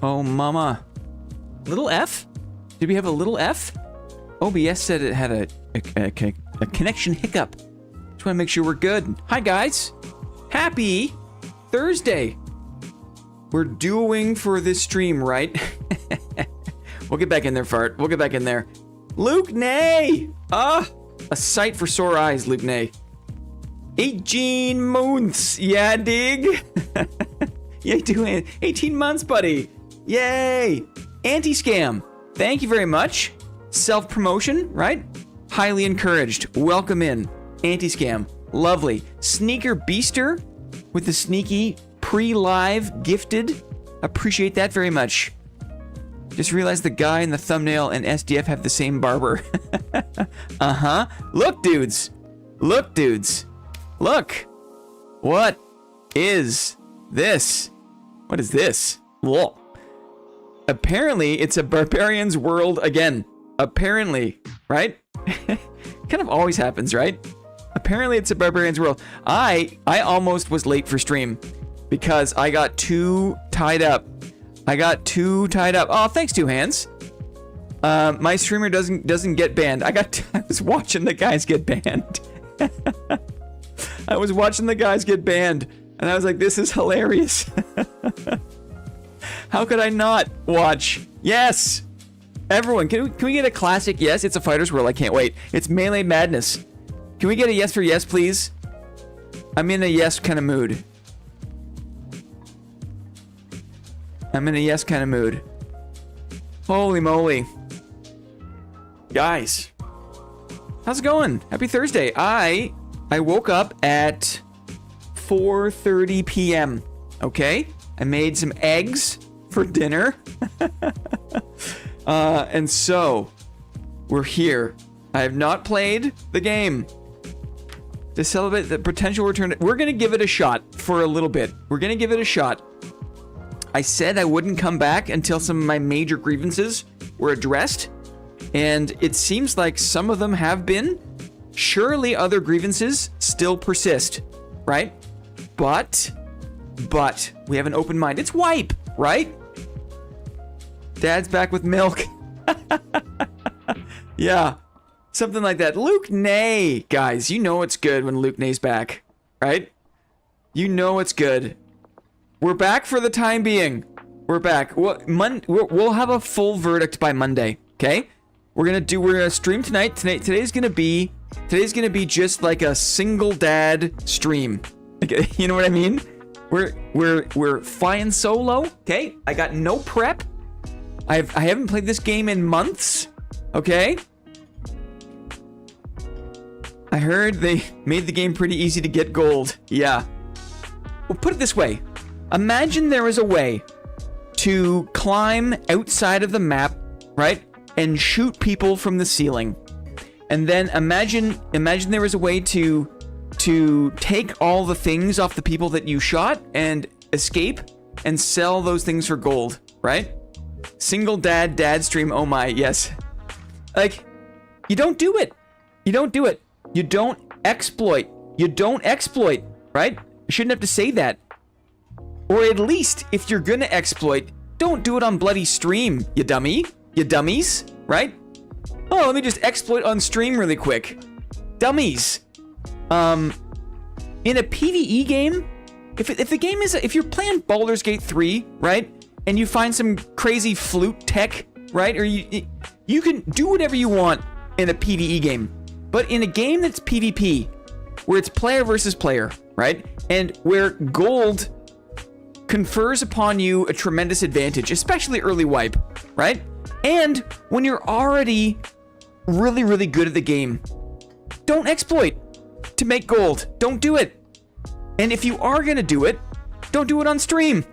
Oh, mama. Little F? Did we have a little F? OBS said it had a connection hiccup. Just want to make sure we're good. Hi, guys. Happy Thursday. We're duoing for this stream, right? We'll get back in there, Fart. We'll get back in there. Luke Nay! Ah! A sight for sore eyes, Luke Nay. 18 months. Yeah, dig? Yeah, doing 18 months, buddy. Yay! Anti-scam. Thank you very much. Self-promotion, right? Highly encouraged. Welcome in. Anti-scam. Lovely. Sneaker Beaster with the sneaky pre-live gifted. Appreciate that very much. Just realized the guy in the thumbnail and SDF have the same barber. Uh-huh. Look, dudes. Look, dudes. Look. What is this? What is this? Whoa. Apparently, it's a barbarian's world again. Apparently, right? Kind of always happens, right? Apparently, it's a barbarian's world. I almost was late for stream because I got too tied up. Oh, thanks, Two Hands. My streamer doesn't get banned. I was watching the guys get banned. I was watching the guys get banned, and I was like, this is hilarious. How could I not watch? Yes! Everyone, can we get a classic yes? It's a fighter's world. I can't wait. It's Melee Madness. Can we get a yes for yes, please? I'm in a yes kind of mood. Holy moly. Guys. How's it going? Happy Thursday. I woke up at 4:30 p.m. Okay? I made some eggs for dinner. And so, we're here. I have not played the game. To celebrate the potential return, we're going to give it a shot for a little bit. We're going to give it a shot. I said I wouldn't come back until some of my major grievances were addressed. And it seems like some of them have been. Surely other grievances still persist, right? But we have an open mind. It's wipe, right? Dad's back with milk. Yeah, something like that. Luke Nay, guys, you know it's good when Luke Nay's back, right? You know it's good. We're back for the time being. We're back. We'll have a full verdict by Monday. Okay? We're gonna stream tonight. Today's gonna be just like a single dad stream. Okay, you know what I mean? We're flying solo. Okay? I got no prep. I haven't played this game in months. Okay? I heard they made the game pretty easy to get gold. Yeah. Well, put it this way. Imagine there was a way to climb outside of the map, right? And shoot people from the ceiling. And then imagine there was a way to take all the things off the people that you shot and escape and sell those things for gold, right? Single dad stream, oh my, yes. Like, you don't do it. You don't do it. You don't exploit. You don't exploit, right? I shouldn't have to say that. Or at least, if you're gonna exploit, don't do it on bloody stream, you dummy. You dummies, right? Oh, let me just exploit on stream really quick. Dummies. In a PvE game, if the game is, if you're playing Baldur's Gate 3, right? And you find some crazy flute tech, right? Or you can do whatever you want in a PvE game. But in a game that's PvP, where it's player versus player, right? And where gold confers upon you a tremendous advantage, especially early wipe, right? And when you're already really, really good at the game, don't exploit to make gold. Don't do it. And if you are gonna do it, don't do it on stream.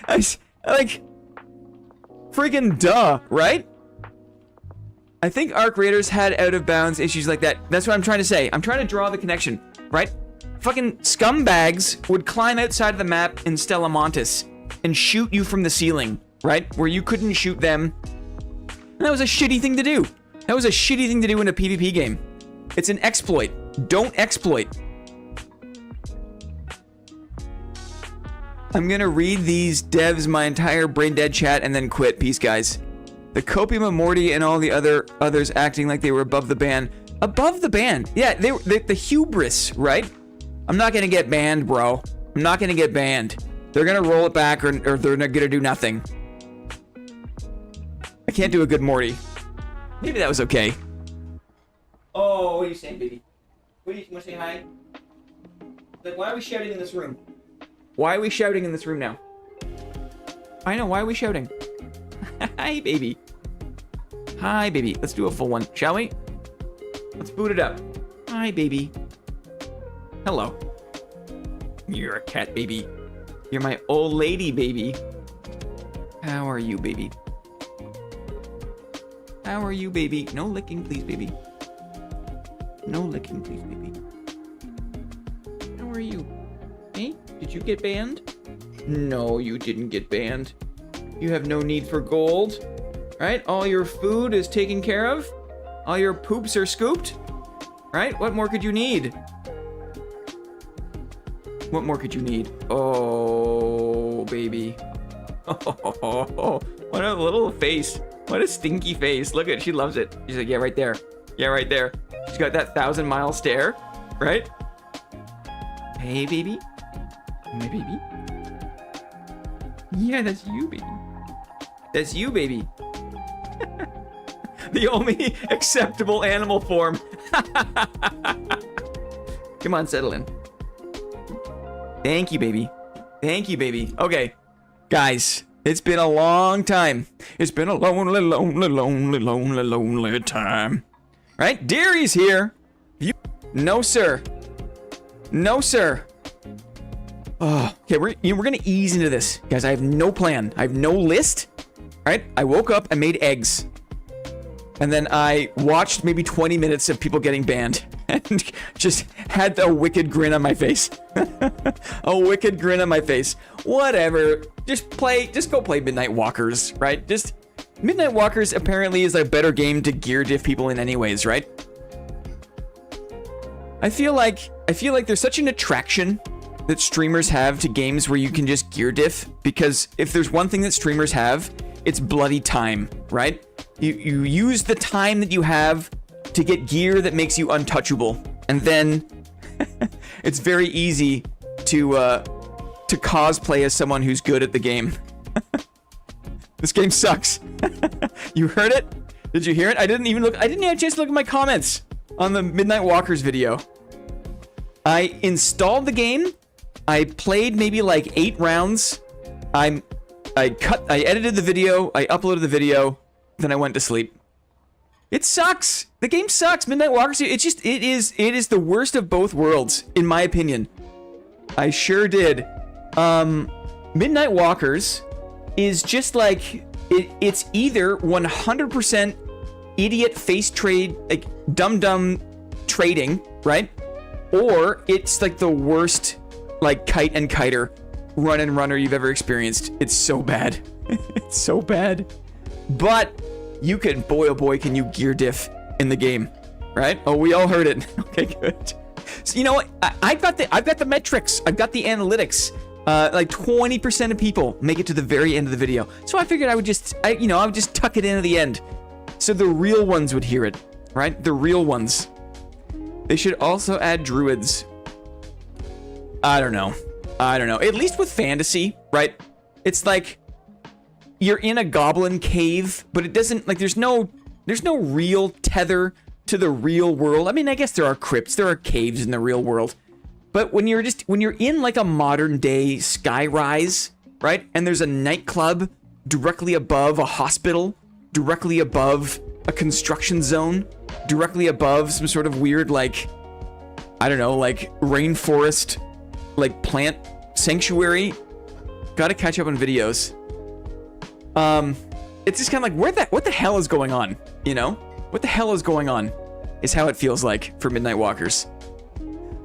Like, freaking duh, right? I think Arc Raiders had out of bounds issues like that. That's what I'm trying to say. I'm trying to draw the connection, right? Fucking scumbags would climb outside of the map in Stella Montis and shoot you from the ceiling, right? Where you couldn't shoot them. And that was a shitty thing to do. That was a shitty thing to do in a PvP game. It's an exploit. Don't exploit. I'm gonna read these devs my entire brain dead chat and then quit. Peace, guys. The copium of Morty and all the others acting like they were above the ban. Above the ban? Yeah, the hubris, right? I'm not gonna get banned, bro. I'm not gonna get banned. They're gonna roll it back or they're not gonna do nothing. I can't do a good Morty. Maybe that was okay. Oh, what are you saying, baby? What do you want to say hi? Like, why are we shouting in this room? Why are we shouting in this room now? I know, why are we shouting? Hi, baby. Hi, baby. Let's do a full one, shall we? Let's boot it up. Hi, baby. Hello. You're a cat, baby. You're my old lady, baby. How are you, baby? How are you, baby? No licking, please, baby. No licking, please, baby. How are you? Hey, did you get banned? No, you didn't get banned. You have no need for gold, right? All your food is taken care of. All your poops are scooped, right? What more could you need? What more could you need? Oh, baby. Oh, what a little face. What a stinky face. Look at it. She loves it. She's like, yeah, right there. Yeah, right there. She's got that 1,000-mile stare, right? Hey, baby. My baby. Yeah, that's you, baby. That's you, baby. The only acceptable animal form. Come on, settle in. Thank you, baby. Thank you, baby. Okay, guys, it's been a long time. It's been a lonely, lonely, lonely, lonely, lonely time. Right? Deary's here. You? No, sir. No, sir. Oh, okay, we're gonna ease into this, guys. I have no plan. I have no list. All right? I woke up. I made eggs. And then I watched maybe 20 minutes of people getting banned and just had a wicked grin on my face. A wicked grin on my face. Whatever. Just go play Midnight Walkers, right? Midnight Walkers apparently is a better game to gear diff people in anyways, right? I feel like there's such an attraction that streamers have to games where you can just gear diff, because if there's one thing that streamers have, it's bloody time, right? You use the time that you have to get gear that makes you untouchable, and then it's very easy to cosplay as someone who's good at the game. This game sucks. You heard it? Did you hear it? I didn't have a chance to look at my comments on the Midnight Walkers video. I installed the game. I played maybe like 8 rounds. I edited the video. I uploaded the video. Then I went to sleep. It sucks. The game sucks. Midnight Walkers. It is the worst of both worlds, in my opinion. I sure did. Midnight Walkers is just like it's either 100% idiot face trade, like dumb trading, right? Or it's like the worst like kite and kiter run and runner you've ever experienced. It's so bad. It's so bad. But you can, boy oh boy, can you gear diff in the game, right? Oh, we all heard it. Okay, good. So you know what? I've got the metrics. I've got the analytics. Like 20% of people make it to the very end of the video. So I figured I would just tuck it in at the end, so the real ones would hear it, right? The real ones. They should also add druids. I don't know. At least with fantasy, right? It's like you're in a goblin cave, but it doesn't, like, there's no real tether to the real world. I mean, I guess there are crypts, there are caves in the real world. But when you're in like a modern day skyrise, right? And there's a nightclub directly above a hospital, directly above a construction zone, directly above some sort of weird, like, I don't know, like rainforest, like plant sanctuary. Gotta catch up on videos. It's just kind of like, what the hell is going on? You know? What the hell is going on? Is how it feels like for Midnight Walkers.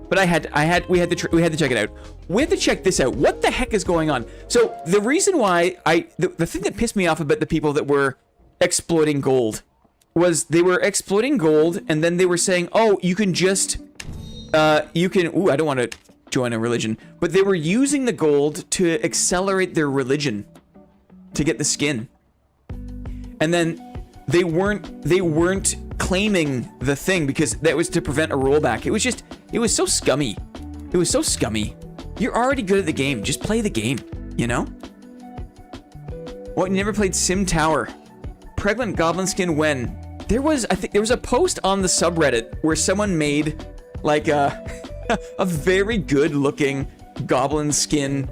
But we had to check it out. We had to check this out. What the heck is going on? So the reason why the thing that pissed me off about the people that were exploiting gold was they were exploiting gold, and then they were saying, oh, you can just, ooh, I don't want to, join a religion, but they were using the gold to accelerate their religion to get the skin. And then they weren't claiming the thing because that was to prevent a rollback. It was so scummy. It was so scummy. You're already good at the game. Just play the game, you know? What, you never played Sim Tower? Pregnant goblin skin when? I think there was a post on the subreddit where someone made like a very good looking goblin skin,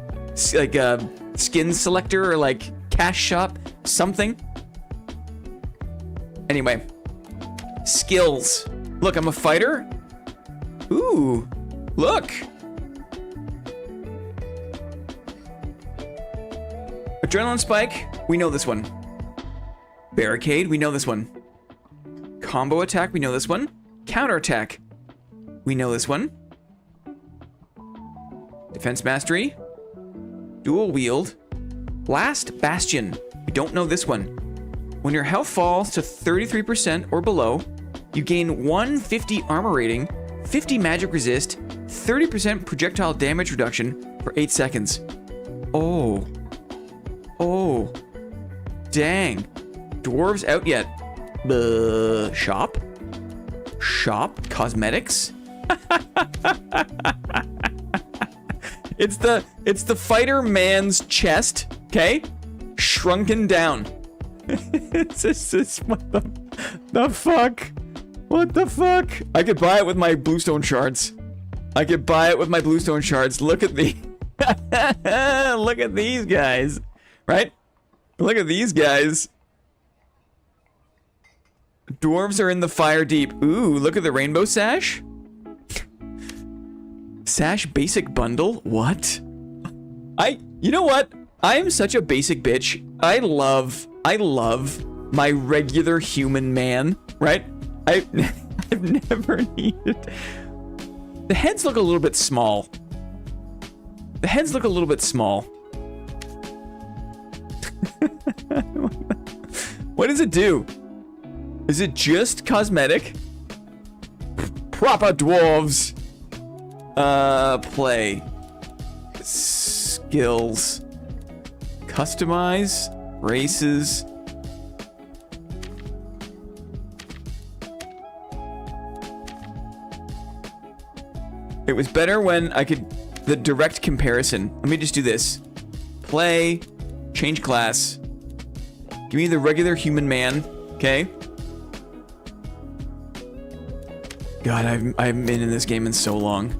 like a skin selector or like cash shop, something. Anyway, skills. Look, I'm a fighter. Ooh, look. Adrenaline spike, we know this one. Barricade, we know this one. Combo attack, we know this one. Counter attack, we know this one. Defense mastery. Dual wield. Blast bastion, we don't know this one. When your health falls to 33% or below, you gain 150 armor rating, 50 magic resist, 30% projectile damage reduction for 8 seconds. Oh. Oh. Dang. Dwarves out yet? Shop? Shop? Cosmetics? It's the fighter man's chest, okay? Shrunken down. It's just what the fuck? What the fuck? I could buy it with my bluestone shards. I could buy it with my bluestone shards. Look at the look at these guys. Right? Look at these guys. Dwarves are in the fire deep. Ooh, look at the rainbow sash. Sash basic bundle? What? You know what? I am such a basic bitch. I love my regular human man, right? I've never needed. The heads look a little bit small. The heads look a little bit small. What does it do? Is it just cosmetic? Proper dwarves. Play. Skills. Customize. Races. It was better when I could... The direct comparison. Let me just do this. Play. Change class. Give me the regular human man. Okay. God, I haven't been in this game in so long.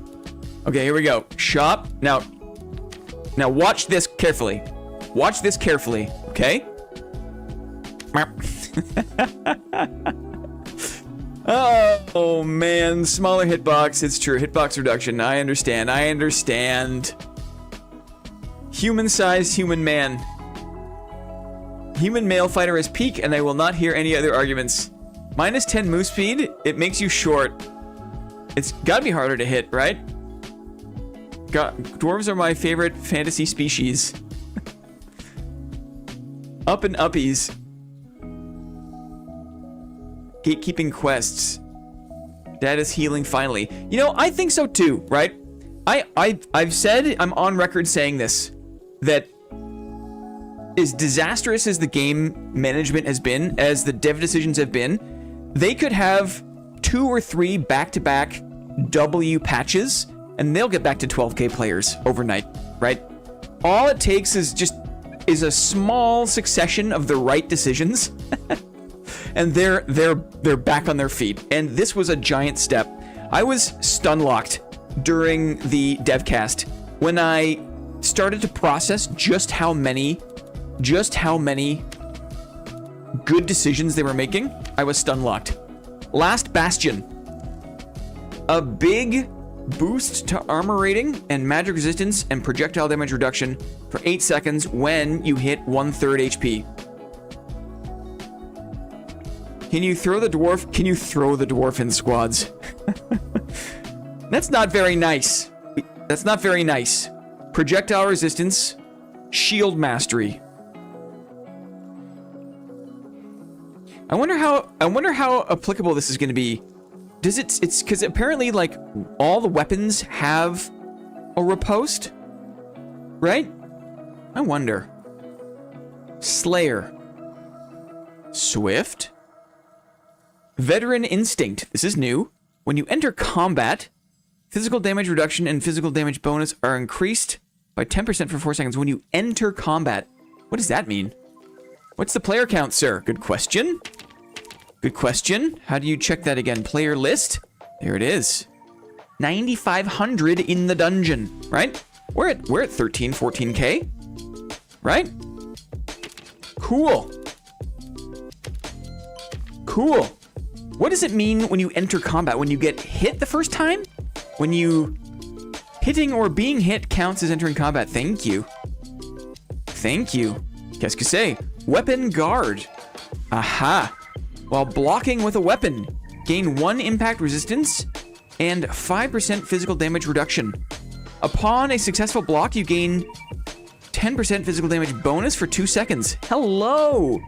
Okay, here we go. Shop. Now watch this carefully. Watch this carefully, okay? Oh man, smaller hitbox. It's true. Hitbox reduction. I understand. Human-sized human man. Human male fighter is peak, and I will not hear any other arguments. Minus 10 move speed. It makes you short. It's gotta be harder to hit, right? Dwarves are my favorite fantasy species. Up and uppies. Gatekeeping quests. Dad is healing finally. You know, I think so too, right? I've said, I'm on record saying this, that as disastrous as the game management has been, as the dev decisions have been, they could have 2 or 3 back-to-back W patches, and they'll get back to 12k players overnight, right? All it takes is a small succession of the right decisions, and they're back on their feet. And this was a giant step. I was stun locked during the devcast when I started to process just how many good decisions they were making. I was stun locked. Last Bastion. A big boost to armor rating and magic resistance and projectile damage reduction for 8 seconds when you hit 1/3 HP. Can you throw the dwarf? Can you throw the dwarf in squads? That's not very nice. That's not very nice. Projectile resistance, shield mastery. I wonder how applicable this is going to be. Does it's because apparently like all the weapons have, or riposte? Right? I wonder. Slayer. Swift. Veteran Instinct. This is new. When you enter combat, physical damage reduction and physical damage bonus are increased by 10% for 4 seconds when you enter combat. What does that mean? What's the player count, sir? Good question. Good question. How do you check that again? Player list. There it is. 9,500 in the dungeon, right? We're at 13, 14K, right? Cool. Cool. What does it mean when you enter combat? When you get hit the first time? When you... Hitting or being hit counts as entering combat. Thank you. Thank you. Qu'est-ce que c'est? Weapon guard. Aha. While blocking with a weapon, gain 1 impact resistance and 5% physical damage reduction. Upon a successful block, you gain 10% physical damage bonus for 2 seconds. Hello.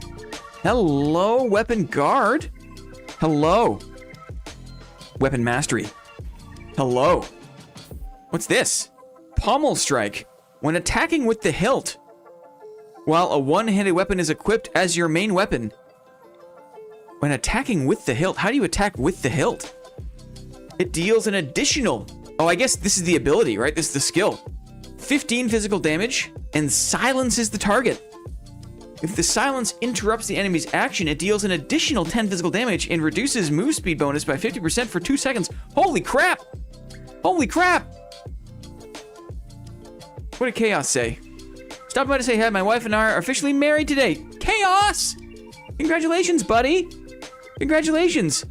Hello, weapon guard. Hello. Weapon mastery. Hello. What's this? Pommel strike. When attacking with the hilt, while a one-handed weapon is equipped as your main weapon. When attacking with the hilt, how do you attack with the hilt? It deals an additional... Oh, I guess this is the ability, right? This is the skill. 15 physical damage and silences the target. If the silence interrupts the enemy's action, it deals an additional 10 physical damage and reduces move speed bonus by 50% for 2 seconds. Holy crap! Holy crap! What did Chaos say? Stop by to say hi. My wife and I are officially married today. Chaos! Congratulations, buddy. Congratulations.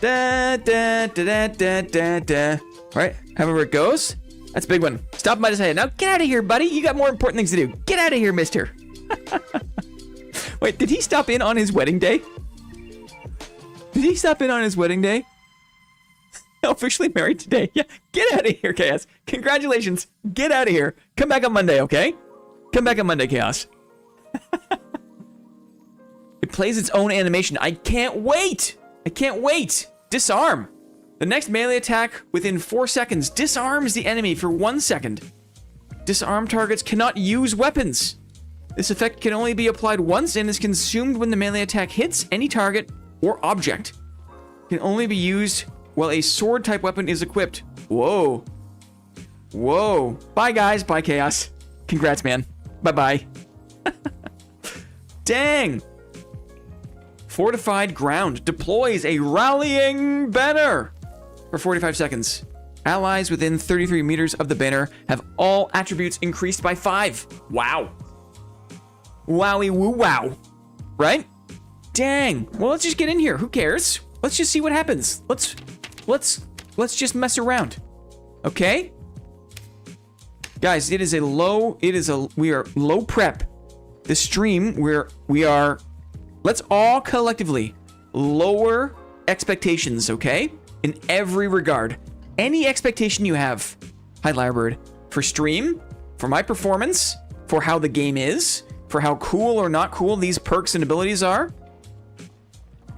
Da da da da da da da. Right? However it goes. That's a big one. Stop by to say hi. Now get out of here, buddy. You got more important things to do. Get out of here, mister. Wait, did he stop in on his wedding day? Did he stop in on his wedding day? Officially married today. Yeah, get out of here, Chaos. Congratulations. Get out of here. Come back on Monday, okay? Come back on Monday, Chaos. It plays its own animation. I can't wait. I can't wait. Disarm. The next melee attack within 4 seconds disarms the enemy for 1 second. Disarm targets cannot use weapons. This effect can only be applied once and is consumed when the melee attack hits any target or object. Can only be used while a sword-type weapon is equipped. Whoa. Whoa. Bye, guys. Bye, Chaos. Congrats, man. Bye-bye. Dang. Fortified ground deploys a rallying banner for 45 seconds. Allies within 33 meters of the banner have all attributes increased by 5. Wow. Wowie woo wow. Right? Dang. Well, let's just get in here. Who cares? Let's just see what happens. Let's just mess around. Okay? Guys, we are low prep. This stream, let's all collectively lower expectations, okay? In every regard. Any expectation you have, Hi Lyrebird, for stream, for my performance, for how the game is, for how cool or not cool these perks and abilities are,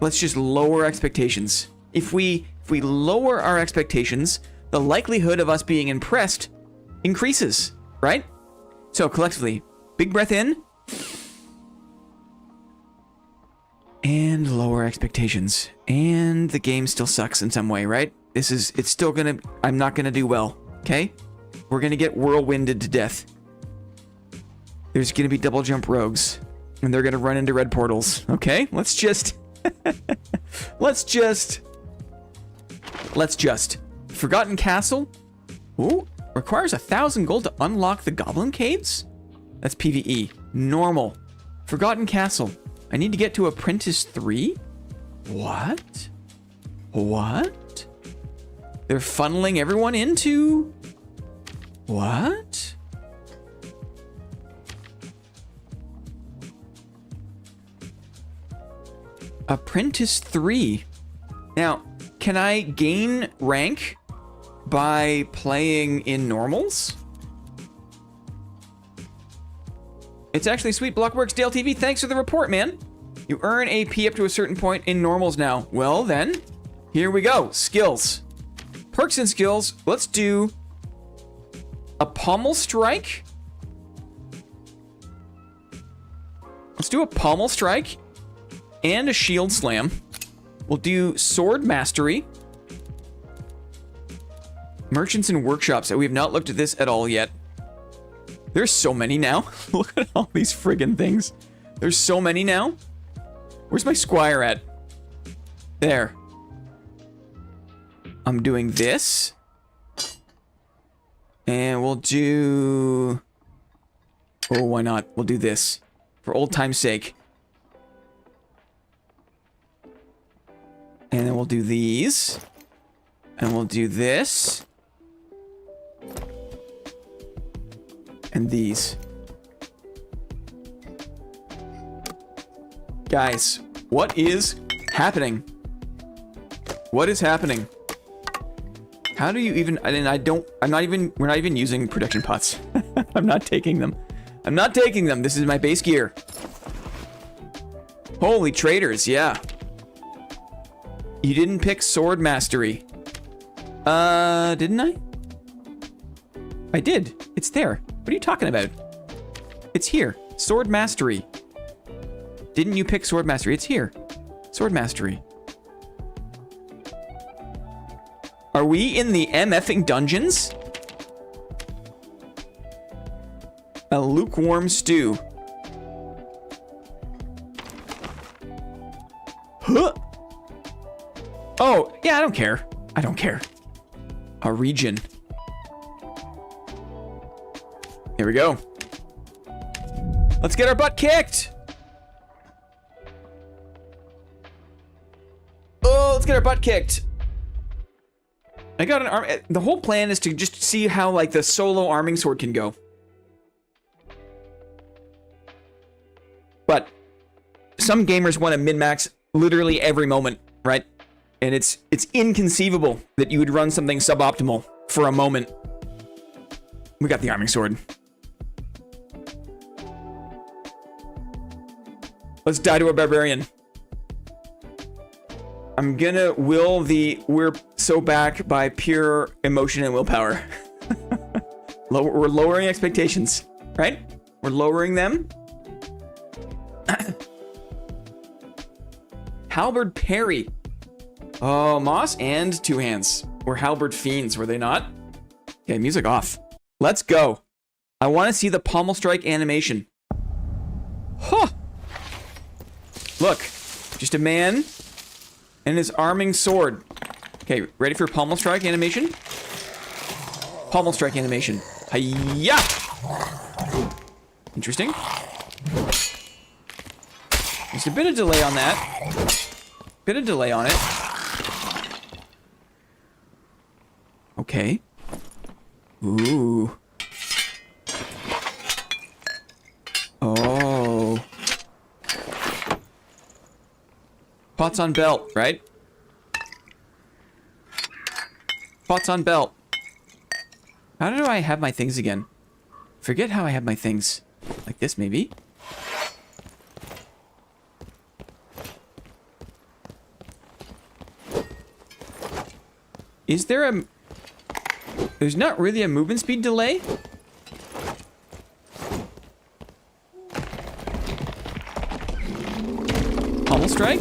let's just lower expectations. If we lower our expectations, the likelihood of us being impressed increases, right? So collectively, big breath in and lower expectations. And the game still sucks in some way, right? I'm not gonna do well, okay? We're gonna get whirlwinded to death. There's gonna be double jump rogues and they're gonna run into red portals, okay? Let's just Forgotten Castle. Ooh, requires 1,000 gold to unlock the Goblin Caves? That's PvE. Normal. Forgotten Castle. I need to get to Apprentice 3? What? What? They're funneling everyone into... What? Apprentice 3. Now, can I gain rank by playing in normals? It's actually sweet. Blockworks Dale TV, thanks for the report, man. You earn AP up to a certain point in normals now. Well then, here we go. Skills. Perks and skills. Let's do a pommel strike. Let's do a pommel strike and a shield slam. We'll do sword mastery. Merchants and workshops. We have not looked at this at all yet. There's so many now. Look at all these friggin' things. There's so many now. Where's my squire at? There. I'm doing this. And we'll do... Oh, why not? We'll do this. For old time's sake. And then we'll do these. And we'll do this. And these. Guys, what is happening? What is happening? How do you even... And we're not even using protection pots. I'm not taking them. I'm not taking them. This is my base gear. Holy traders, yeah. You didn't pick sword mastery. Didn't I? I did. It's there. What are you talking about? It's here. Sword mastery. Didn't you pick sword mastery? It's here. Sword mastery. Are we in the MFing dungeons? A lukewarm stew. Huh? Oh, yeah, I don't care. I don't care. A region. Here we go. Let's get our butt kicked. Oh, let's get our butt kicked. I got an arm. The whole plan is to just see how, like, the solo arming sword can go. But some gamers want to min-max literally every moment, right? And it's inconceivable that you would run something suboptimal for a moment. We got the arming sword. Let's die to a barbarian. I'm gonna will the we're so back by pure emotion and willpower. We're lowering expectations, right? We're lowering them. Halberd parry. Oh, Moss and two hands. Were halberd fiends, were they not? Okay, music off. Let's go. I want to see the pommel strike animation. Huh. Look, just a man and his arming sword. Okay, ready for pommel strike animation? Pommel strike animation. Hiya! Interesting. There's a bit of delay on that. Bit of delay on it. Okay. Ooh. Oh. Pots on belt, right? Pots on belt. How do I have my things again? Forget how I have my things. Like this, maybe? Is there a... There's not really a movement speed delay? Pommel strike?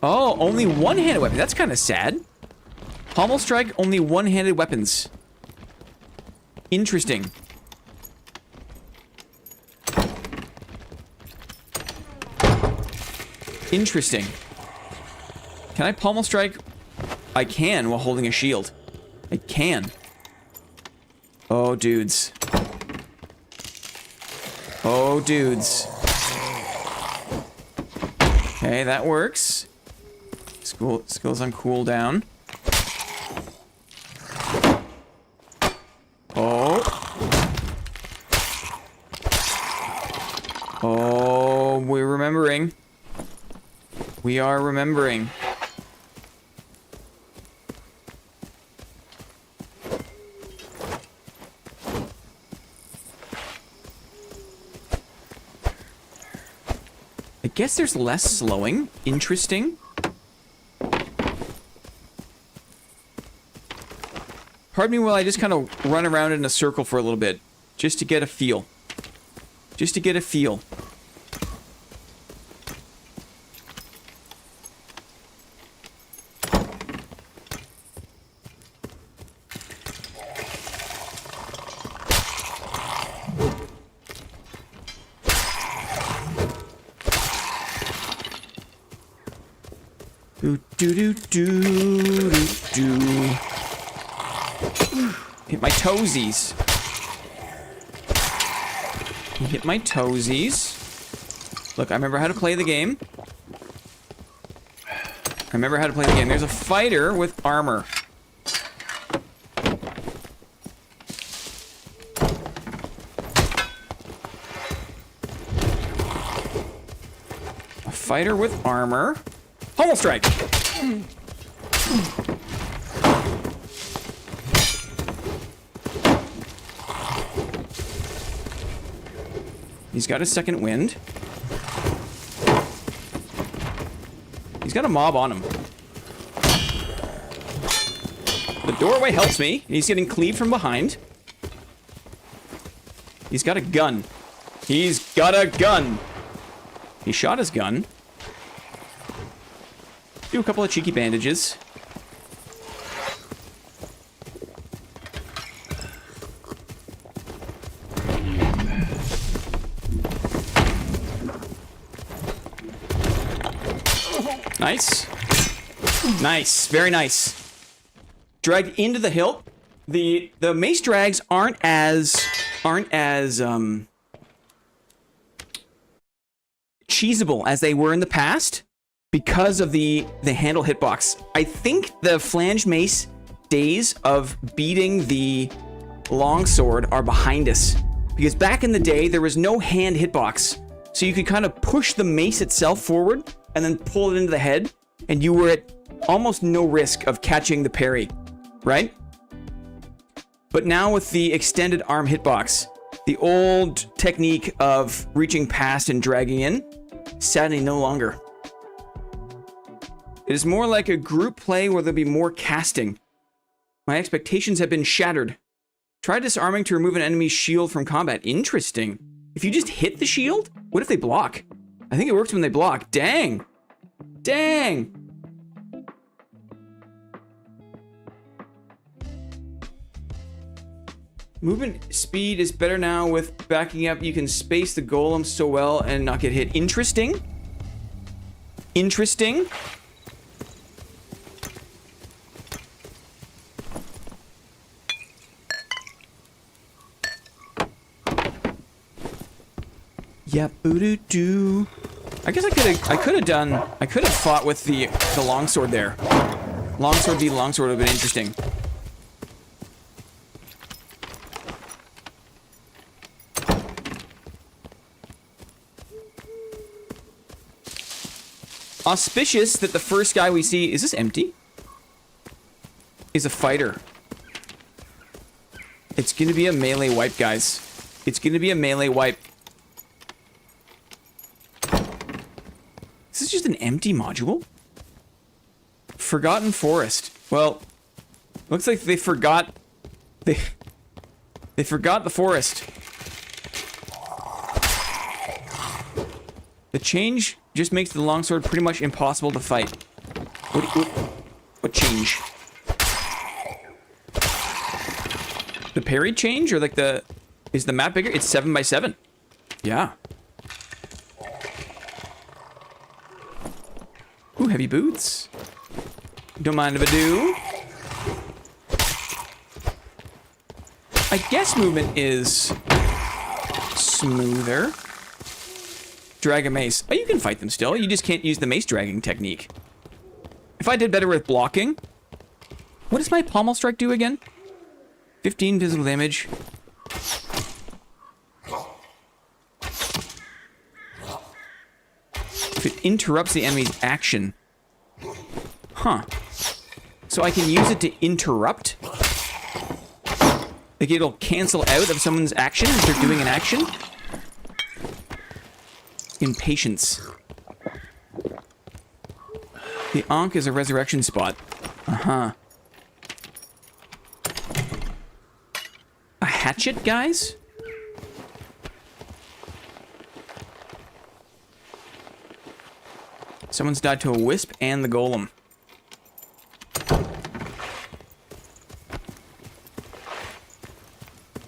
Oh, only one-handed weapon. That's kind of sad. Pommel strike, only one-handed weapons. Interesting. Interesting. Can I pommel strike? I can while holding a shield. I can. Oh, dudes. Oh, dudes. Okay, that works. Skills on cooldown. Oh. Oh, we're remembering. We are remembering. I guess there's less slowing. Interesting. Pardon me while I just kind of run around in a circle for a little bit. Just to get a feel. Just to get a feel. Do do do do do do. Hit my toesies. Hit my toesies. Look, I remember how to play the game. I remember how to play the game. There's a fighter with armor. A fighter with armor. Hummel strike! He's got a second wind. He's got a mob on him. The doorway helps me. He's getting cleaved from behind. He's got a gun. He's got a gun! He shot his gun. Do a couple of cheeky bandages. Nice. Nice. Very nice. Dragged into the hilt. The mace drags aren't as cheesable as they were in the past. Because of the handle hitbox. I think the flanged mace days of beating the longsword are behind us. Because back in the day, there was no hand hitbox. So you could kind of push the mace itself forward and then pull it into the head. And you were at almost no risk of catching the parry, right? But now with the extended arm hitbox, the old technique of reaching past and dragging in, sadly no longer. It is more like a group play where there'll be more casting. My expectations have been shattered. Try disarming to remove an enemy's shield from combat. Interesting. If you just hit the shield? What if they block? I think it works when they block. Dang. Dang. Movement speed is better now with backing up. You can space the golem so well and not get hit. Interesting. Interesting. Yep, boo-doo-doo. I guess I could have fought with the longsword there. Longsword v longsword would have been interesting. Auspicious that the first guy we see, is this empty? Is a fighter. It's gonna be a melee wipe, guys. It's gonna be a melee wipe. Is this just an empty module? Forgotten Forest. Well, looks like they forgot... They forgot the forest. The change just makes the longsword pretty much impossible to fight. What change? The parry change? Or like the... Is the map bigger? It's 7 by 7. Yeah. Ooh, heavy boots. Don't mind if I do. I guess movement is smoother. Drag a mace. Oh, you can fight them still. You just can't use the mace dragging technique. If I did better with blocking. What does my pommel strike do again? 15 physical damage. If it interrupts the enemy's action. Huh. So I can use it to interrupt? Like it'll cancel out of someone's action if they're doing an action? Impatience. The Ankh is a resurrection spot. Uh-huh. hatchet, guys? Someone's died to a wisp and the golem.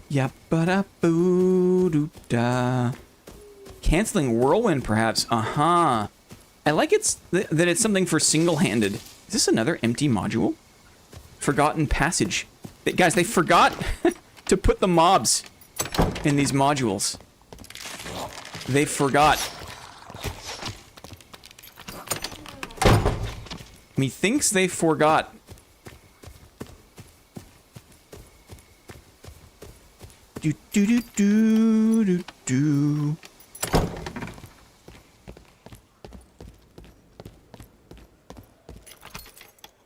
Yap-ba-da-boo-doo-da. Canceling whirlwind, perhaps. Uh-huh. I like that it's something for single-handed. Is this another empty module? Forgotten passage. Guys, they forgot to put the mobs in these modules. They forgot. Methinks they forgot. Do do do do do do.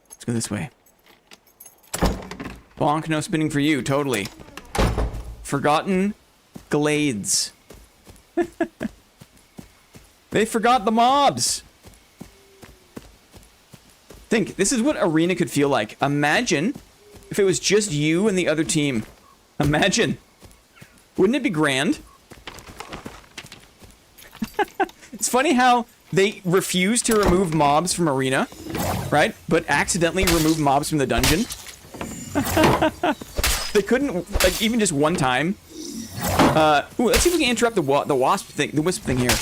Let's go this way. Bonk, no spinning for you, totally. Forgotten glades. They forgot the mobs. Think, this is what arena could feel like. Imagine if it was just you and the other team. Imagine. Wouldn't it be grand? It's funny how they refuse to remove mobs from arena, right? But accidentally remove mobs from the dungeon. They couldn't, like, even just one time. Ooh, let's see if we can interrupt the wasp thing, the wisp thing here.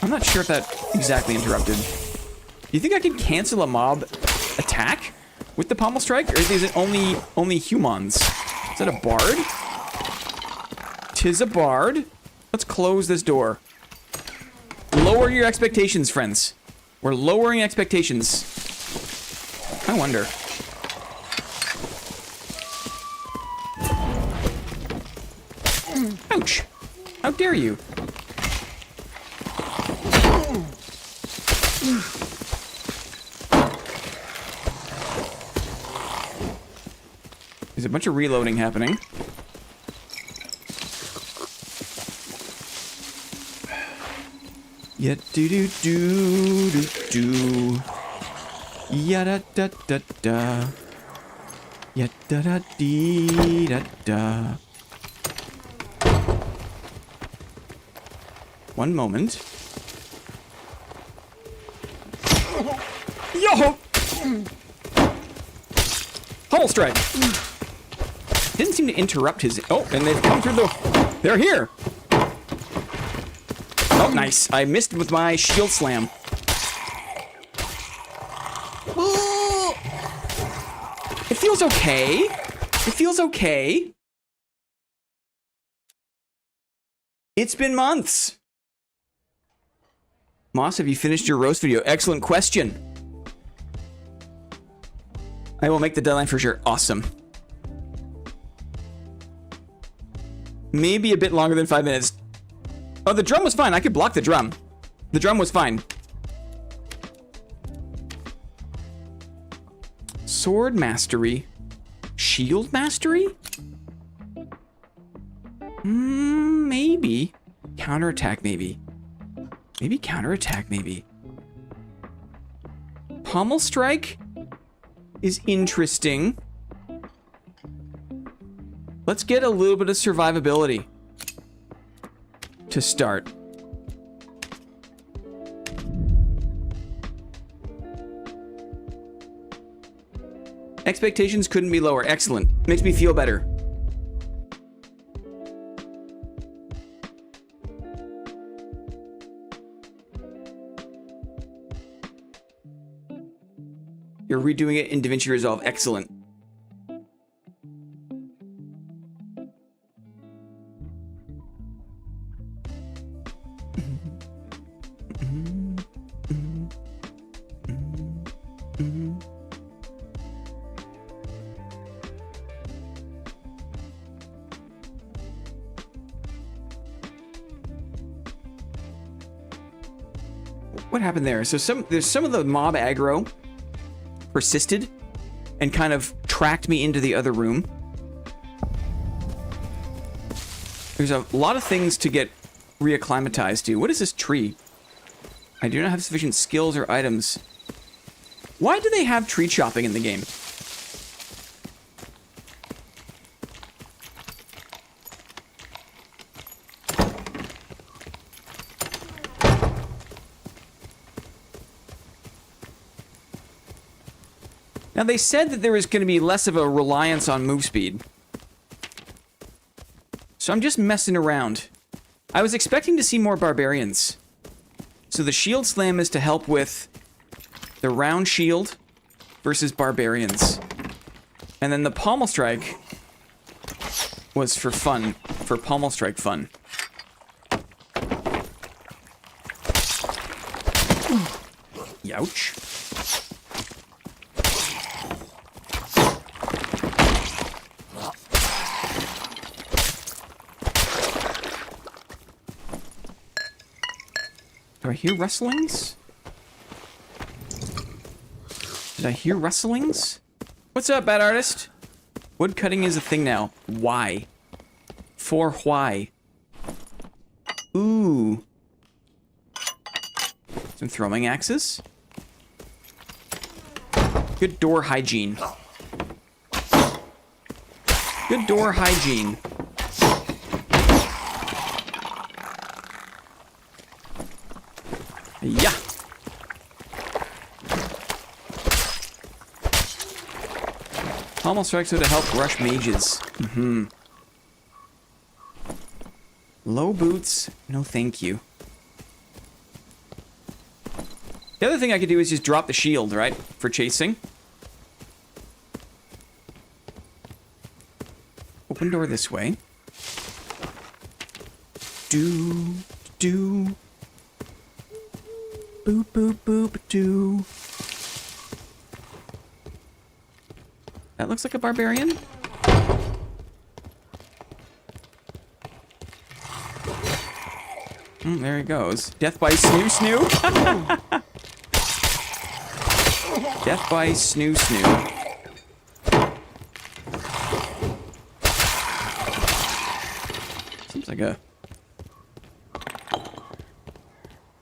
I'm not sure if that exactly interrupted. Do you think I can cancel a mob attack with the pommel strike, or is it only humans? Is that a bard? 'Tis a bard. Let's close this door. Lower your expectations, friends. We're lowering expectations. I wonder. Ouch! How dare you? There's a bunch of reloading happening. Yeah, do do do do do. Ya da da da da. Ya da da dee da da. One moment. Yo! Hummel strike. Didn't seem to interrupt his. Oh, and they've come through the. They're here. Oh, nice. I missed with my shield slam. Ooh. It feels okay. It feels okay. It's been months. Moss, have you finished your roast video? Excellent question. I will make the deadline for sure. Awesome. Maybe a bit longer than 5 minutes. Oh, the drum was fine. I could block the drum. The drum was fine. Sword mastery. Shield mastery? Maybe. Counterattack, maybe. Maybe counterattack, maybe. Pommel strike is interesting. Let's get a little bit of survivability to start. Expectations couldn't be lower. Excellent. Makes me feel better. You're redoing it in DaVinci Resolve. Excellent. What happened there? So there's some of the mob aggro persisted and kind of tracked me into the other room. There's a lot of things to get reacclimatized to. What is this tree? I do not have sufficient skills or items. Why do they have tree chopping in the game? Now, they said that there was going to be less of a reliance on move speed. So I'm just messing around. I was expecting to see more barbarians. So the shield slam is to help with the round shield versus barbarians. And then the pommel strike was for fun, for pommel strike fun. Youch. Do I hear rustlings? Did I hear rustlings? What's up, bad artist? Wood cutting is a thing now. Why? For why? Ooh. Some throwing axes. Good door hygiene. Good door hygiene. Yeah. Pommel strikes are to help rush mages. Mm-hmm. Low boots, no thank you. The other thing I could do is just drop the shield, right? For chasing. Open door this way. Do. Boop, boop, boop, do. That looks like a barbarian. There he goes. Death by snoo snoo. Death by snoo snoo. Seems like a...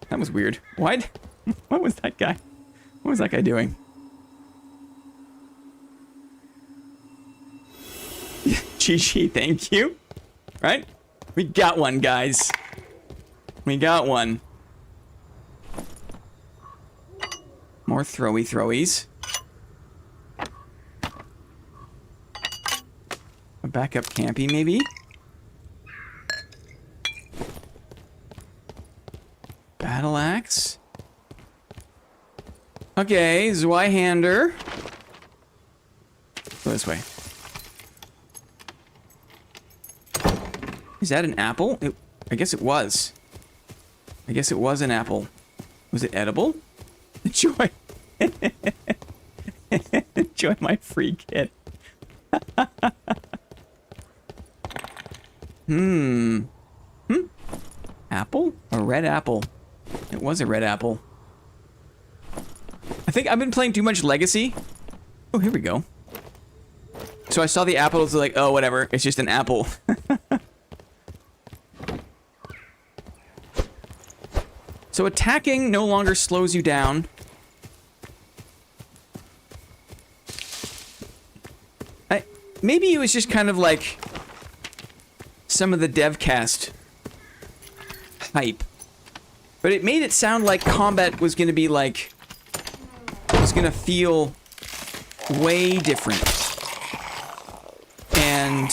That was weird. What? What was that guy? What was that guy doing? GG, thank you. Right? We got one, guys. We got one. More throwies. A backup campy, maybe? Battle axe. Okay, Zweihander. Go this way. Is that an apple? I guess it was. I guess it was an apple. Was it edible? Enjoy. Enjoy my free kit. Apple? A red apple. It was a red apple. I think I've been playing too much Legacy. Oh, here we go. So I saw the apple, I was like, oh, whatever. It's just an apple. So attacking no longer slows you down. Maybe it was just kind of like some of the devcast hype. But it made it sound like combat was going to be like... was going to feel way different. And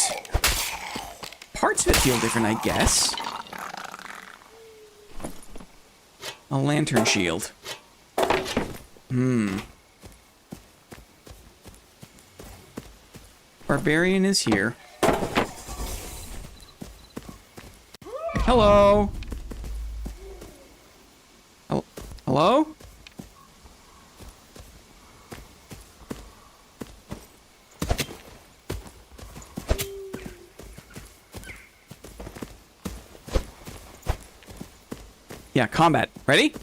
parts of it feel different, I guess. A lantern shield. Barbarian is here. Hello? Hello? Yeah, combat. Ready?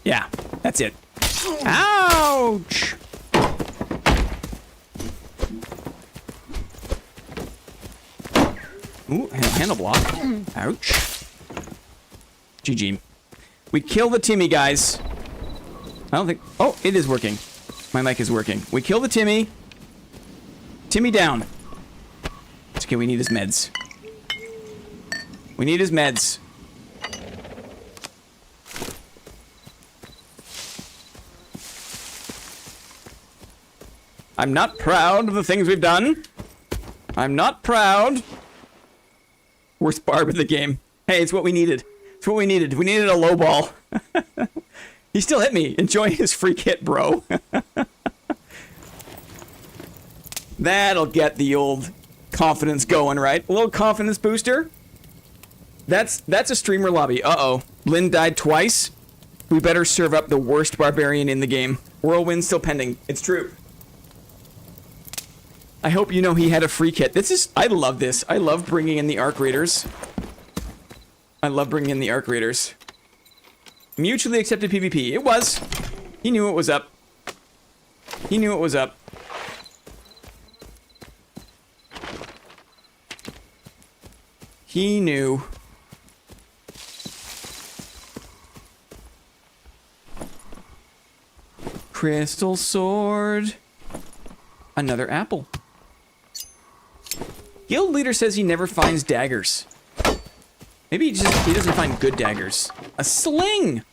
Yeah, that's it. Ouch! Ooh, handle block. Ouch. GG. We kill the Timmy, guys. I don't think... Oh, it is working. My mic is working. We kill the Timmy. Timmy down. It's okay, we need his meds. We need his meds. I'm not proud of the things we've done. I'm not proud. Worst barb in the game. Hey, it's what we needed. It's what we needed. We needed a low ball. He still hit me. Enjoy his free kit, bro. That'll get the old confidence going, right? A little confidence booster. That's a streamer lobby. Uh-oh. Lynn died twice. We better serve up the worst barbarian in the game. Whirlwind still pending. It's true. I hope you know he had a free kit. I love this. I love bringing in the Arc Raiders. I love bringing in the Arc Raiders. Mutually accepted PvP. It was. He knew it was up. He knew it was up. He knew. Crystal sword. Another apple. Guild leader says he never finds daggers. Maybe he doesn't find good daggers. A sling!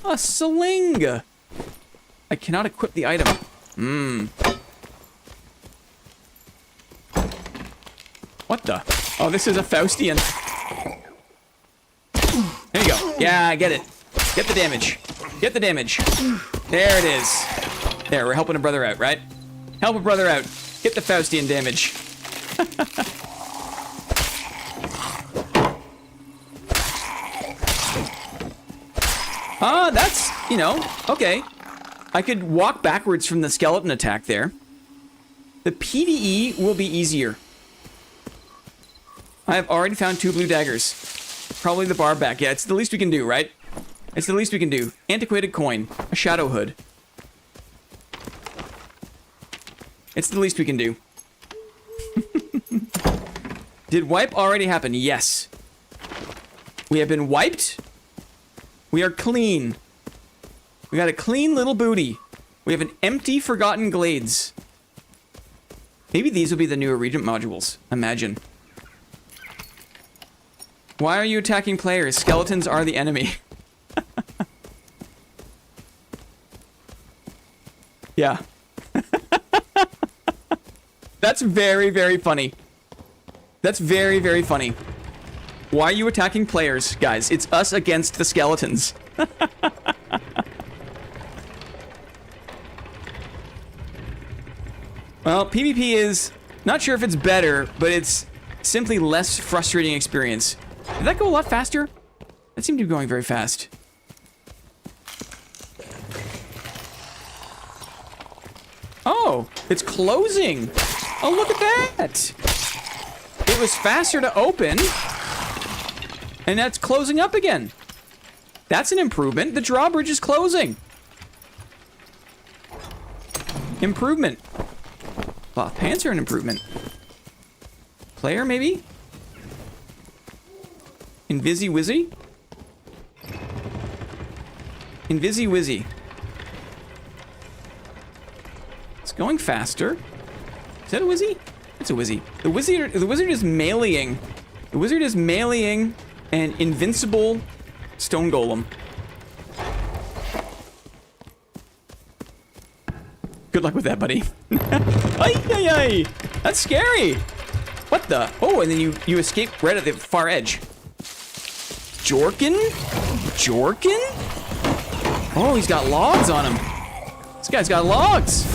A sling! I cannot equip the item. What the? Oh, this is a Faustian. There you go. Yeah, get it. Get the damage. Get the damage. There it is. There, we're helping a brother out, right? Help a brother out. Get the Faustian damage. That's, you know, okay. I could walk backwards from the skeleton attack there. The PvE will be easier. I have already found 2 blue daggers. Probably the barb back. Yeah, it's the least we can do, right? It's the least we can do. Antiquated coin. A shadow hood. It's the least we can do. Did wipe already happen? Yes. We have been wiped. We are clean. We got a clean little booty. We have an empty Forgotten Glades. Maybe these will be the newer Regent modules. Imagine. Why are you attacking players? Skeletons are the enemy. Yeah. That's very, very funny. That's very, very funny. Why are you attacking players, guys? It's us against the skeletons. Well, PvP is... Not sure if it's better, but it's simply less frustrating experience. Did that go a lot faster? That seemed to be going very fast. Oh, it's closing. Oh, look at that. It was faster to open. And that's closing up again. That's an improvement. The drawbridge is closing. Improvement. Cloth pants are an improvement. Player, maybe? Invisi-Wizzy? Invisi-Wizzy. It's going faster. Is that a Wizzy? It's a Wizzy. The wizard is meleeing. The wizard is meleeing an invincible stone golem. Good luck with that, buddy. Ay, ay, ay. That's scary. What the? Oh, and then you escape right at the far edge. Jorkin? Jorkin? Oh, he's got logs on him. This guy's got logs.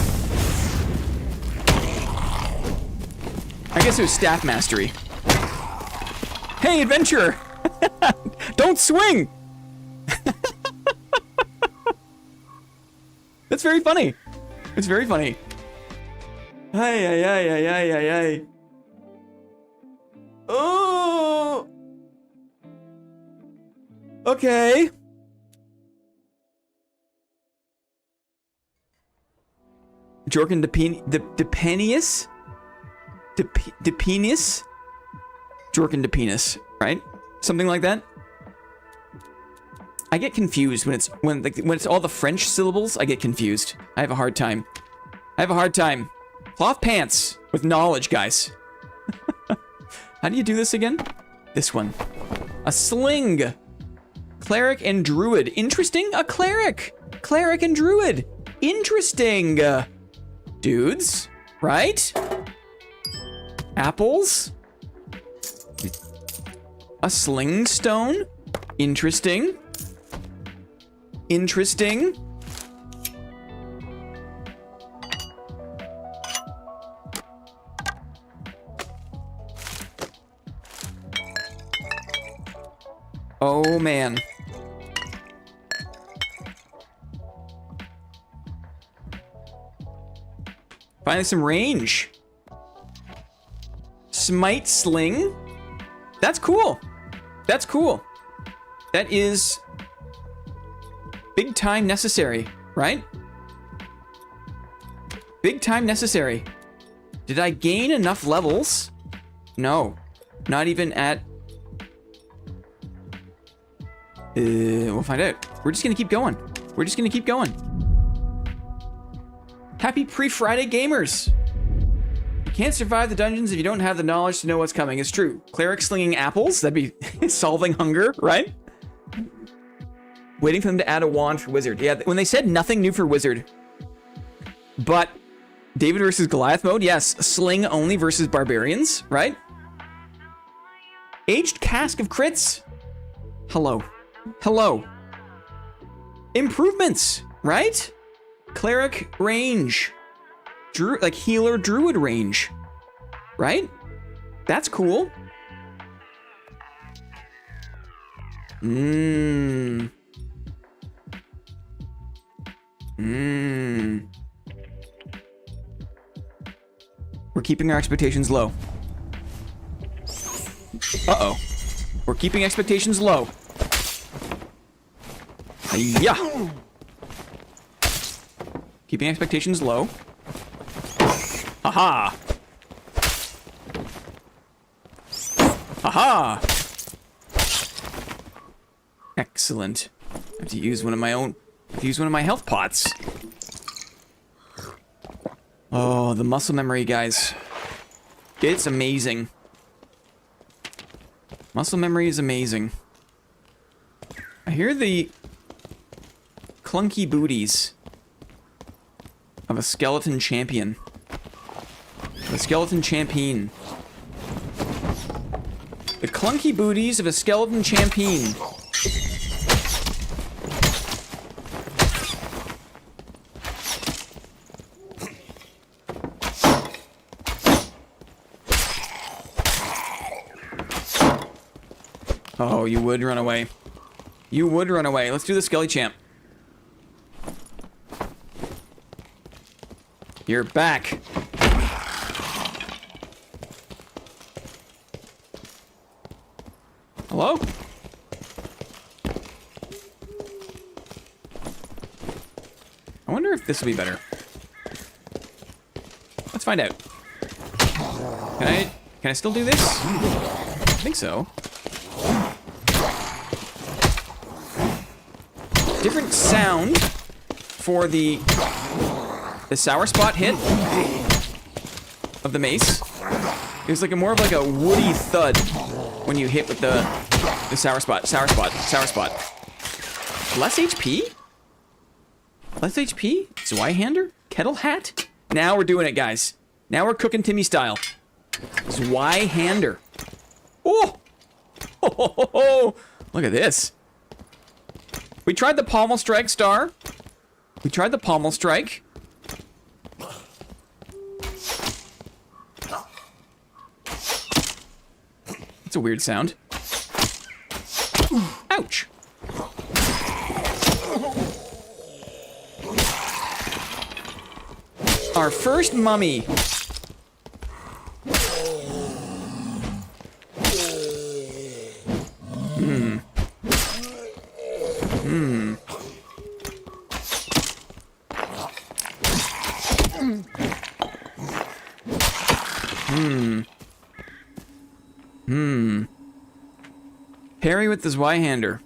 I guess it was staff mastery. Hey, adventurer! Don't swing! That's very funny. It's very funny. Ay, ay, ay, ay, ay, ay, ay. Oh! Okay. Jorkin Depenius? Depenius? Jorkin Depenis, right? Something like that. I get confused when it's all the French syllables. I get confused. I have a hard time. I have a hard time. Cloth pants with knowledge, guys. How do you do this again? This one. A sling. Cleric and druid. Interesting. A cleric. Cleric and druid. Interesting. Dudes, right? Apples. A sling stone. Interesting. Interesting. Oh, man. Finally some range. Smite sling. That's cool. That's cool. That is big time necessary, right? Big time necessary. Did I gain enough levels? No. Not even at... we'll find out. We're just gonna keep going. We're just gonna keep going. Happy pre-Friday gamers. You can't survive the dungeons if you don't have the knowledge to know what's coming. It's true. Cleric slinging apples, that'd be solving hunger, right? Waiting for them to add a wand for wizard. Yeah, when they said nothing new for wizard, but David versus Goliath mode, yes, sling only versus barbarians, right? Aged cask of crits. Hello. Hello. Improvements, right? Cleric range. Like healer druid range. Right? That's cool. We're keeping our expectations low. Uh-oh. We're keeping expectations low. Yeah. Keeping expectations low. Aha. Aha. Excellent. I have to use one of my own. I have to use one of my health pots. Oh, the muscle memory, guys. It's amazing. Muscle memory is amazing. I hear the clunky booties of a skeleton champion. The skeleton champion. The clunky booties of a skeleton champion. Oh, you would run away. You would run away. Let's do the Skelly Champ. You're back. Hello? I wonder if this will be better. Let's find out. Can I still do this? I think so. Different sound for the sour spot hit of the mace. It was like more of like a woody thud when you hit with the sour spot. Less HP? Less HP? Zweihander? Kettle hat? Now we're doing it, guys. Now we're cooking Timmy style. Zweihander. Oh! Oh! Look at this. We tried the pommel strike star. We tried the pommel strike. That's a weird sound. Ouch. Our first mummy. Parry with the Zweihander.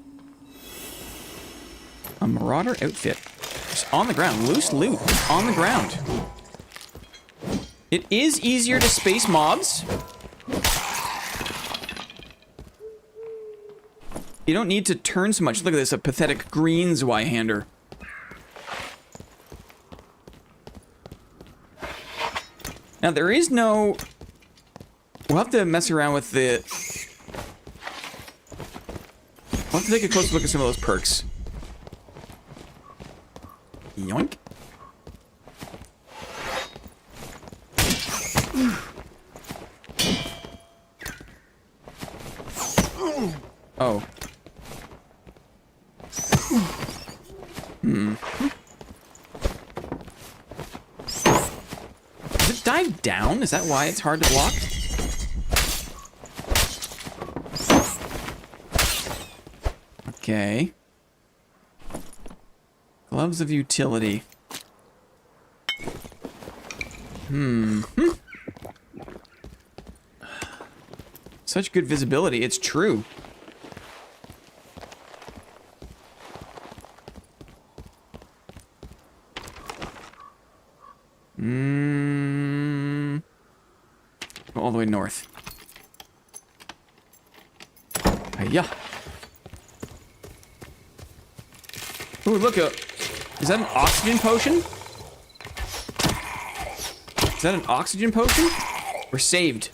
A marauder outfit. Just on the ground. Loose loot. On the ground. It is easier to space mobs. You don't need to turn so much. Look at this, a pathetic green Zweihander. Now, there is no... We'll have to mess around with the... We'll have to take a closer look at some of those perks. Yoink. Oh. Does it dive down? Is that why it's hard to block? Okay. Gloves of utility. Such good visibility, it's true. Go all the way north. Hiya. Ooh, look, is that an oxygen potion? Is that an oxygen potion? We're saved.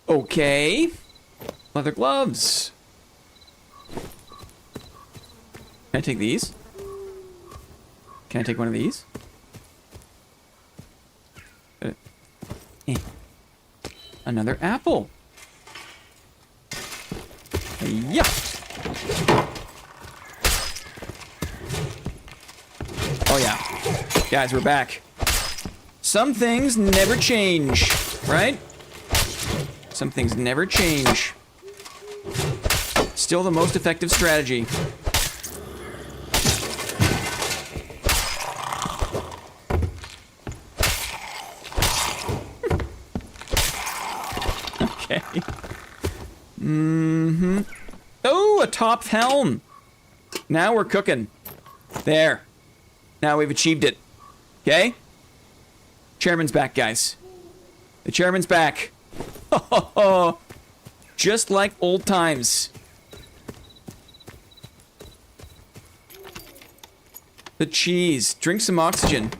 Okay. Leather gloves. Can I take these? Can I take one of these? Another apple. Yeah. Oh yeah. Guys, we're back. Some things never change, right? Some things never change. Still the most effective strategy. Okay. Oh, a top helm. Now we're cooking. There. Now we've achieved it. Okay? Chairman's back, guys. The chairman's back. Just like old times. The cheese. Drink some oxygen.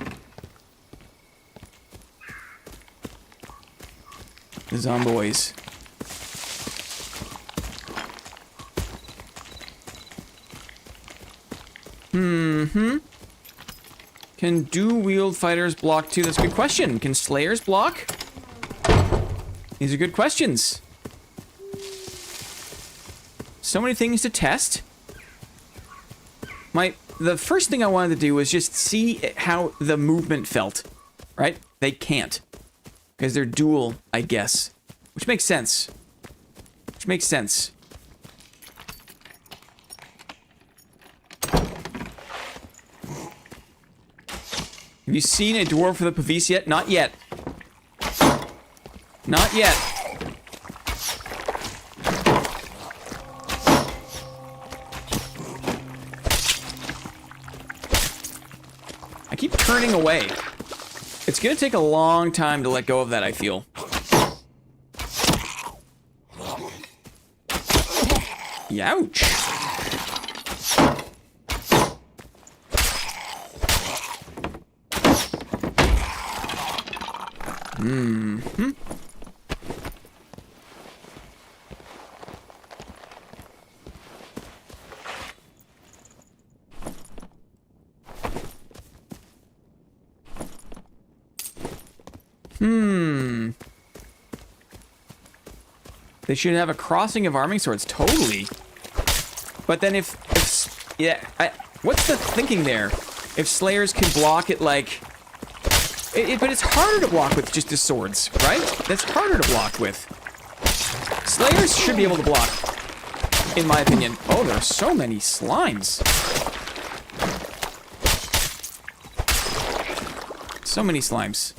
The zomboys. Can dual-wield fighters block too? That's a good question. Can slayers block? These are good questions. So many things to test. The first thing I wanted to do was just see how the movement felt, right? They can't. Because they're dual, I guess. Which makes sense. Which makes sense. Have you seen a dwarf with a Pavis yet? Not yet. Not yet. I keep turning away. It's gonna take a long time to let go of that, I feel. Youch. They should have a crossing of arming swords, totally. But then what's the thinking there? If slayers can block it like... but it's harder to block with just the swords, right? That's harder to block with. Slayers should be able to block. in my opinion. Oh, there are so many slimes. So many slimes.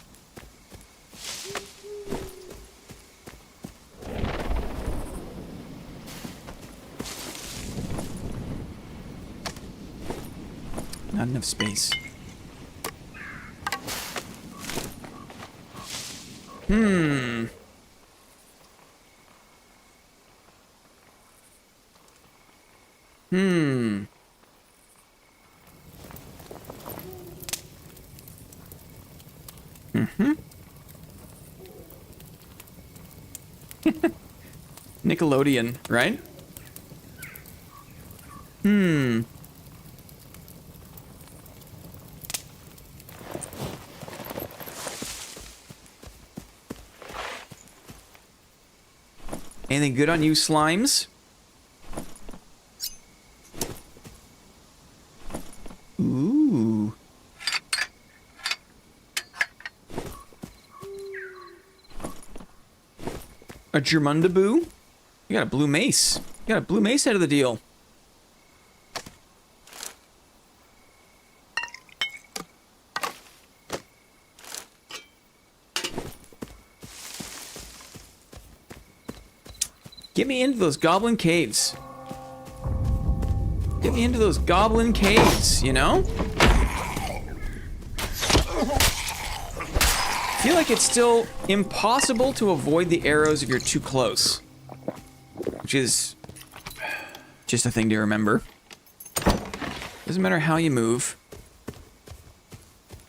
Not enough space. Hmm. Nickelodeon, right? Anything good on you, slimes? Ooh. A Germundaboo? You got a blue mace. You got a blue mace out of the deal. Get me into those goblin caves. Get me into those goblin caves, you know? I feel like it's still impossible to avoid the arrows if you're too close. Which is just a thing to remember. Doesn't matter how you move.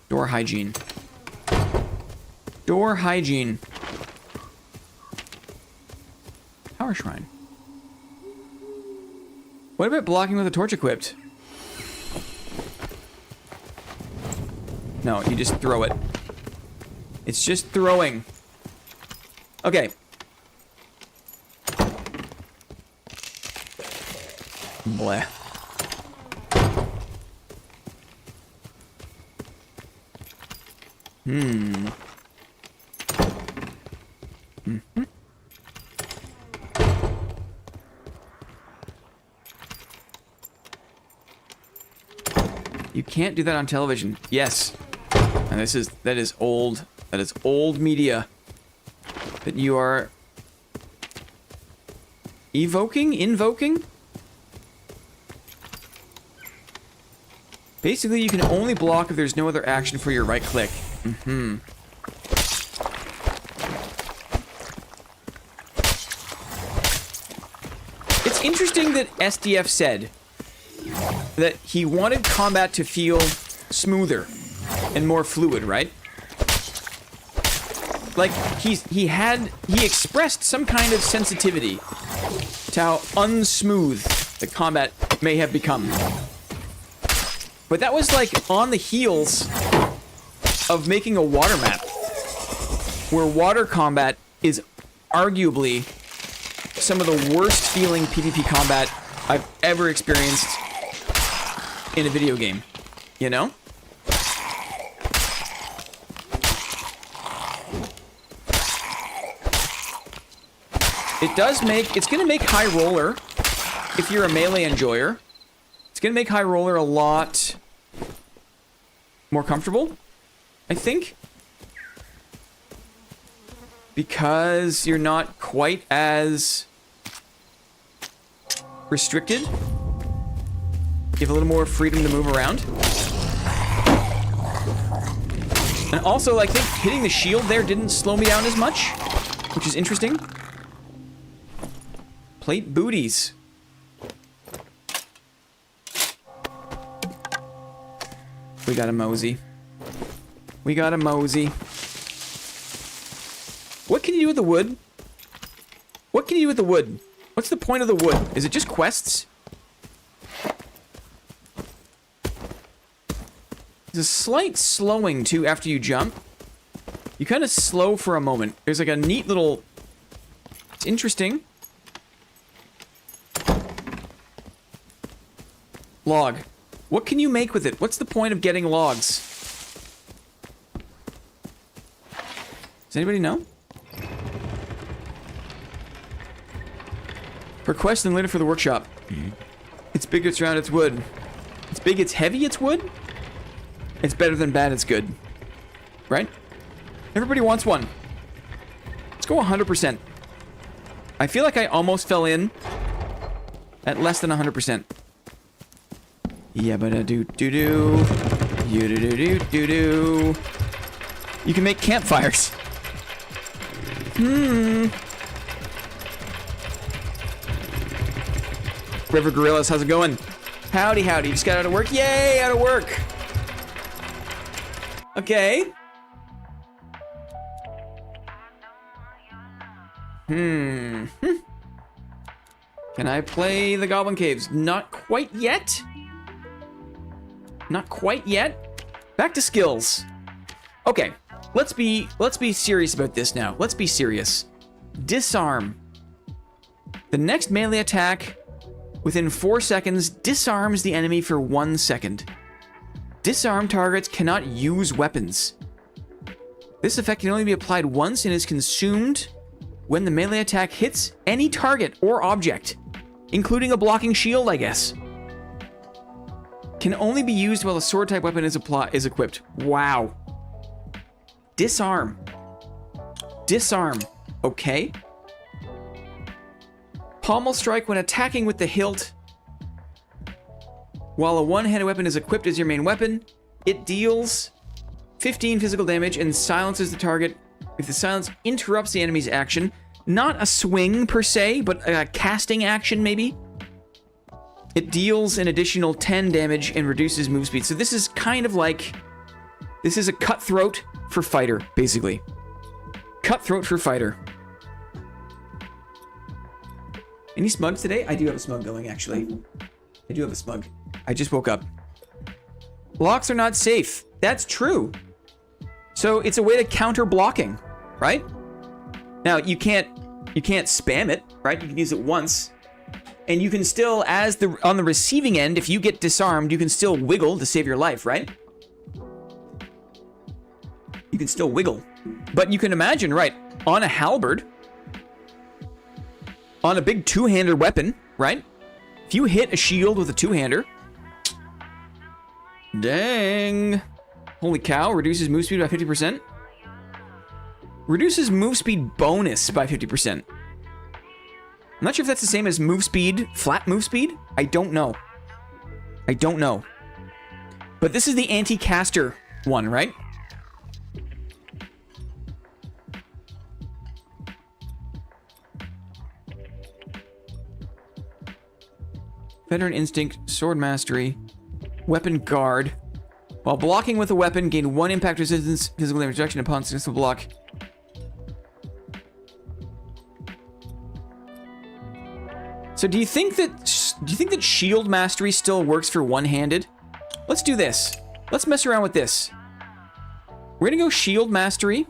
Door hygiene. Door hygiene. Power shrine. What about blocking with a torch equipped? No, you just throw it. It's just throwing. Okay. Bleh. You can't do that on television. Yes. And that is old media that you are invoking? Basically, you can only block if there's no other action for your right click. It's interesting that SDF said that he wanted combat to feel smoother and more fluid, right? Like, he expressed some kind of sensitivity to how unsmooth the combat may have become. But that was like on the heels of making a water map, where water combat is arguably some of the worst feeling PvP combat I've ever experienced in a video game, you know? It's gonna make High Roller, if you're a melee enjoyer, it's gonna make High Roller a lot more comfortable, I think. Because you're not quite as restricted. You have a little more freedom to move around. And also, I think hitting the shield there didn't slow me down as much, which is interesting. Plate booties. We got a mosey. We got a mosey. What can you do with the wood? What can you do with the wood? What's the point of the wood? Is it just quests? There's a slight slowing, too, after you jump. You kind of slow for a moment. There's like a neat little... It's interesting. Log. What can you make with it? What's the point of getting logs? Does anybody know? For quest and later for the workshop. It's big, it's round, it's wood. It's big, it's heavy, it's wood? It's better than bad, it's good. Right? Everybody wants one. Let's go 100%. I feel like I almost fell in at less than 100%. Yeah, but do do do. You do do do do do. You can make campfires. River Gorillas, how's it going? Howdy, howdy. Just got out of work. Yay, out of work. Okay. Can I play the Goblin Caves? Not quite yet. Not quite yet. Back to skills. Okay. Let's be serious about this now. Let's be serious. Disarm. The next melee attack within 4 seconds disarms the enemy for 1 second. Disarmed targets cannot use weapons. This effect can only be applied once and is consumed when the melee attack hits any target or object, including a blocking shield, I guess. Can only be used while a sword-type weapon is equipped. Wow. Disarm. Disarm. Okay. Pommel strike when attacking with the hilt. While a one-handed weapon is equipped as your main weapon, it deals 15 physical damage and silences the target if the silence interrupts the enemy's action. Not a swing per se, but a casting action maybe. It deals an additional 10 damage and reduces move speed. So this is kind of like, this is a cutthroat for fighter, basically. Cutthroat for fighter. Any smugs today? I do have a smug going, actually. I do have a smug. I just woke up. Blocks are not safe. That's true. So it's a way to counter blocking, right? Now you can't spam it, right? You can use it once. And you can still, on the receiving end, if you get disarmed, you can still wiggle to save your life, right? You can still wiggle. But you can imagine, right, on a halberd, on a big two-hander weapon, right? If you hit a shield with a two-hander, dang. Holy cow, reduces move speed by 50%. Reduces move speed bonus by 50%. I'm not sure if that's the same as move speed, flat move speed. I don't know. I don't know. But this is the anti-caster one, right? Veteran Instinct, Sword Mastery, Weapon Guard. While blocking with a weapon, gain 1 impact resistance, physical damage reduction upon successful block. So do you think that Shield Mastery still works for one-handed? Let's do this. Let's mess around with this. We're gonna go Shield Mastery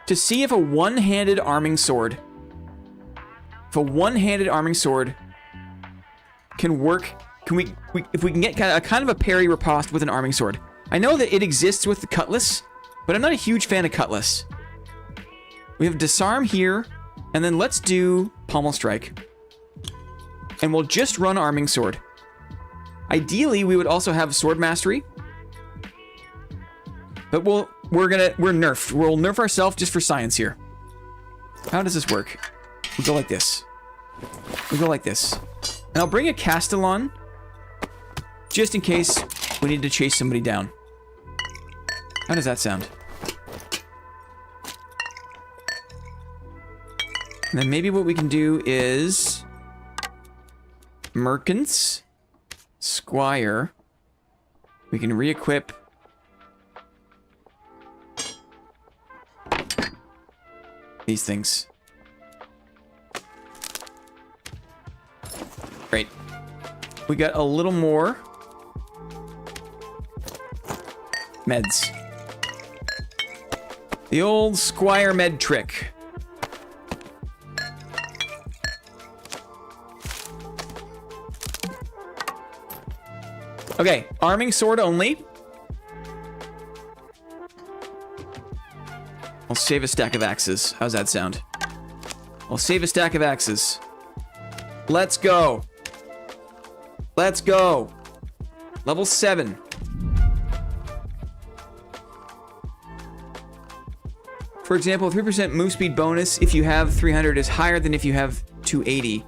to see if a one-handed arming sword, can work. If we can get kind of a parry riposte with an arming sword. I know that it exists with the cutlass, but I'm not a huge fan of cutlass. We have disarm here, and then let's do pommel strike. And we'll just run arming sword. Ideally, we would also have sword mastery. But we're nerfed. We'll nerf ourselves just for science here. How does this work? We go like this. We go like this. And I'll bring a Castellan just in case we need to chase somebody down. How does that sound? And then maybe what we can do is Merchants, Squire. We can re-equip these things. Great. We got a little more meds. The old Squire med trick. Okay, arming sword only. I'll save a stack of axes. How's that sound? I'll save a stack of axes. Let's go. Let's go. Level 7. For example, 3% move speed bonus if you have 300 is higher than if you have 280.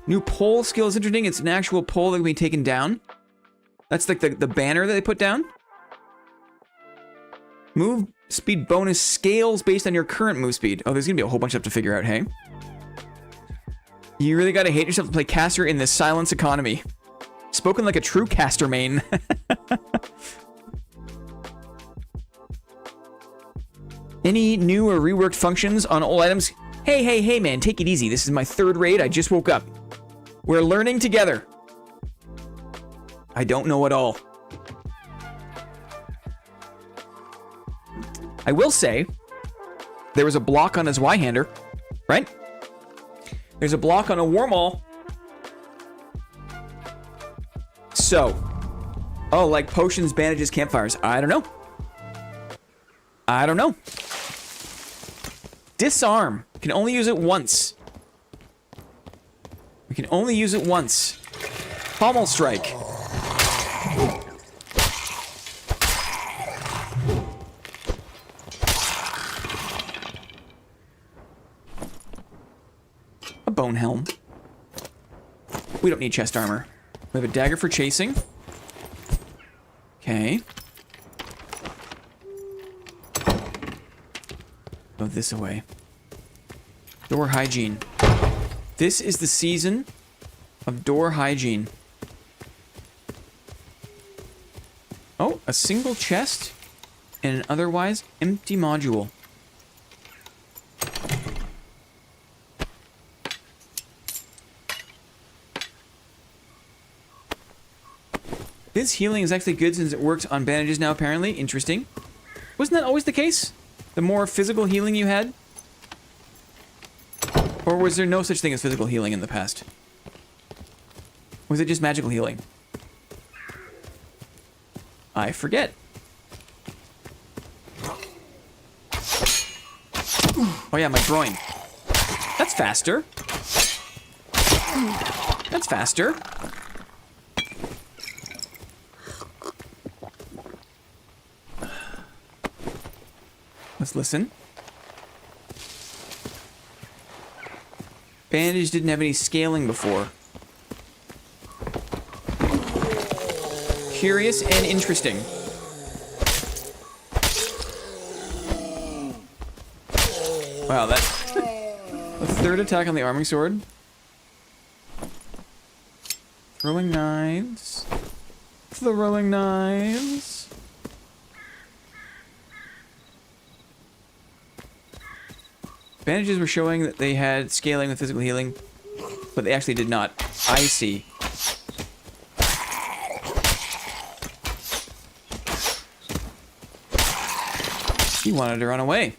New pole skill is interesting. It's an actual pole that can be taken down. That's like the banner that they put down. Move speed bonus scales based on your current move speed. Oh, there's gonna be a whole bunch of stuff to figure out, hey? You really gotta hate yourself to play caster in this silence economy. Spoken like a true caster main. Any new or reworked functions on old items? Hey, man, take it easy. This is my 3rd raid. I just woke up. We're learning together. I don't know at all. I will say, there was a block on his Y-hander, right? There's a block on a Warmaul. So, oh, like potions, bandages, campfires. I don't know. I don't know. Disarm. You can only use it once. We can only use it once. Pommel strike. A bone helm. We don't need chest armor. We have a dagger for chasing. Okay. Throw this away. Door hygiene. This is the season of door hygiene. Oh, a single chest and an otherwise empty module. This healing is actually good since it works on bandages now, apparently. Interesting. Wasn't that always the case? The more physical healing you had? Or was there no such thing as physical healing in the past? Was it just magical healing? I forget. Oh yeah, my groin. That's faster. That's faster. Let's listen. Bandage didn't have any scaling before. Curious and interesting. Wow, that's a 3rd attack on the arming sword. Throwing knives. Throwing knives. Bandages were showing that they had scaling with physical healing, but they actually did not. I see. He wanted to run away.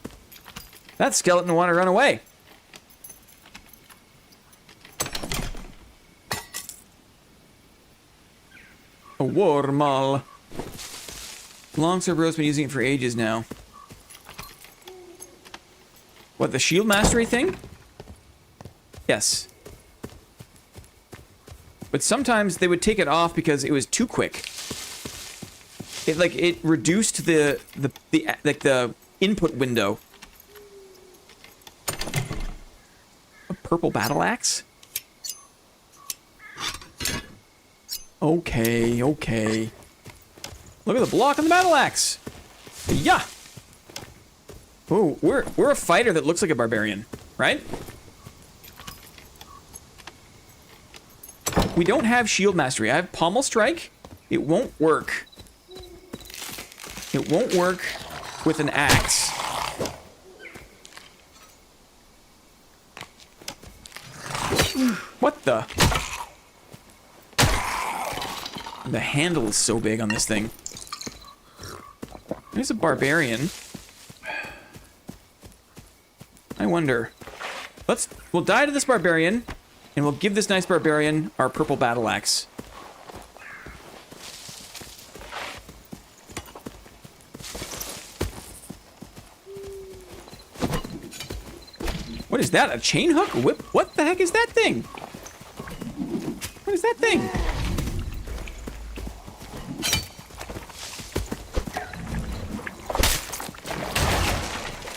That skeleton wanted to run away. A Warmaul. Longsword bro's been using it for ages now. What, the shield mastery thing? Yes. But sometimes they would take it off because it was too quick. It reduced the input window. A purple battle axe? Okay. Look at the block on the battle axe. Yeah. Ooh, we're a fighter that looks like a barbarian, right? We don't have shield mastery. I have pommel strike. It won't work. It won't work with an axe. What the? The handle is so big on this thing. There's a barbarian. I wonder. We'll die to this barbarian, and we'll give this nice barbarian our purple battle axe. What is that? A chain hook? Whip? What the heck is that thing? What is that thing?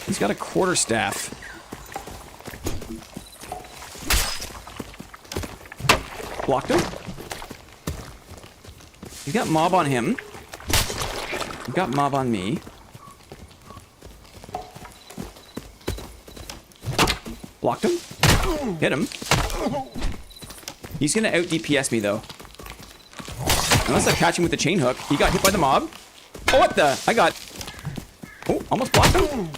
He's got a quarterstaff. Blocked him. He's got mob on him. He's got mob on me. Blocked him. Hit him. He's gonna out DPS me though. Unless I catch him with the chain hook. He got hit by the mob. Oh, what the? I got... Oh, almost blocked him.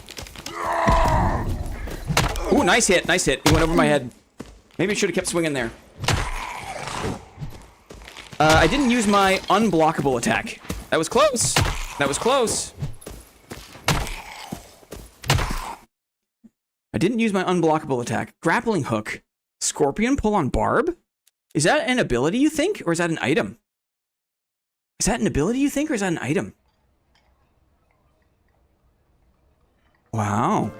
Oh, nice hit. Nice hit. He went over my head. Maybe I should have kept swinging there. I didn't use my unblockable attack. That was close. That was close. I didn't use my unblockable attack. Grappling hook. Scorpion pull on barb? Is that an ability, you think? Or is that an item? Is that an ability, you think? Or is that an item? Wow.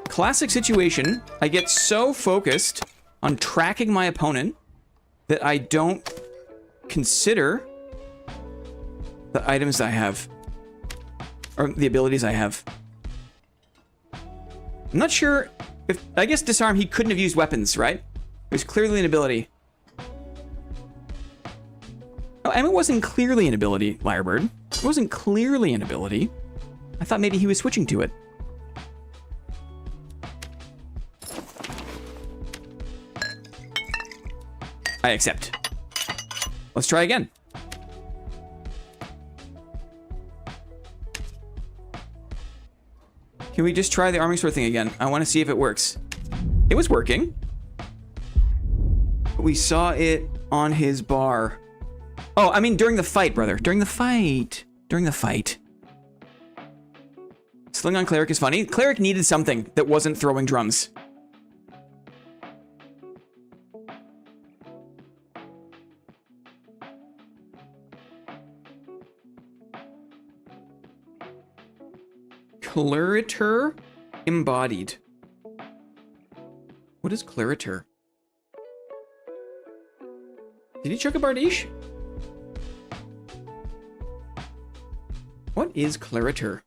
Classic situation. I get so focused on tracking my opponent that I don't consider the items I have. Or the abilities I have. I'm not sure if... I guess disarm, he couldn't have used weapons, right? It was clearly an ability. Oh, I mean, it wasn't clearly an ability, Lyrebird. It wasn't clearly an ability. I thought maybe he was switching to it. I accept. Let's try again. Can we just try the arming sword thing again? I want to see if it works. It was working. We saw it on his bar. Oh, I mean during the fight, brother. During the fight. During the fight. Sling on Cleric is funny. Cleric needed something that wasn't throwing drums. Cleritor embodied. What is Cleritor? Did he chuck a Bardiche? What is Cleritor?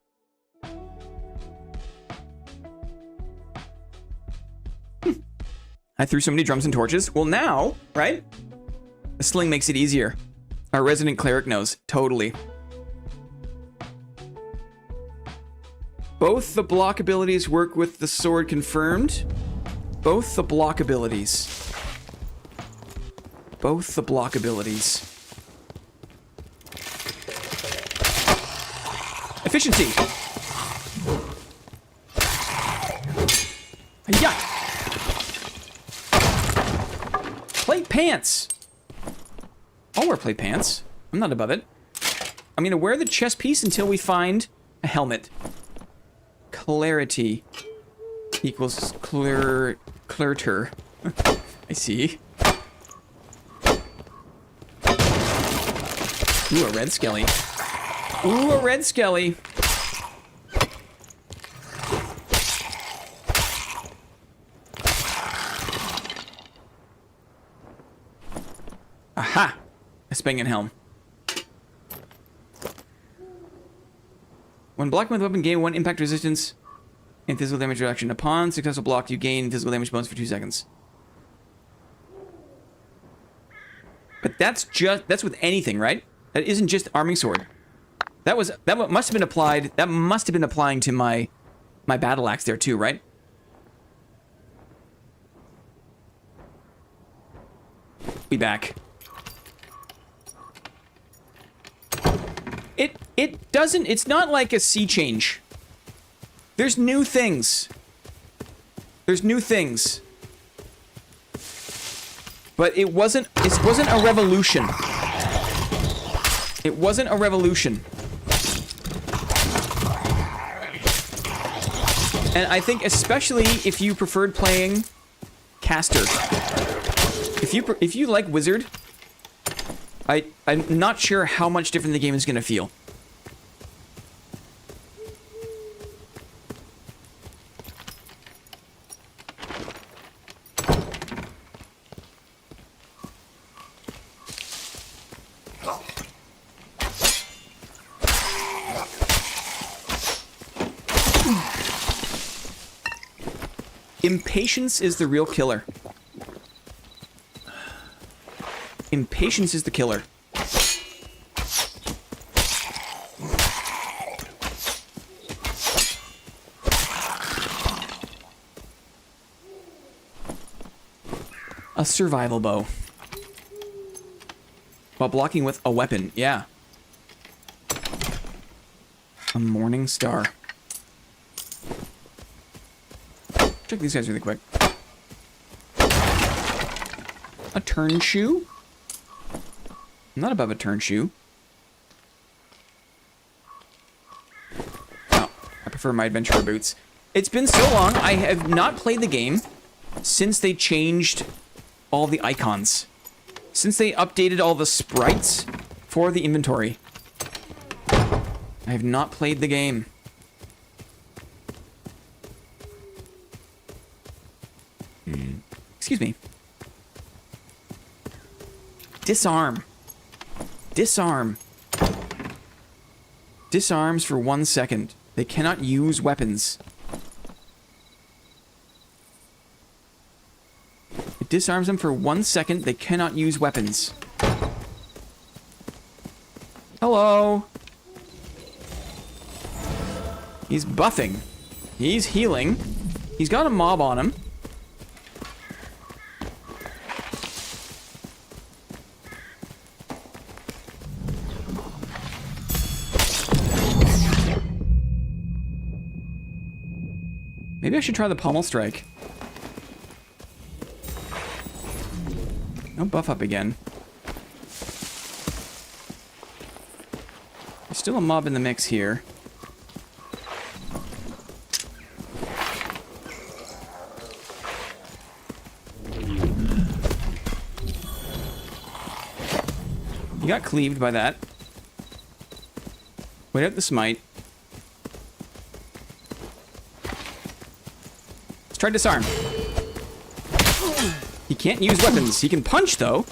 I threw so many drums and torches. Well now, right? A sling makes it easier. Our resident cleric knows. Totally. Both the block abilities work with the sword confirmed. Both the block abilities. Both the block abilities. Efficiency. Yeah. Plate pants. I'll wear plate pants. I'm not above it. I'm gonna wear the chest piece until we find a helmet. Clarity equals clerter. I see. Ooh, a red skelly. Ooh, a red skelly. Aha! A Spangen helm. When blocking with a weapon, gain 1 impact resistance and physical damage reduction. Upon successful block, you gain physical damage bonus for 2 seconds. But that's with anything, right? That isn't just arming sword. That must have been applied. That must have been applying to my battle axe there too, right? Be back. It doesn't, it's not like a sea change. There's new things. There's new things. But it wasn't a revolution. It wasn't a revolution. And I think especially if you preferred playing caster. If you like wizard, I'm not sure how much different the game is going to feel. Impatience is the real killer. Impatience is the killer. A survival bow. While blocking with a weapon, yeah. A morning star. Check these guys really quick. A turn shoe? I'm not above a turn shoe. Oh, I prefer my adventurer boots. It's been so long, I have not played the game since they changed all the icons. Since they updated all the sprites for the inventory. I have not played the game. Excuse me. Disarm. Disarm. Disarms for 1 second. They cannot use weapons. It disarms them for 1 second. They cannot use weapons. Hello. He's buffing. He's healing. He's got a mob on him. Maybe I should try the pommel strike. No buff up again. There's still a mob in the mix here. You got cleaved by that. Wait out the smite. Let's try disarm. He can't use weapons. He can punch, though.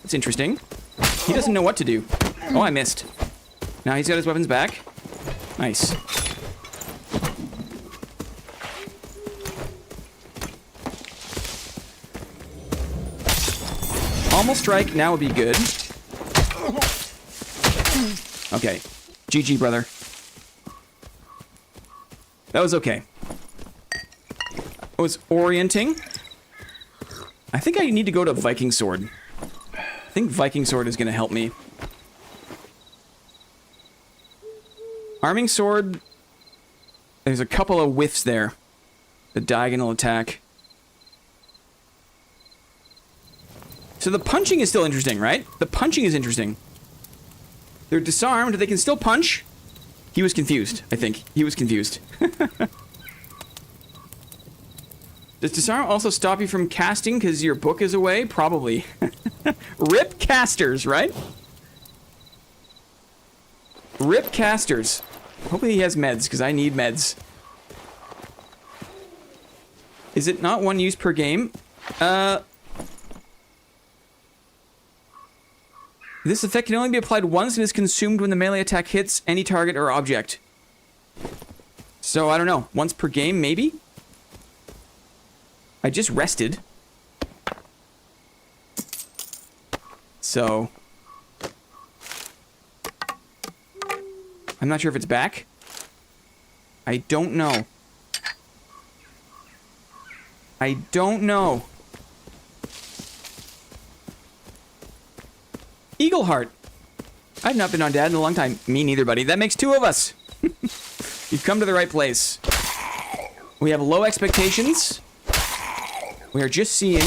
That's interesting. He doesn't know what to do. Oh, I missed. Now he's got his weapons back. Nice. Pommel strike now would be good. Okay. GG, brother. That was okay. It was orienting. I think I need to go to Viking Sword. I think Viking Sword is going to help me. Arming Sword. There's a couple of whiffs there. The diagonal attack. So the punching is still interesting, right? The punching is interesting. They're disarmed. They can still punch. He was confused, I think. He was confused. Does disarm also stop you from casting because your book is away? Probably. Rip casters, right? Rip casters. Hopefully he has meds, because I need meds. Is it not one use per game? This effect can only be applied once and is consumed when the melee attack hits any target or object. So, I don't know. Once per game, maybe? I just rested. So... I'm not sure if it's back. I don't know. I don't know. Eagle Heart. I've not been on Dad in a long time. Me neither, buddy. That makes 2 of us. You've come to the right place. We have low expectations. We are just seeing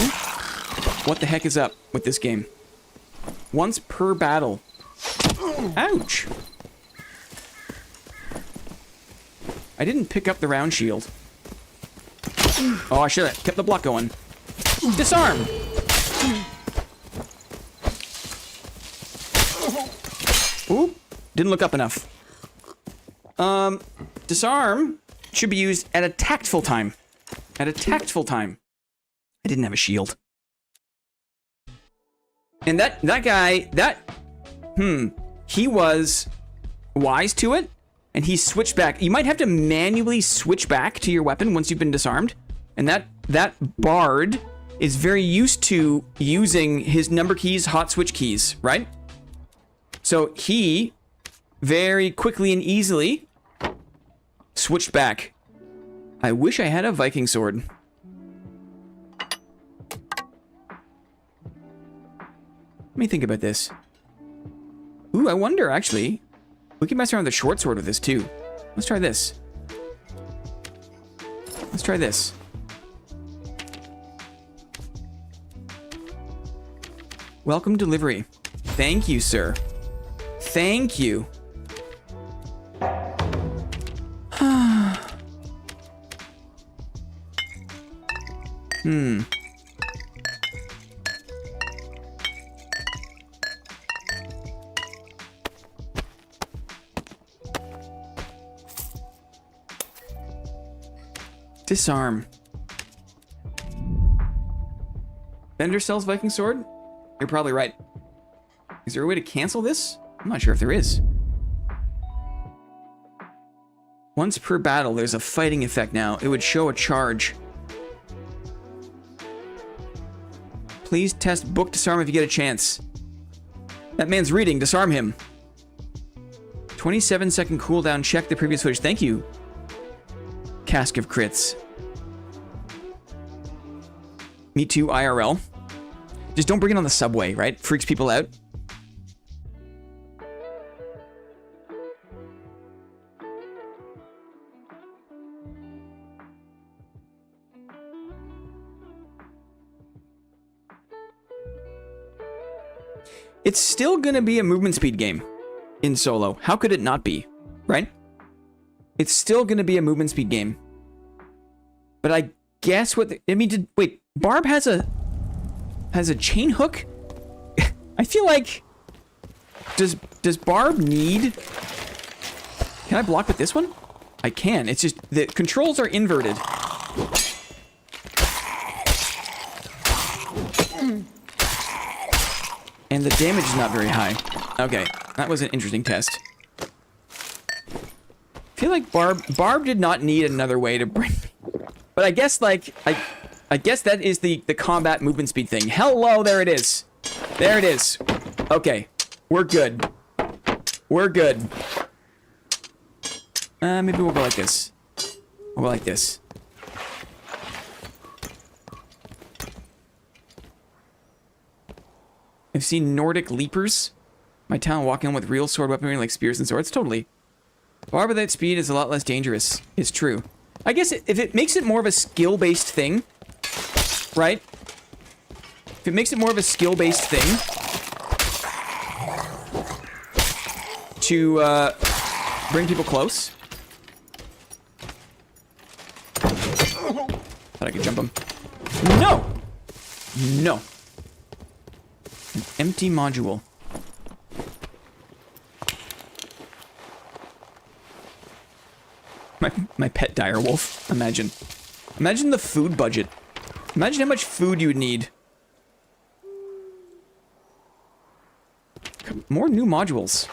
what the heck is up with this game. Once per battle. Ouch. I didn't pick up the round shield. Oh, I should have kept the block going. Disarm! Oop, didn't look up enough. Disarm should be used at a tactful time. At a tactful time. I didn't have a shield. And that guy, he was wise to it, and he switched back. You might have to manually switch back to your weapon once you've been disarmed, and that that bard is very used to using his number keys, hot switch keys, right? So he very quickly and easily switched back. I wish I had a Viking sword. Let me think about this. Ooh, I wonder, actually. We can mess around with the short sword with this, too. Let's try this. Let's try this. Welcome delivery. Thank you, sir. Thank you. Disarm. Vendor sells Viking sword? You're probably right. Is there a way to cancel this? I'm not sure if there is. Once per battle, there's a fighting effect now. It would show a charge. Please test book disarm if you get a chance. That man's reading. Disarm him. 27-second cooldown. Check the previous footage. Thank you. Cask of crits. Me too, IRL. Just don't bring it on the subway, right? Freaks people out. It's still gonna be a movement speed game in solo. How could it not be, right? It's still gonna be a movement speed game. But I guess what wait, Barb has a chain hook? I feel like does Barb need? Can I block with this one? I can. It's just the controls are inverted. And the damage is not very high. Okay, that was an interesting test. I feel like Barb did not need another way to bring... But I guess, like, I guess that is the combat movement speed thing. Hello, there it is. There it is. Okay, we're good. We're good. Maybe we'll go like this. We'll go like this. I've seen Nordic leapers. My town walking on with real sword weaponry like spears and swords. Totally. Barb with that speed is a lot less dangerous. It's true. I guess if it makes it more of a skill-based thing, right? If it makes it more of a skill-based thing to bring people close. Thought I could jump him. No! No. An empty module. My pet direwolf. Imagine. Imagine the food budget. Imagine how much food you would need. More new modules.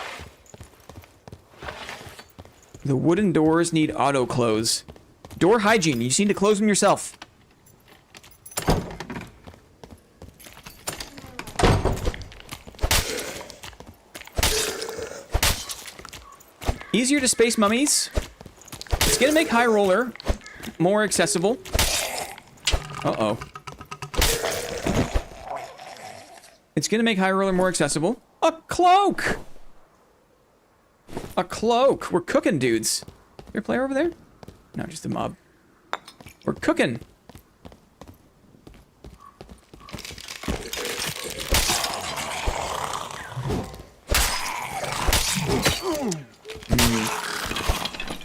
The wooden doors need auto close. Door hygiene. You just need to close them yourself. Easier to space mummies. It's gonna make High Roller more accessible. Uh-oh. It's gonna make High Roller more accessible. A cloak! A cloak! We're cooking, dudes. Is there a player over there? No, just a mob. We're cooking.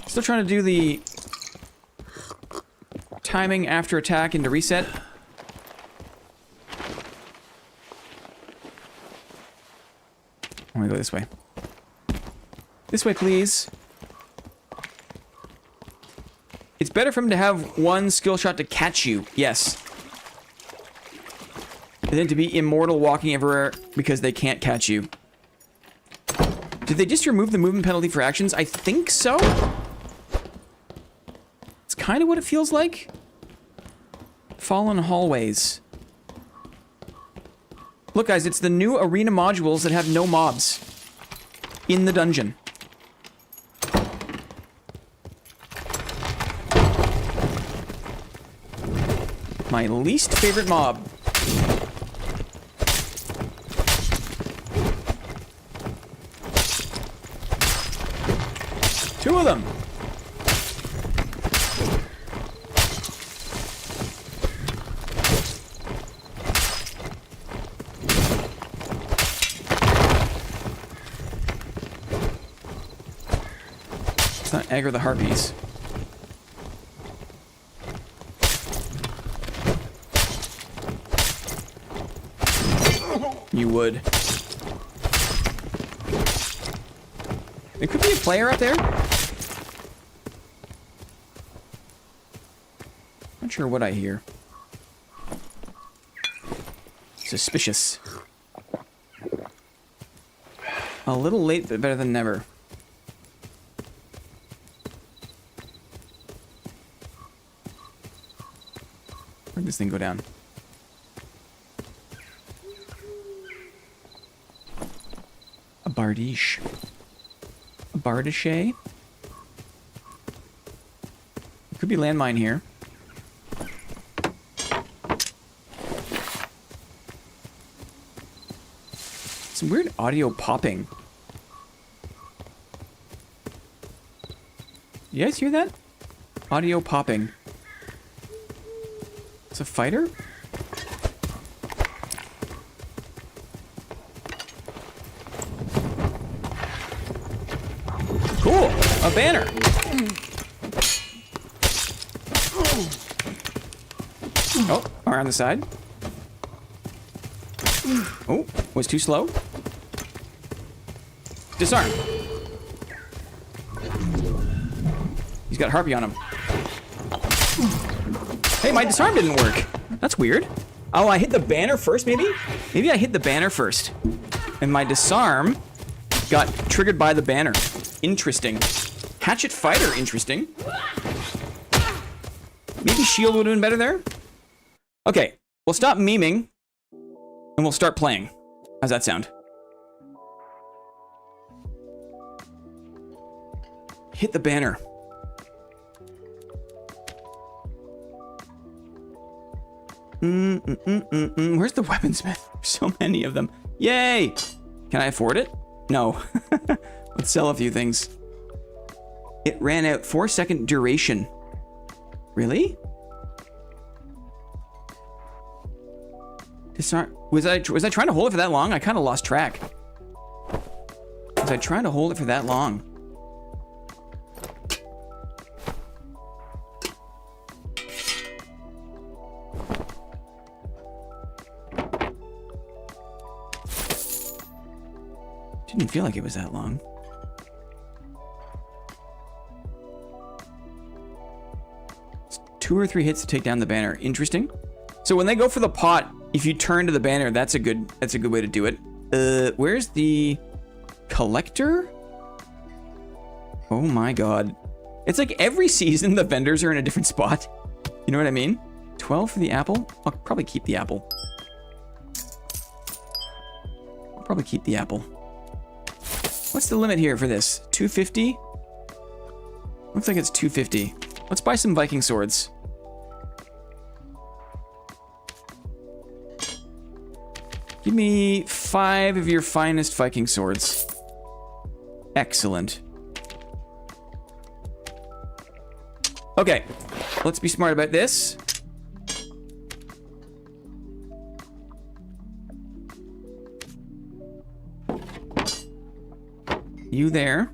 Still trying to do the timing after attack into reset. I'm gonna go this way. This way, please. It's better for him to have one skill shot to catch you. Yes. Than to be immortal walking everywhere because they can't catch you. Did they just remove the movement penalty for actions? I think so. It's kind of what it feels like. Fallen hallways. Look, guys, it's the new arena modules that have no mobs in the dungeon. My least favorite mob. Two of them. Let's not aggro the harpies. You would. There could be a player up there. Not sure what I hear. Suspicious. A little late, but better than never. Where'd this thing go down? A bardiche. A bardiche? Could be landmine here. Some weird audio popping. You guys hear that? Audio popping. It's a fighter? Cool! A banner! Oh, around the side. Oh, was too slow. Disarm. He's got Harpy on him. Hey, my disarm didn't work. That's weird. Oh, I hit the banner first, maybe? Maybe I hit the banner first. And my disarm got triggered by the banner. Interesting. Hatchet fighter, interesting. Maybe shield would have been better there? Okay, we'll stop memeing. And we'll start playing. How's that sound? Hit the banner. Where's the weaponsmith? So many of them. Yay! Can I afford it? No. Let's sell a few things. It ran out. 4-second duration. Really? Disarm. Was I trying to hold it for that long? I kind of lost track. Was I trying to hold it for that long? Didn't feel like it was that long. It's 2 or 3 hits to take down the banner. Interesting. So when they go for the pot, if you turn to the banner, that's a good way to do it. Where's the collector? Oh my god. It's like every season the vendors are in a different spot. You know what I mean? 12 for the apple? I'll probably keep the apple. I'll probably keep the apple. What's the limit here for this? 250? Looks like it's 250. Let's buy some Viking swords. Give me 5 of your finest Viking swords. Excellent. Okay, let's be smart about this. You there.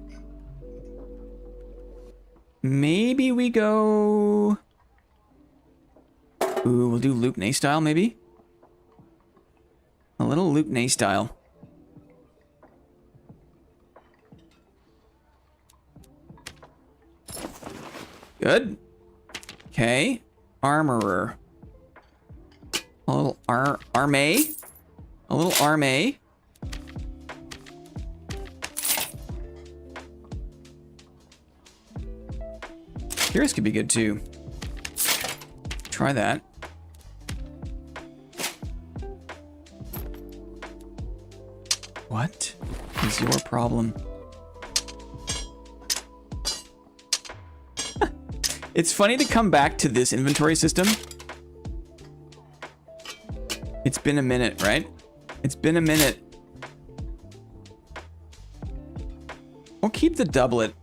Maybe we go... Ooh, we'll do Luke Ney style, maybe? A little Luke Ney style. Good. Okay. Armorer. A little armay. A little armay. Heroes could be good too. Try that. What is your problem? It's funny to come back to this inventory system. It's been a minute, right? It's been a minute. We'll keep the doublet.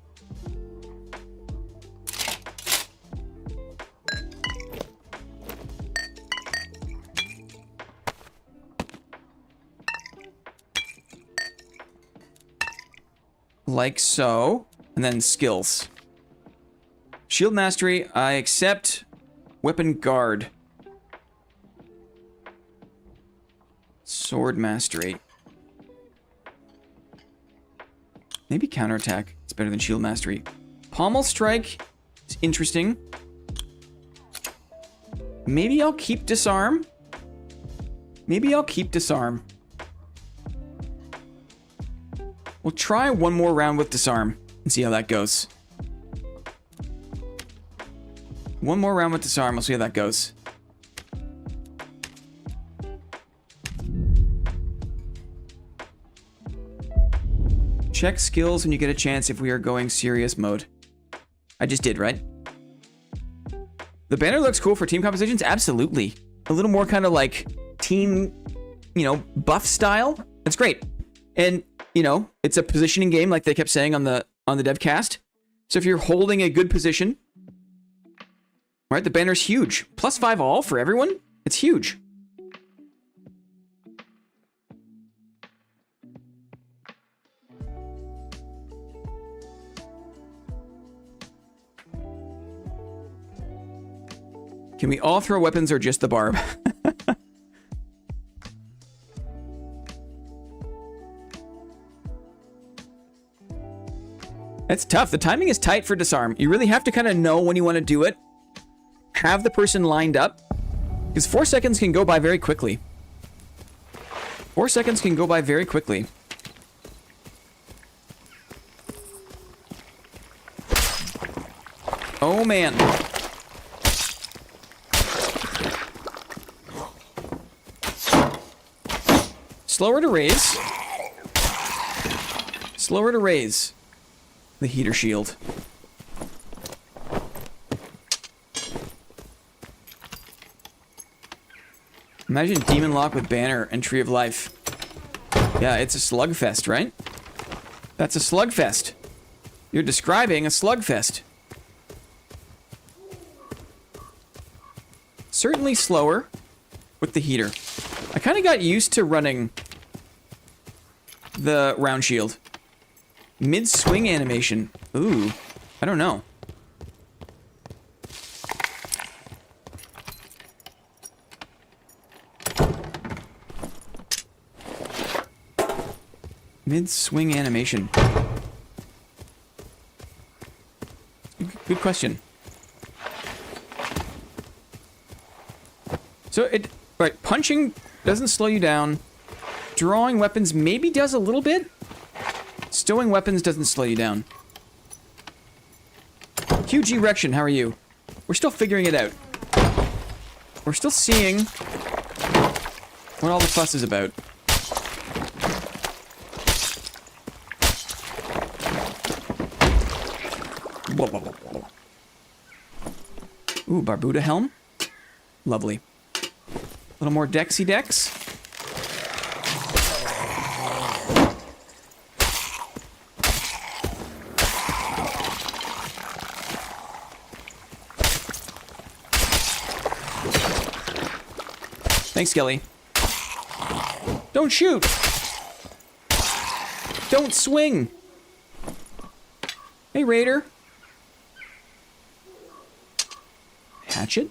Like so. And then skills. Shield mastery, I accept. Weapon guard. Sword mastery. Maybe counterattack. It's better than shield mastery. Pommel strike is interesting. Maybe I'll keep disarm. Maybe I'll keep disarm. We'll try one more round with disarm and see how that goes. One more round with disarm. We'll see how that goes. Check skills when you get a chance if we are going serious mode. I just did, right? The banner looks cool for team compositions. Absolutely. A little more kind of like team, you know, buff style. That's great. And, you know, it's a positioning game like they kept saying on the devcast. So if you're holding a good position, right, the banner's huge. +5 all for everyone. It's huge. Can we all throw weapons or just the barb? It's tough. The timing is tight for disarm. You really have to kind of know when you want to do it. Have the person lined up. Because 4 seconds can go by very quickly. 4 seconds can go by very quickly. Oh, man. Slower to raise. Slower to raise. The heater shield. Imagine Demon Lock with banner and Tree of Life. Yeah, it's a slugfest, right? That's a slugfest. You're describing a slugfest. Certainly slower with the heater. I kind of got used to running the round shield. Mid-swing animation. Ooh, I don't know. Mid-swing animation. Good question. So right, punching doesn't slow you down. Drawing weapons maybe does a little bit. Stowing weapons doesn't slow you down. Huge erection, how are you? We're still figuring it out. We're still seeing what all the fuss is about. Ooh, Barbuda helm. Lovely. A little more Dexy Dex. Thanks, Skelly. Don't shoot! Don't swing! Hey, Raider. Hatchet?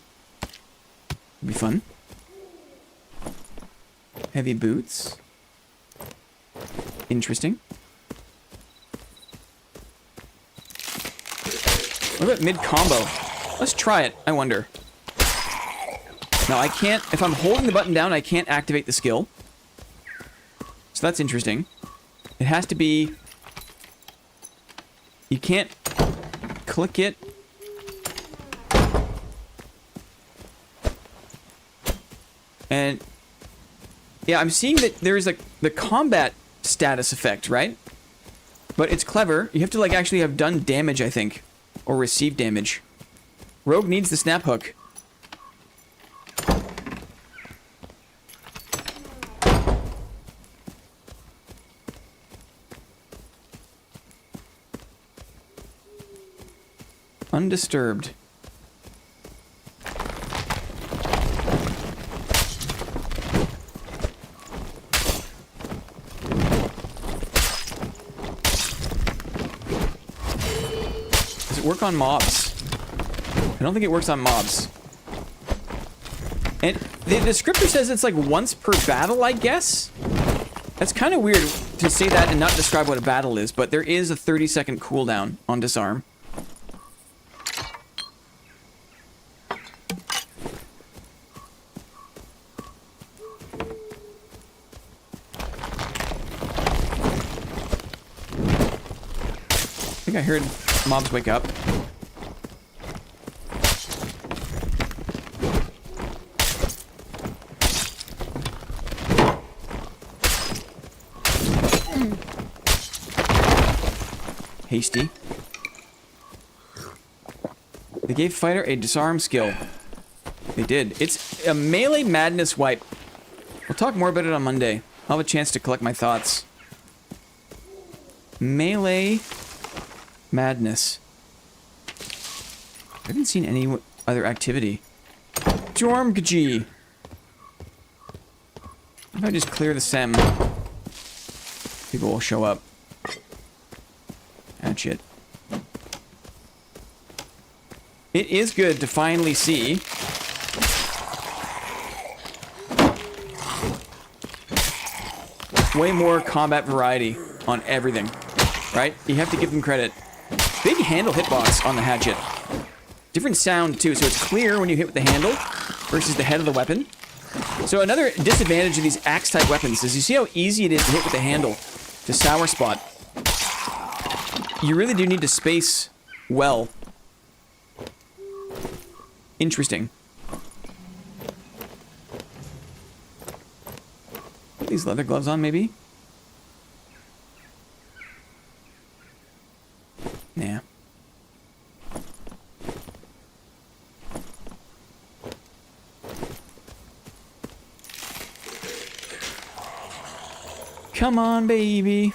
Would be fun. Heavy boots. Interesting. What about mid-combo? Let's try it, I wonder. Now, I can't... If I'm holding the button down, I can't activate the skill. So that's interesting. It has to be... You can't click it. And... Yeah, I'm seeing that there's like... The combat status effect, right? But it's clever. You have to like actually have done damage, I think, or receive damage. Rogue needs the snap hook. Undisturbed. Does it work on mobs? I don't think it works on mobs. And the descriptor says it's like once per battle, I guess? That's kind of weird to say that and not describe what a battle is, but there is a 30-second cooldown on disarm. I think I heard mobs wake up. Hasty. They gave fighter a disarm skill. They did. It's a melee madness wipe. We'll talk more about it on Monday. I'll have a chance to collect my thoughts. Melee madness. I haven't seen any other activity. Jormgji. If I just clear the SEM, people will show up. Hatchet. It is good to finally see way more combat variety on everything, right? You have to give them credit. Big handle hitbox on the hatchet. Different sound too, so it's clear when you hit with the handle versus the head of the weapon. So another disadvantage of these axe-type weapons is you see how easy it is to hit with the handle to sour spot. You really do need to space well. Interesting. Put these leather gloves on, maybe? Nah. Come on, baby.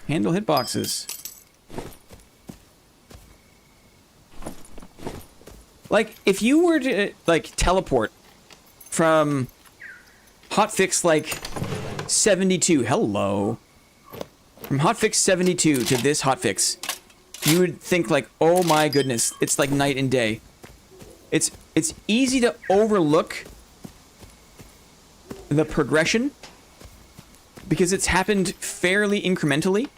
Handle hitboxes. Like, if you were to, like, teleport from hotfix, like, 72, hello. From hotfix 72 to this hotfix, you would think, like, oh my goodness, it's like night and day. It's easy to overlook the progression because it's happened fairly incrementally.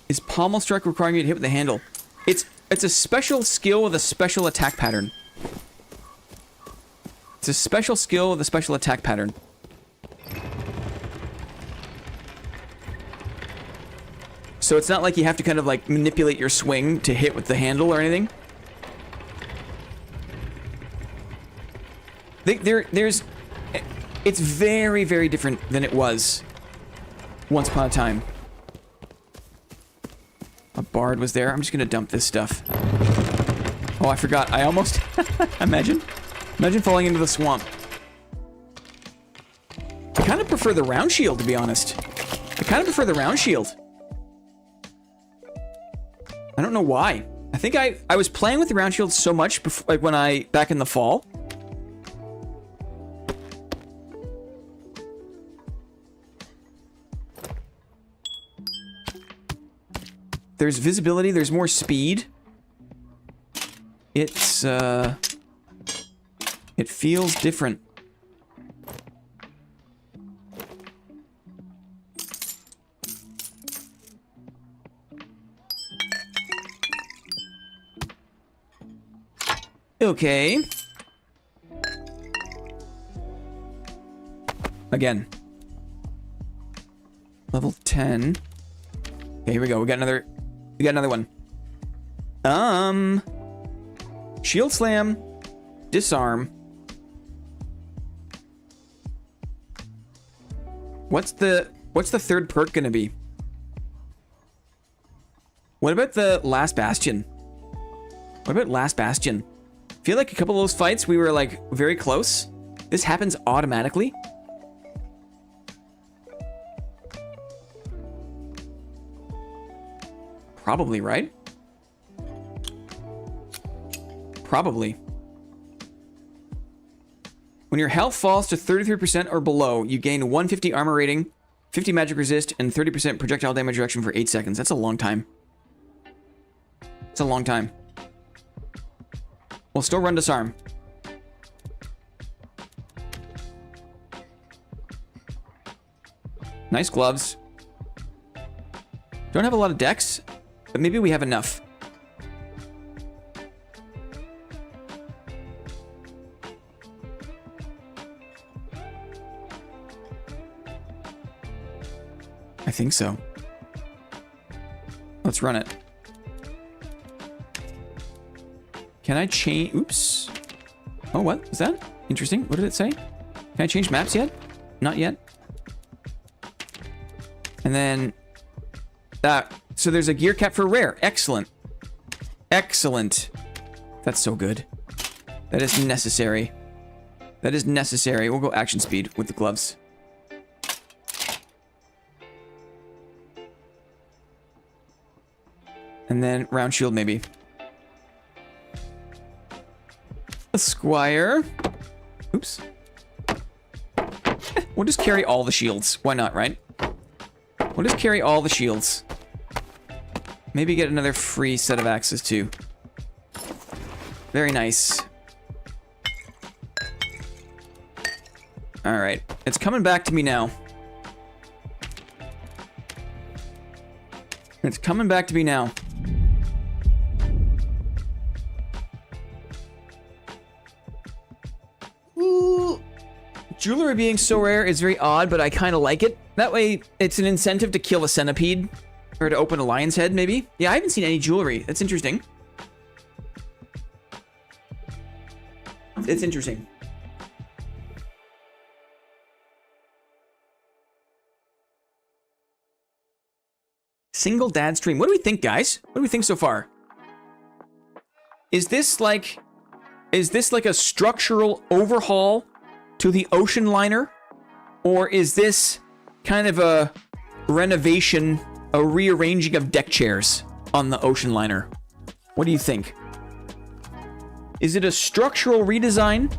Is pommel strike requiring you to hit with the handle? It's a special skill with a special attack pattern. It's a special skill with a special attack pattern. So it's not like you have to kind of like manipulate your swing to hit with the handle or anything. There's... It's very, very different than it was once upon a time. A bard was there. I'm just gonna dump this stuff. Oh, I forgot. I almost... Imagine falling into the swamp. I kind of prefer the round shield, to be honest. I kind of prefer the round shield. I don't know why. I think I was playing with the round shield so much before, like when back in the fall. There's visibility, there's more speed. It's, it feels different. Okay. Again. Level 10. Okay, here we go. We got another one. Shield slam, disarm. What's the third perk gonna be? What about the last bastion? What about last bastion? I feel like a couple of those fights we were like very close. This happens automatically. Probably, right? Probably. When your health falls to 33% or below, you gain 150 armor rating, 50 magic resist, and 30% projectile damage reduction for 8 seconds. That's a long time. It's a long time. We'll still run disarm. Nice gloves. Don't have a lot of dex, but maybe we have enough. I think so. Let's run it. Can I change? Oops. Oh, what is that? Interesting. What did it say? Can I change maps yet? Not yet. And then that. So there's a gear cap for rare. Excellent. Excellent. That's so good. That is necessary. That is necessary. We'll go action speed with the gloves. And then round shield maybe. Squire. Oops. We'll just carry all the shields. Why not, right? We'll just carry all the shields. Maybe get another free set of axes too. Very nice. Alright. It's coming back to me now. It's coming back to me now. Jewelry being so rare is very odd, but I kind of like it. That way, it's an incentive to kill a centipede. Or to open a lion's head, maybe. Yeah, I haven't seen any jewelry. That's interesting. It's interesting. Single dad stream. What do we think, guys? What do we think so far? Is this like a structural overhaul to the ocean liner? Or is this kind of a renovation, a rearranging of deck chairs on the ocean liner? What do you think? Is it a structural redesign?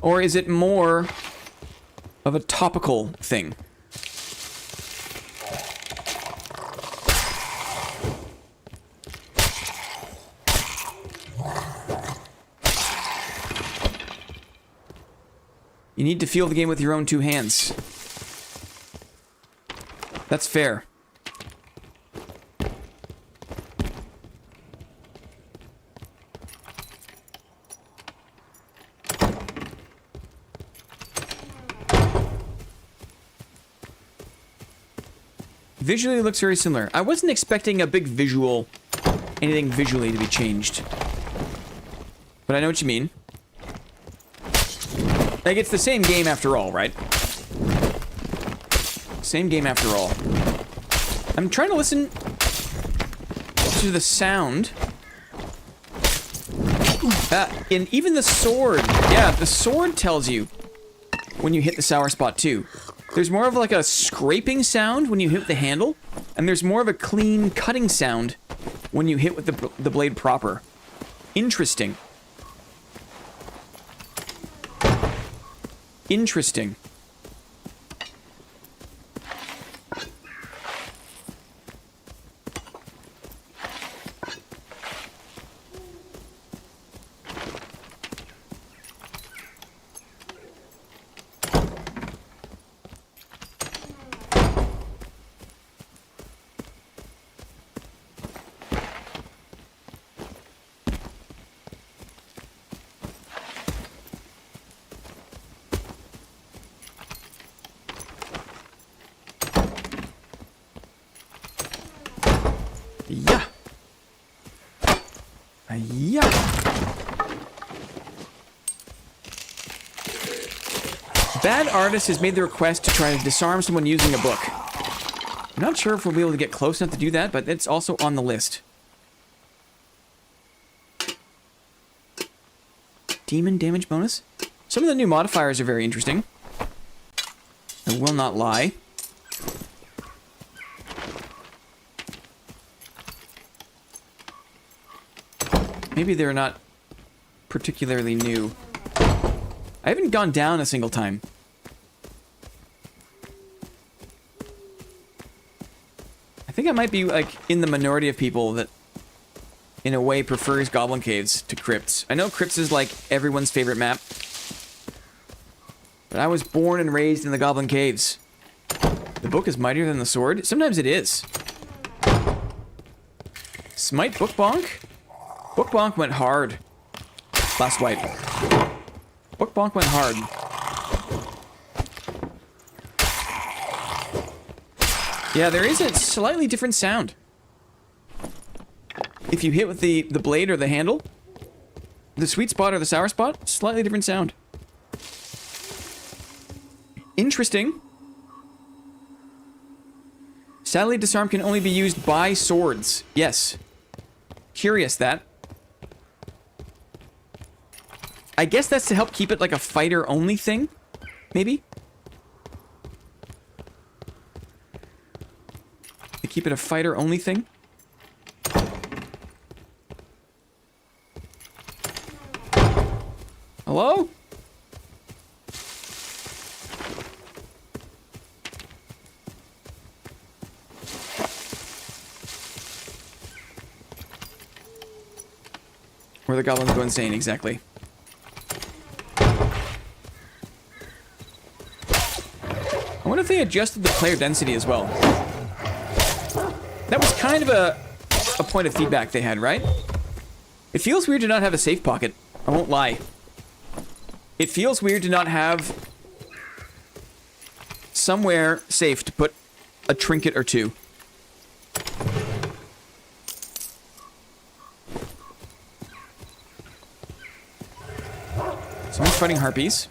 Or is it more of a topical thing? You need to feel the game with your own two hands. That's fair. Visually, it looks very similar. I wasn't expecting a big anything visually to be changed. But I know what you mean. Like, it's the same game after all, right? Same game after all. I'm trying to listen to the sound. And even the sword. Yeah, the sword tells you when you hit the sour spot too. There's more of like a scraping sound when you hit the handle, and there's more of a clean cutting sound when you hit with the blade proper. Interesting. Interesting. Yeah. Yeah. Bad artist has made the request to try to disarm someone using a book. I'm not sure if we'll be able to get close enough to do that, but it's also on the list. Demon damage bonus? Some of the new modifiers are very interesting. I will not lie. Maybe they're not particularly new. I haven't gone down a single time. I think I might be, like, in the minority of people that, in a way, prefers Goblin Caves to Crypts. I know Crypts is, like, everyone's favorite map. But I was born and raised in the Goblin Caves. The book is mightier than the sword? Sometimes it is. Smite Book Bonk? Book Bonk went hard. Last wipe. Book Bonk went hard. Yeah, there is a slightly different sound. If you hit with the blade or the handle, the sweet spot or the sour spot, slightly different sound. Interesting. Sadly, disarm can only be used by swords. Yes. Curious, that. I guess that's to help keep it like a fighter-only thing? Maybe? To keep it a fighter-only thing? Hello? Where the goblins go insane, exactly. I wonder if they adjusted the player density as well. That was kind of a point of feedback they had, right? It feels weird to not have a safe pocket. I won't lie. It feels weird to not have somewhere safe to put a trinket or two. Someone's fighting harpies.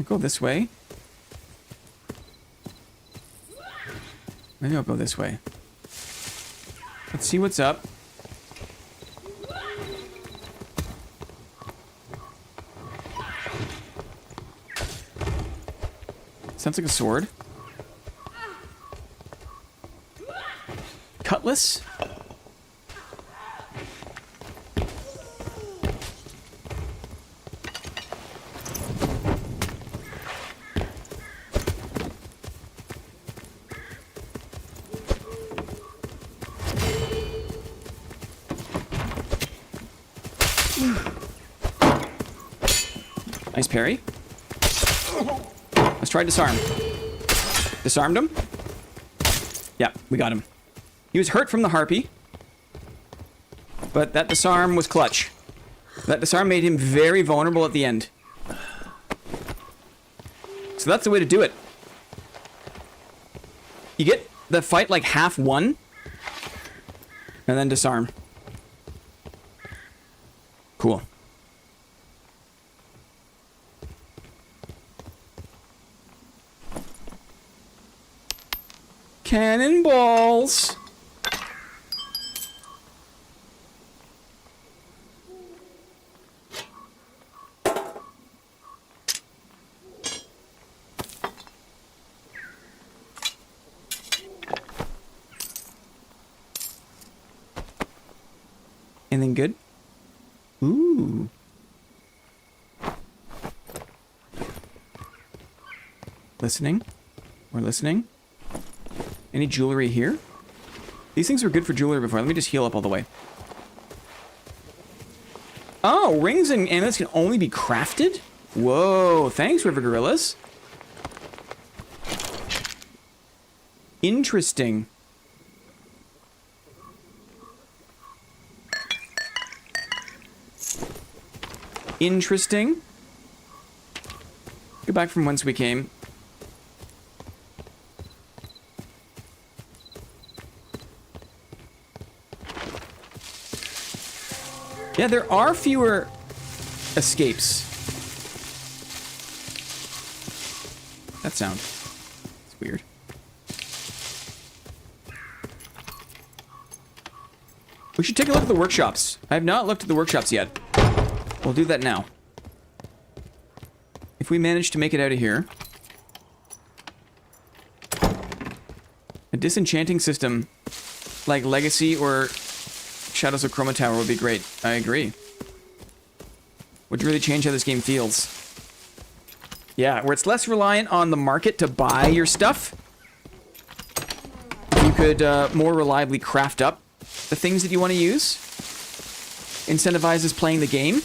I'll go this way. Maybe I'll go this way. Let's see what's up. Sounds like a sword. Cutlass? Nice parry. Let's try disarm. Disarmed him? Yeah, we got him. He was hurt from the harpy. But that disarm was clutch. That disarm made him very vulnerable at the end. So that's the way to do it. You get the fight like half won. And then disarm. Cool. Cannonballs! Anything good? Ooh. Listening? We're listening. Any jewelry here? These things were good for jewelry before. Let me just heal up all the way. Oh, rings and amulets can only be crafted? Whoa, thanks, River Gorillas. Interesting. Interesting. Go back from whence we came. Yeah, there are fewer escapes. That sound. It's weird. We should take a look at the workshops. I have not looked at the workshops yet. We'll do that now. If we manage to make it out of here. A disenchanting system like Legacy or Shadows of Chroma Tower would be great. I agree. Would really change how this game feels. Yeah, where it's less reliant on the market to buy your stuff. You could more reliably craft up the things that you want to use. Incentivizes playing the game.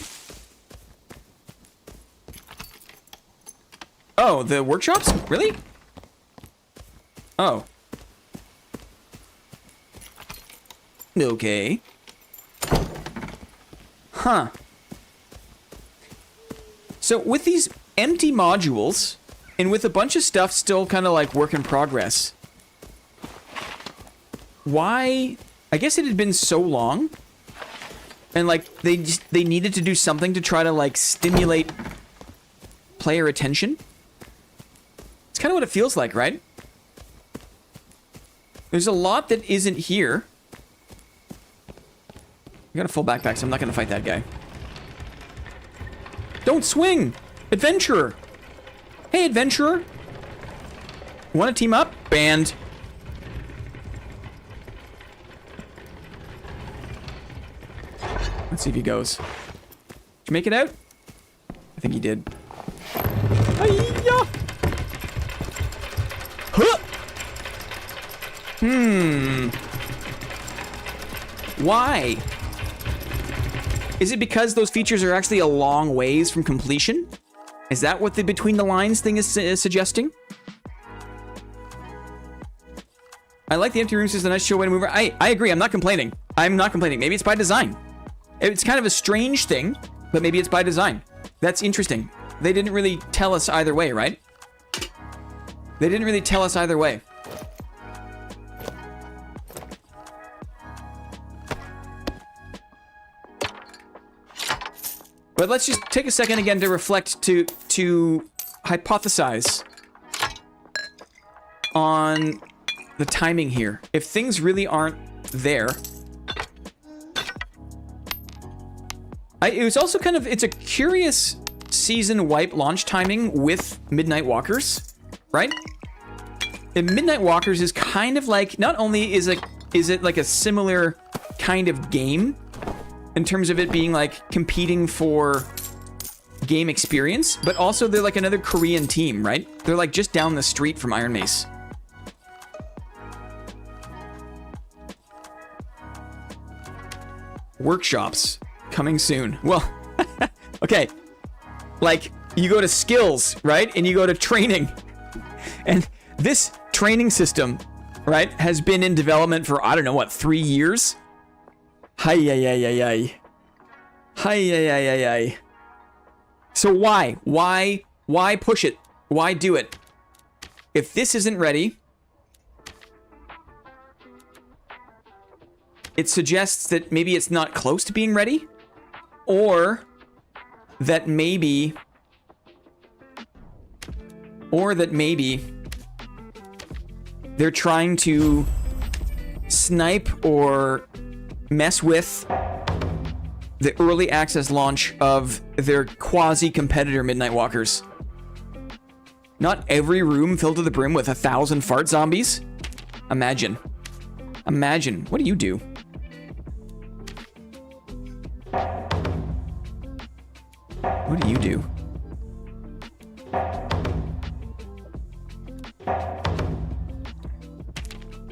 Oh, the workshops? Really? Oh. Okay. Huh. So with these empty modules, and with a bunch of stuff still kind of like work in progress, why? I guess it had been so long, and like they needed to do something to try to like stimulate player attention. It's kind of what it feels like, right? There's a lot that isn't here. I got a full backpack, so I'm not going to fight that guy. Don't swing! Adventurer! Hey, adventurer! Want to team up? Banned. Let's see if he goes. Did you make it out? I think he did. Hi-ya! Huh! Why? Is it because those features are actually a long ways from completion? Is that what the between the lines thing is suggesting? I like the empty rooms as a nice chill way to move. I agree. I'm not complaining. I'm not complaining. Maybe it's by design. It's kind of a strange thing, but maybe it's by design. That's interesting. They didn't really tell us either way, right? They didn't really tell us either way. But let's just take a second again to reflect, to hypothesize on the timing here. If things really aren't there, it was also kind of, it's a curious season wipe launch timing with Midnight Walkers, right? And Midnight Walkers is kind of like, not only is it like a similar kind of game in terms of it being like competing for game experience, but also they're like another Korean team, right? They're like just down the street from Iron Mace. Workshops coming soon. Well, okay. Like you go to skills, right? And you go to training. And this training system, right, has been in development for, I don't know what, 3 years? Hi-yi-yi-yi-yi. Hi-yi-yi-yi-yi. So why? Why push it? Why do it? If this isn't ready, it suggests that maybe it's not close to being ready, or that maybe they're trying to snipe or mess with the early access launch of their quasi-competitor Midnight Walkers. Not every room filled to the brim with 1,000 fart zombies. Imagine. Imagine. What do you do? What do you do?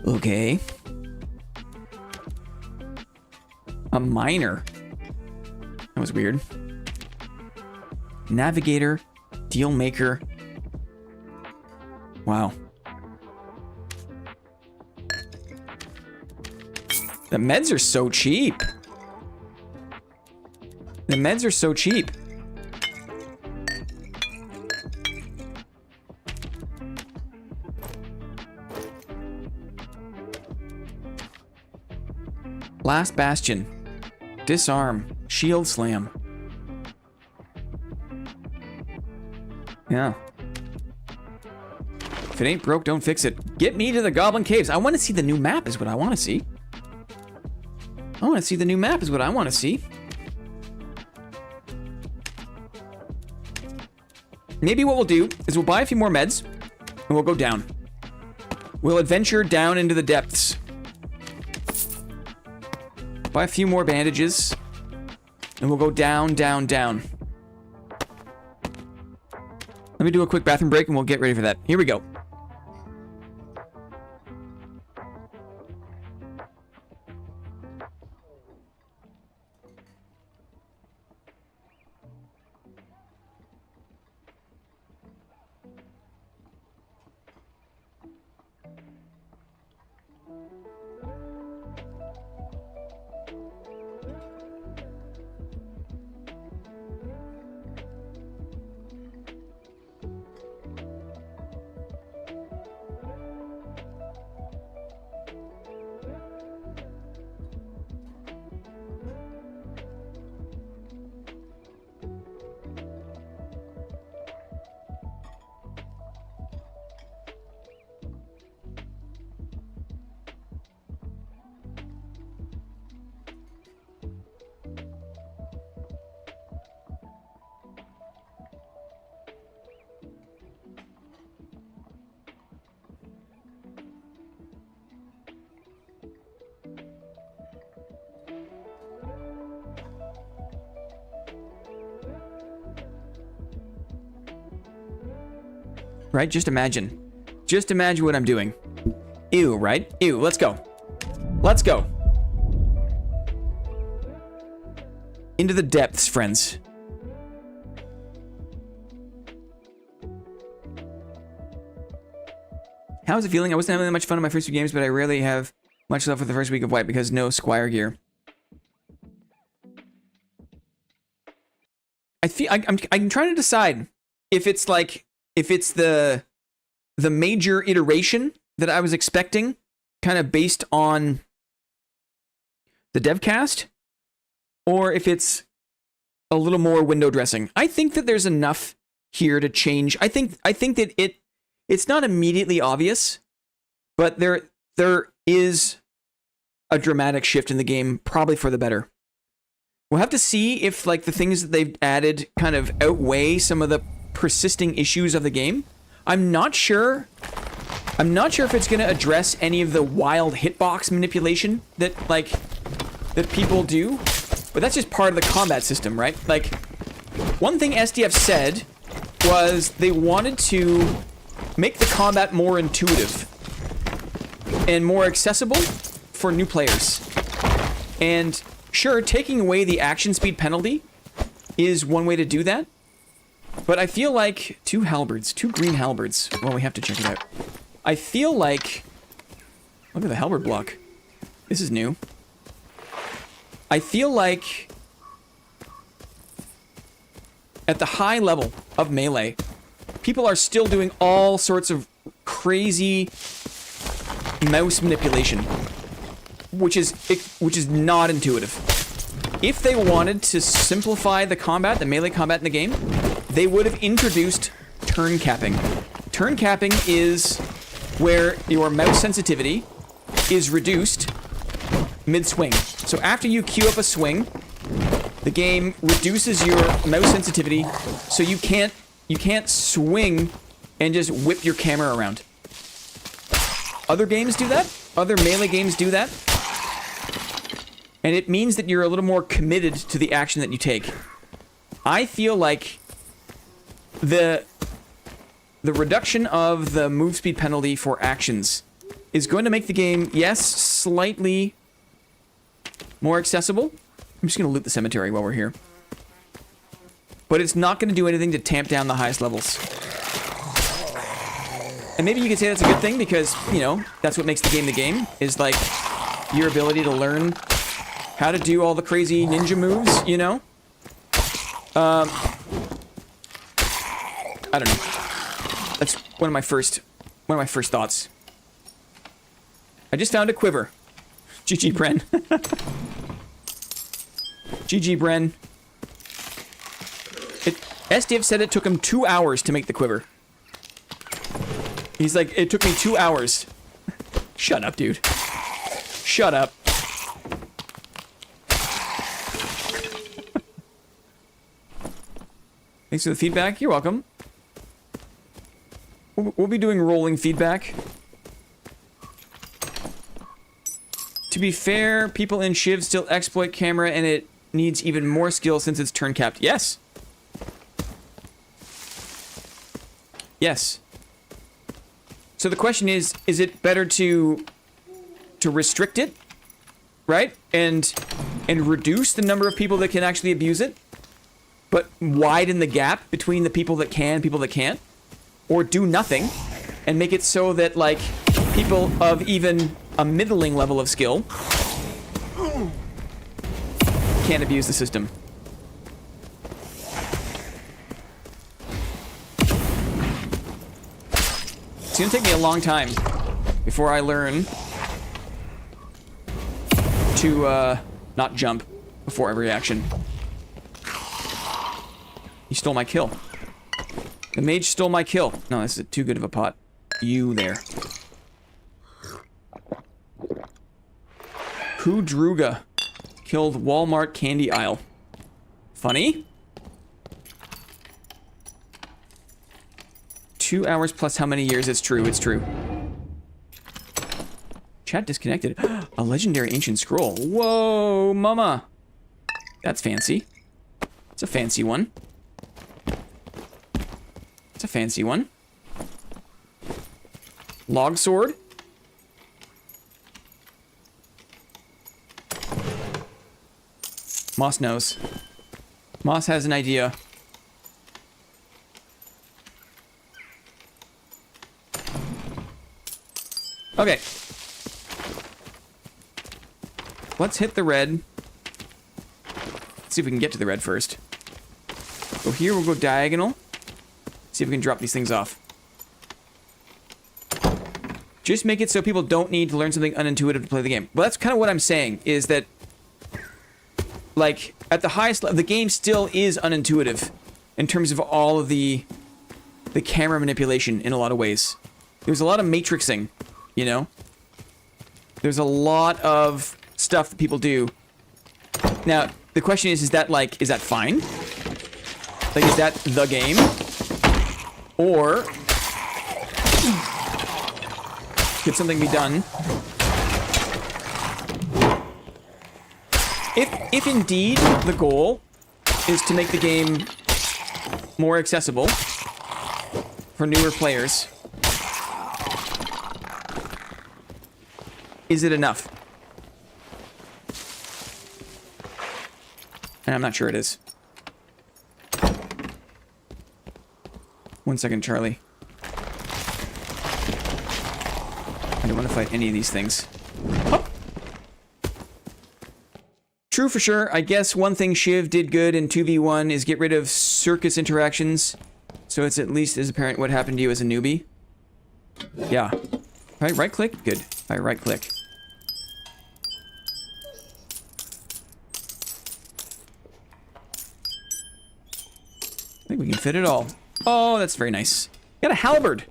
Okay. A miner. That was weird. Navigator. Deal maker. Wow. The meds are so cheap. The meds are so cheap. Last Bastion. Disarm. Shield slam. Yeah. If it ain't broke, don't fix it. Get me to the Goblin Caves. I want to see the new map is what I want to see. I want to see the new map is what I want to see. Maybe what we'll do is we'll buy a few more meds and we'll go down. We'll adventure down into the depths. Buy a few more bandages and we'll go down, down, down. Let me do a quick bathroom break and we'll get ready for that. Here we go. Right? Just imagine. Just imagine what I'm doing. Ew, right? Ew, let's go. Let's go. Into the depths, friends. How's it feeling? I wasn't having that much fun in my first few games, but I rarely have much left for the first week of White because no Squire gear. I'm trying to decide if it's like, if it's the major iteration that I was expecting, kind of based on the devcast, or if it's a little more window dressing. I think that there's enough here to change. I think that it's not immediately obvious, but there is a dramatic shift in the game, probably for the better. We'll have to see if like the things that they've added kind of outweigh some of the persisting issues of the game. I'm not sure if it's going to address any of the wild hitbox manipulation that people do, but that's just part of the combat system, right? Like, one thing SDF said was they wanted to make the combat more intuitive and more accessible for new players. And sure, taking away the action speed penalty is one way to do that. But I feel like two green halberds. Well, we have to check it out. I feel like, look at the halberd block. This is new. I feel like at the high level of melee, people are still doing all sorts of crazy mouse manipulation, which is not intuitive. If they wanted to simplify the combat, the melee combat in the game, they would have introduced turn capping. Turn capping is where your mouse sensitivity is reduced mid-swing. So after you queue up a swing, the game reduces your mouse sensitivity so you can't swing and just whip your camera around. Other games do that. Other melee games do that. And it means that you're a little more committed to the action that you take. I feel like the reduction of the move speed penalty for actions is going to make the game, yes, slightly more accessible. I'm just going to loot the cemetery while we're here. But it's not going to do anything to tamp down the highest levels. And maybe you could say that's a good thing because, you know, that's what makes the game, is like your ability to learn how to do all the crazy ninja moves, you know? I don't know. That's one of my first thoughts. I just found a quiver. GG, Pren. GG, Bren. SDF said it took him 2 hours to make the quiver. He's like, it took me 2 hours. Shut up, dude. Shut up. Thanks for the feedback. You're welcome. We'll be doing rolling feedback. To be fair, people in Shiv still exploit camera, and it needs even more skill since it's turn capped. Yes. Yes. So the question is it better to restrict it, right? And reduce the number of people that can actually abuse it, but widen the gap between the people that can and people that can't? Or do nothing and make it so that, like, people of even a middling level of skill can't abuse the system. It's gonna take me a long time before I learn to not jump before every action. He stole my kill. The mage stole my kill. No, this is too good of a pot. You there. Kudruga killed Walmart candy aisle. Funny? 2 hours plus how many years? It's true, it's true. Chat disconnected. A legendary ancient scroll. Whoa, mama. That's fancy. It's a fancy one. It's a fancy one. Log sword. Moss knows. Moss has an idea. Okay. Let's hit the red. Let's see if we can get to the red first. Go here, we'll go diagonal. See if we can drop these things off. Just make it so people don't need to learn something unintuitive to play the game. Well, that's kind of what I'm saying, is that, like, at the highest level, the game still is unintuitive in terms of all of the camera manipulation in a lot of ways. There's a lot of matrixing, you know? There's a lot of stuff that people do. Now, the question is that, like, is that fine? Like, is that the game? Or could something be done? If indeed the goal is to make the game more accessible for newer players, is it enough? And I'm not sure it is. 1 second, Charlie. I don't want to fight any of these things. Oh. True for sure. I guess one thing Shiv did good in 2v1 is get rid of circus interactions, so it's at least as apparent what happened to you as a newbie. Yeah. Right click? Good. Right click. I think we can fit it all. Oh, that's very nice. Got a halberd.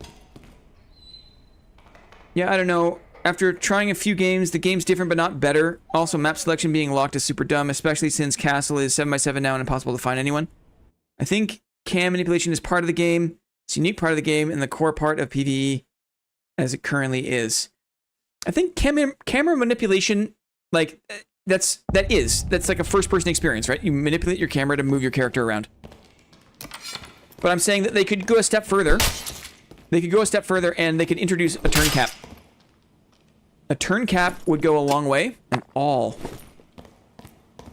Yeah, I don't know. After trying a few games, the game's different but not better. Also, map selection being locked is super dumb, especially since Castle is 7x7 now and impossible to find anyone. I think cam manipulation is part of the game. It's a unique part of the game and the core part of PvE as it currently is. I think camera manipulation, like, that's like a first-person experience, right? You manipulate your camera to move your character around. But I'm saying that they could go a step further. They could go a step further and they could introduce a turn cap. A turn cap would go a long way, and all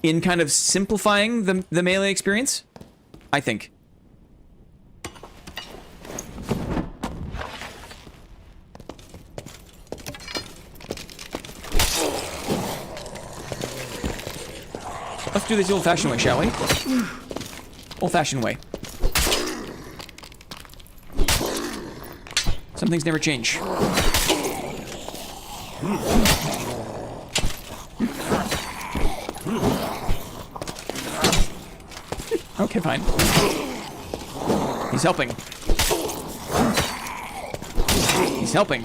in kind of simplifying the melee experience, I think. Let's do this the old-fashioned way, shall we? Old-fashioned way. Some things never change. Okay, fine. He's helping. He's helping.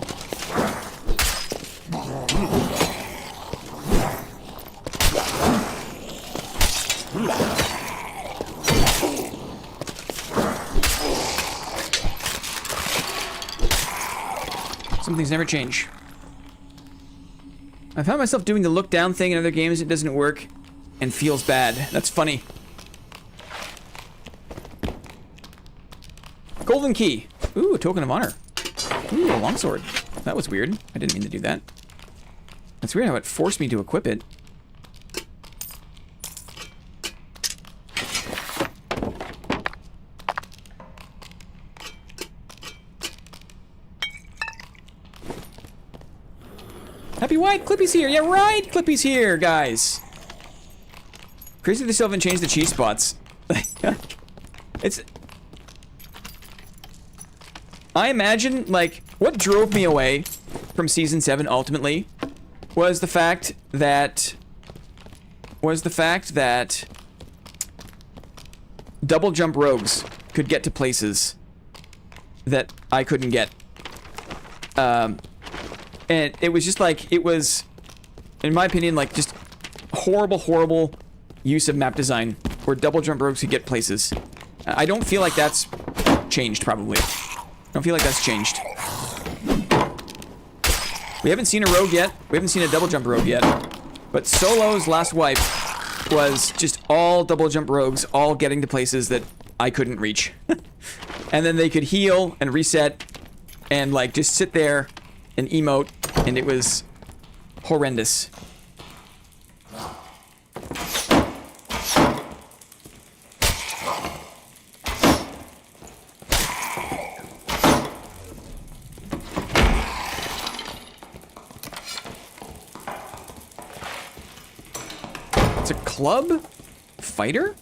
Some things never change. I found myself doing the look down thing in other games. It doesn't work and feels bad. That's funny. Golden key. Ooh, a token of honor. Ooh, a longsword. That was weird. I didn't mean to do that. That's weird how it forced me to equip it. Happy White, Clippy's here. Yeah, right, Clippy's here, guys. Crazy they still haven't changed the cheese spots. It's... I imagine, like, what drove me away from Season 7 ultimately was the fact that... double jump rogues could get to places that I couldn't get. And it was just like, it was, in my opinion, like, just horrible, horrible use of map design where double jump rogues could get places. I don't feel like that's changed, probably. I don't feel like that's changed. We haven't seen a rogue yet. We haven't seen a double jump rogue yet. But Solo's last wipe was just all double jump rogues, all getting to places that I couldn't reach. And then they could heal and reset and, like, just sit there and emote, and it was horrendous. It's a club fighter?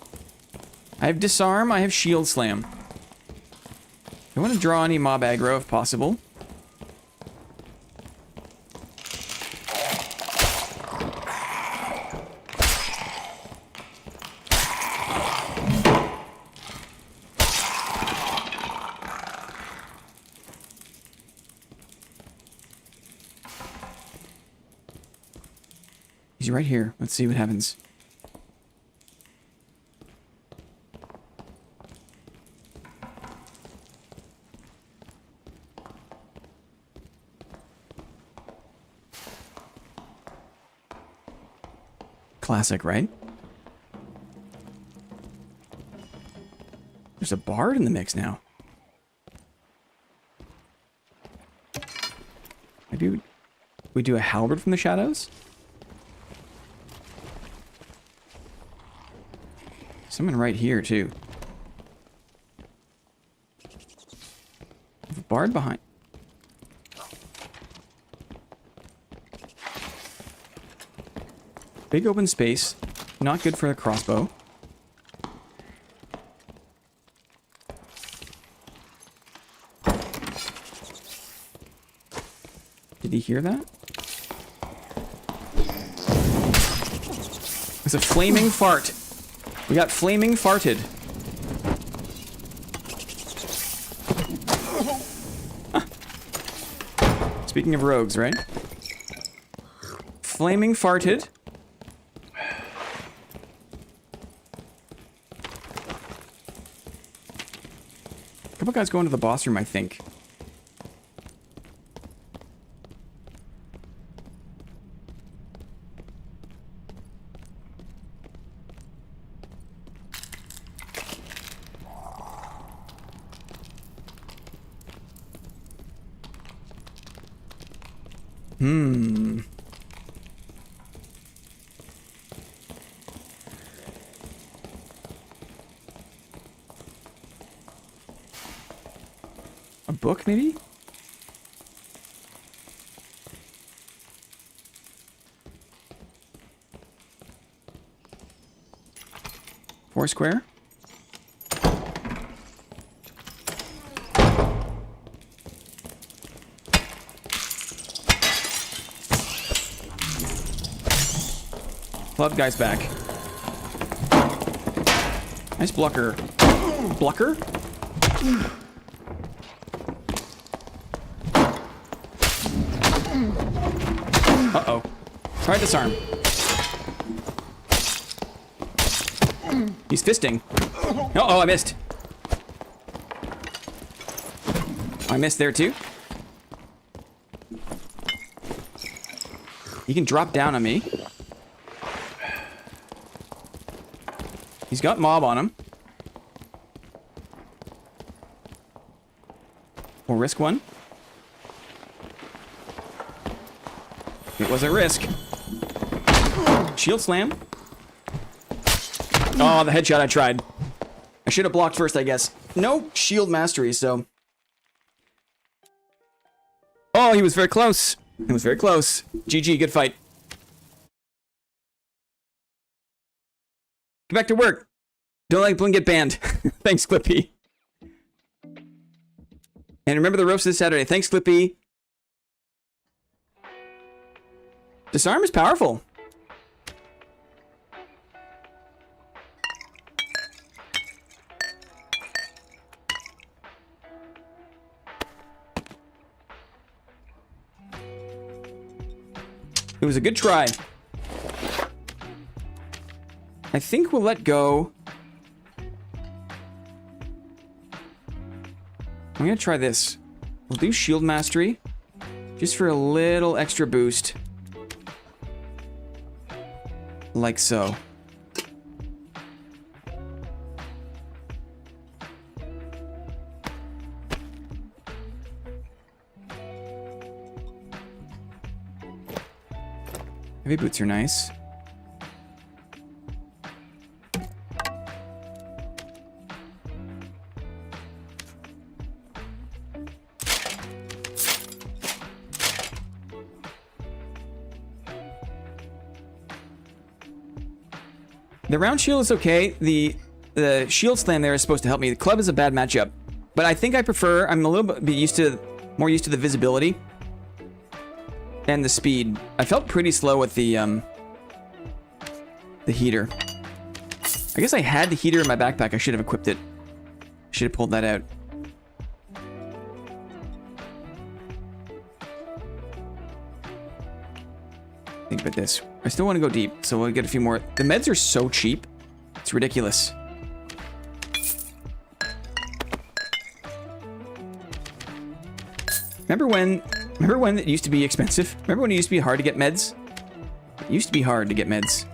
I have disarm, I have shield slam. I want to draw any mob aggro if possible. He's right here. Let's see what happens. Classic, right? There's a bard in the mix now. Maybe we do a halberd from the shadows? Someone right here, too. There's a bard behind. Big open space. Not good for a crossbow. Did he hear that? It's a flaming fart. We got flaming farted. Speaking of rogues, right? Flaming farted. A couple guys going to the boss room, I think. A book, maybe? Foursquare? Club guy's back. Nice blocker. Blocker? Uh-oh. Try to disarm. He's fisting. Uh-oh, I missed. I missed there too. He can drop down on me. He's got mob on him. We'll risk one. It was a risk. Shield slam. Oh, the headshot I tried. I should have blocked first, I guess. No shield mastery, so... Oh, he was very close. He was very close. GG, good fight. Get back to work. Don't let Blink get banned. Thanks, Clippy. And remember the roast this Saturday. Thanks, Clippy. Disarm is powerful. It was a good try. I think we'll let go. I'm gonna try this. We'll do shield mastery, just for a little extra boost. Like so. Heavy boots are nice. The round shield is okay. The shield slam there is supposed to help me. The club is a bad matchup, but I think I prefer. I'm a little bit more used to the visibility and the speed. I felt pretty slow with the heater. I guess I had the heater in my backpack. I should have equipped it. Should have pulled that out. Think about this. I still want to go deep, so we'll get a few more. The meds are so cheap. It's ridiculous. Remember when it used to be expensive? Remember when it used to be hard to get meds? It used to be hard to get meds.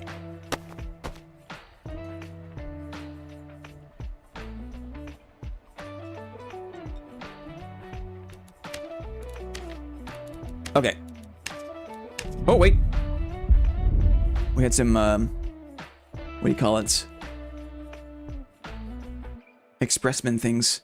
Okay. Oh, wait. We had some, what do you call it? Expressman things.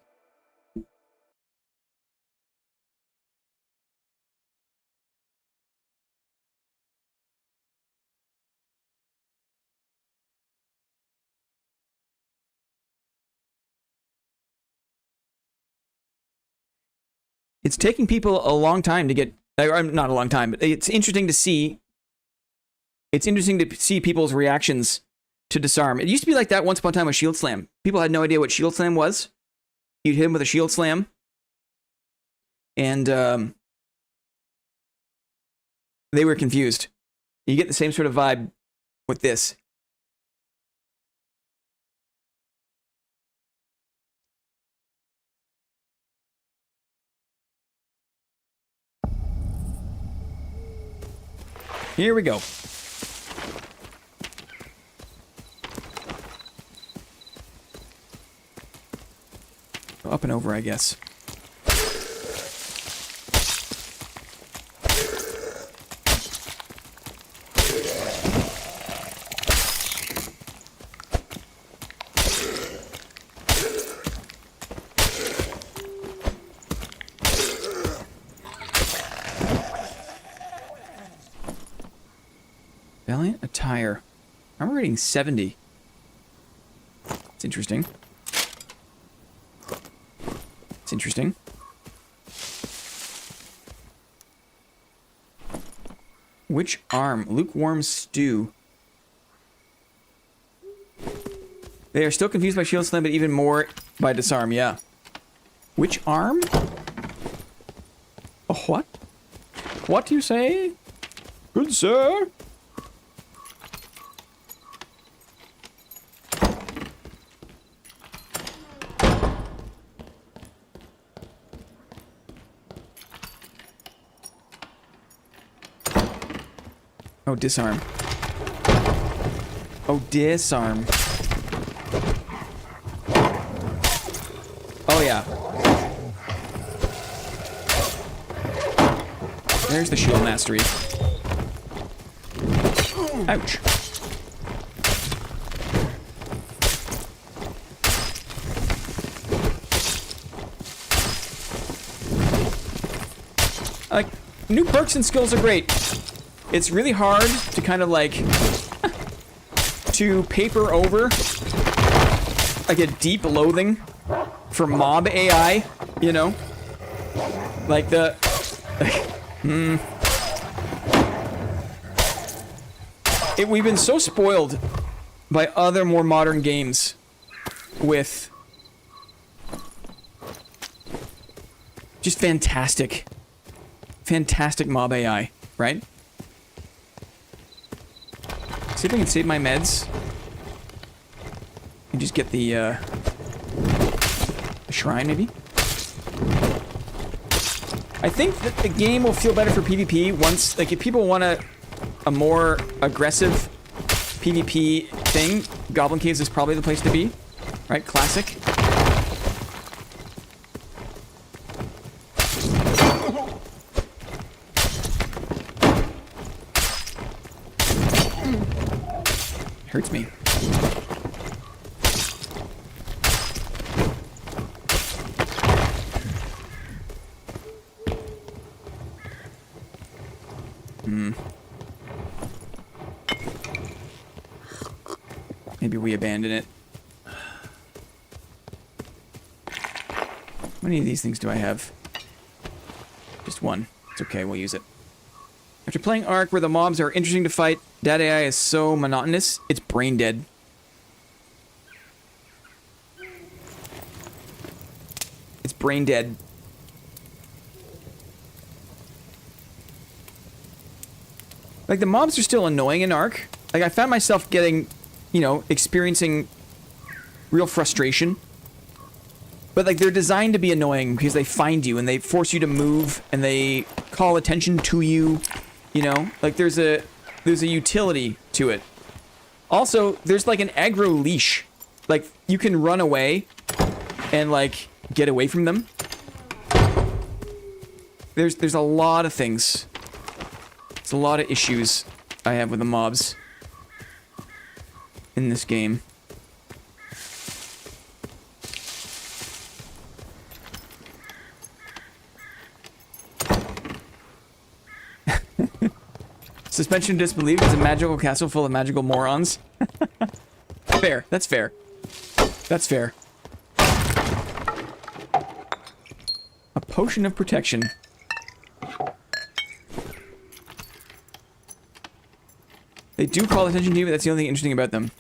It's taking people a long time to get, or not a long time, but it's interesting to see. It's interesting to see people's reactions to disarm. It used to be like that once upon a time with shield slam. People had no idea what shield slam was. You'd hit him with a shield slam, and they were confused. You get the same sort of vibe with this. Here we go. Up and over, I guess. Valiant attire. I'm rating 70. It's interesting. It's interesting. Which arm? Lukewarm stew. They are still confused by shield slam, but even more by disarm, yeah. Which arm? A what? What do you say? Good sir? Oh, disarm. Oh, disarm. Oh, yeah. There's the shield mastery. Ouch. Like, new perks and skills are great. It's really hard to kind of like to paper over like a deep loathing for mob AI, you know? Like the we've been so spoiled by other more modern games with just fantastic mob AI, right? See if I can save my meds. And just get the shrine, maybe? I think that the game will feel better for PvP once, like, if people want a more aggressive PvP thing, Goblin Caves is probably the place to be. Right? Classic. Hurts me. Maybe we abandon it. How many of these things do I have? Just one. It's okay, we'll use it. After playing Ark, where the mobs are interesting to fight, that AI is so monotonous, it's brain dead. It's brain dead. Like, the mobs are still annoying in Ark. Like, I found myself getting, you know, experiencing real frustration. But, like, they're designed to be annoying because they find you and they force you to move and they call attention to you, you know? Like, there's a utility to it. Also, there's, like, an aggro leash. Like, you can run away and, like, get away from them. There's a lot of things. There's a lot of issues I have with the mobs in this game. Suspension of disbelief is a magical castle full of magical morons. Fair. That's fair. That's fair. A potion of protection. They do call attention to you, but that's the only thing interesting about them.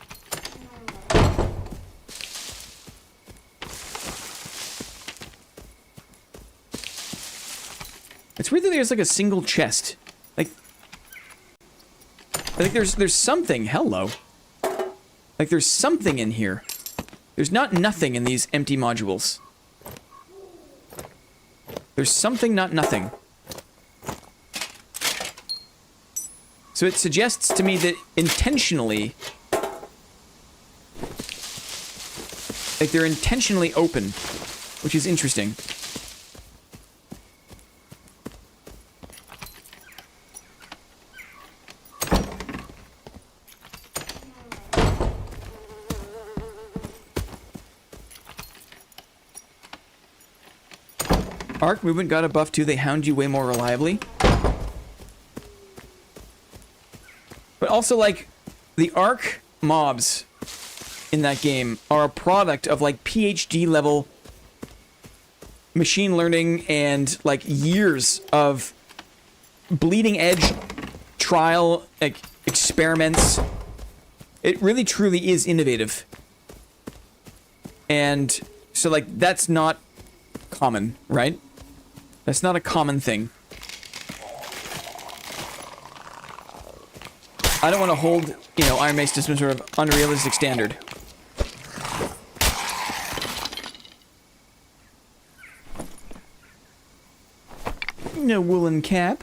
It's weird that there's like a single chest. Like, I think there's something. Hello. Like, there's something in here. There's not nothing in these empty modules. There's something, not nothing. So it suggests to me that intentionally, like, they're intentionally open, which is interesting. Arc movement got a buff too. They hound you way more reliably. But also, like, the Arc mobs in that game are a product of, like, PhD level machine learning and, like, years of bleeding edge trial, like, experiments. It really truly is innovative. And so, like, that's not common, right? That's not a common thing. I don't want to hold, you know, Iron Mace to some sort of unrealistic standard. No woolen cap.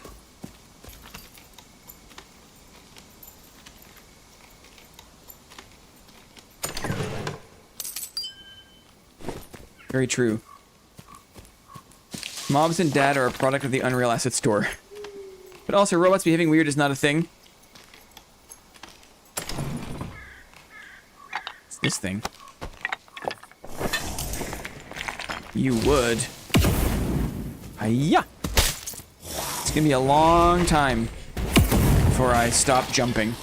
Very true. Mobs and data are a product of the Unreal Asset Store. But also, robots behaving weird is not a thing. What's this thing? You would. Hiya! It's gonna be a long time before I stop jumping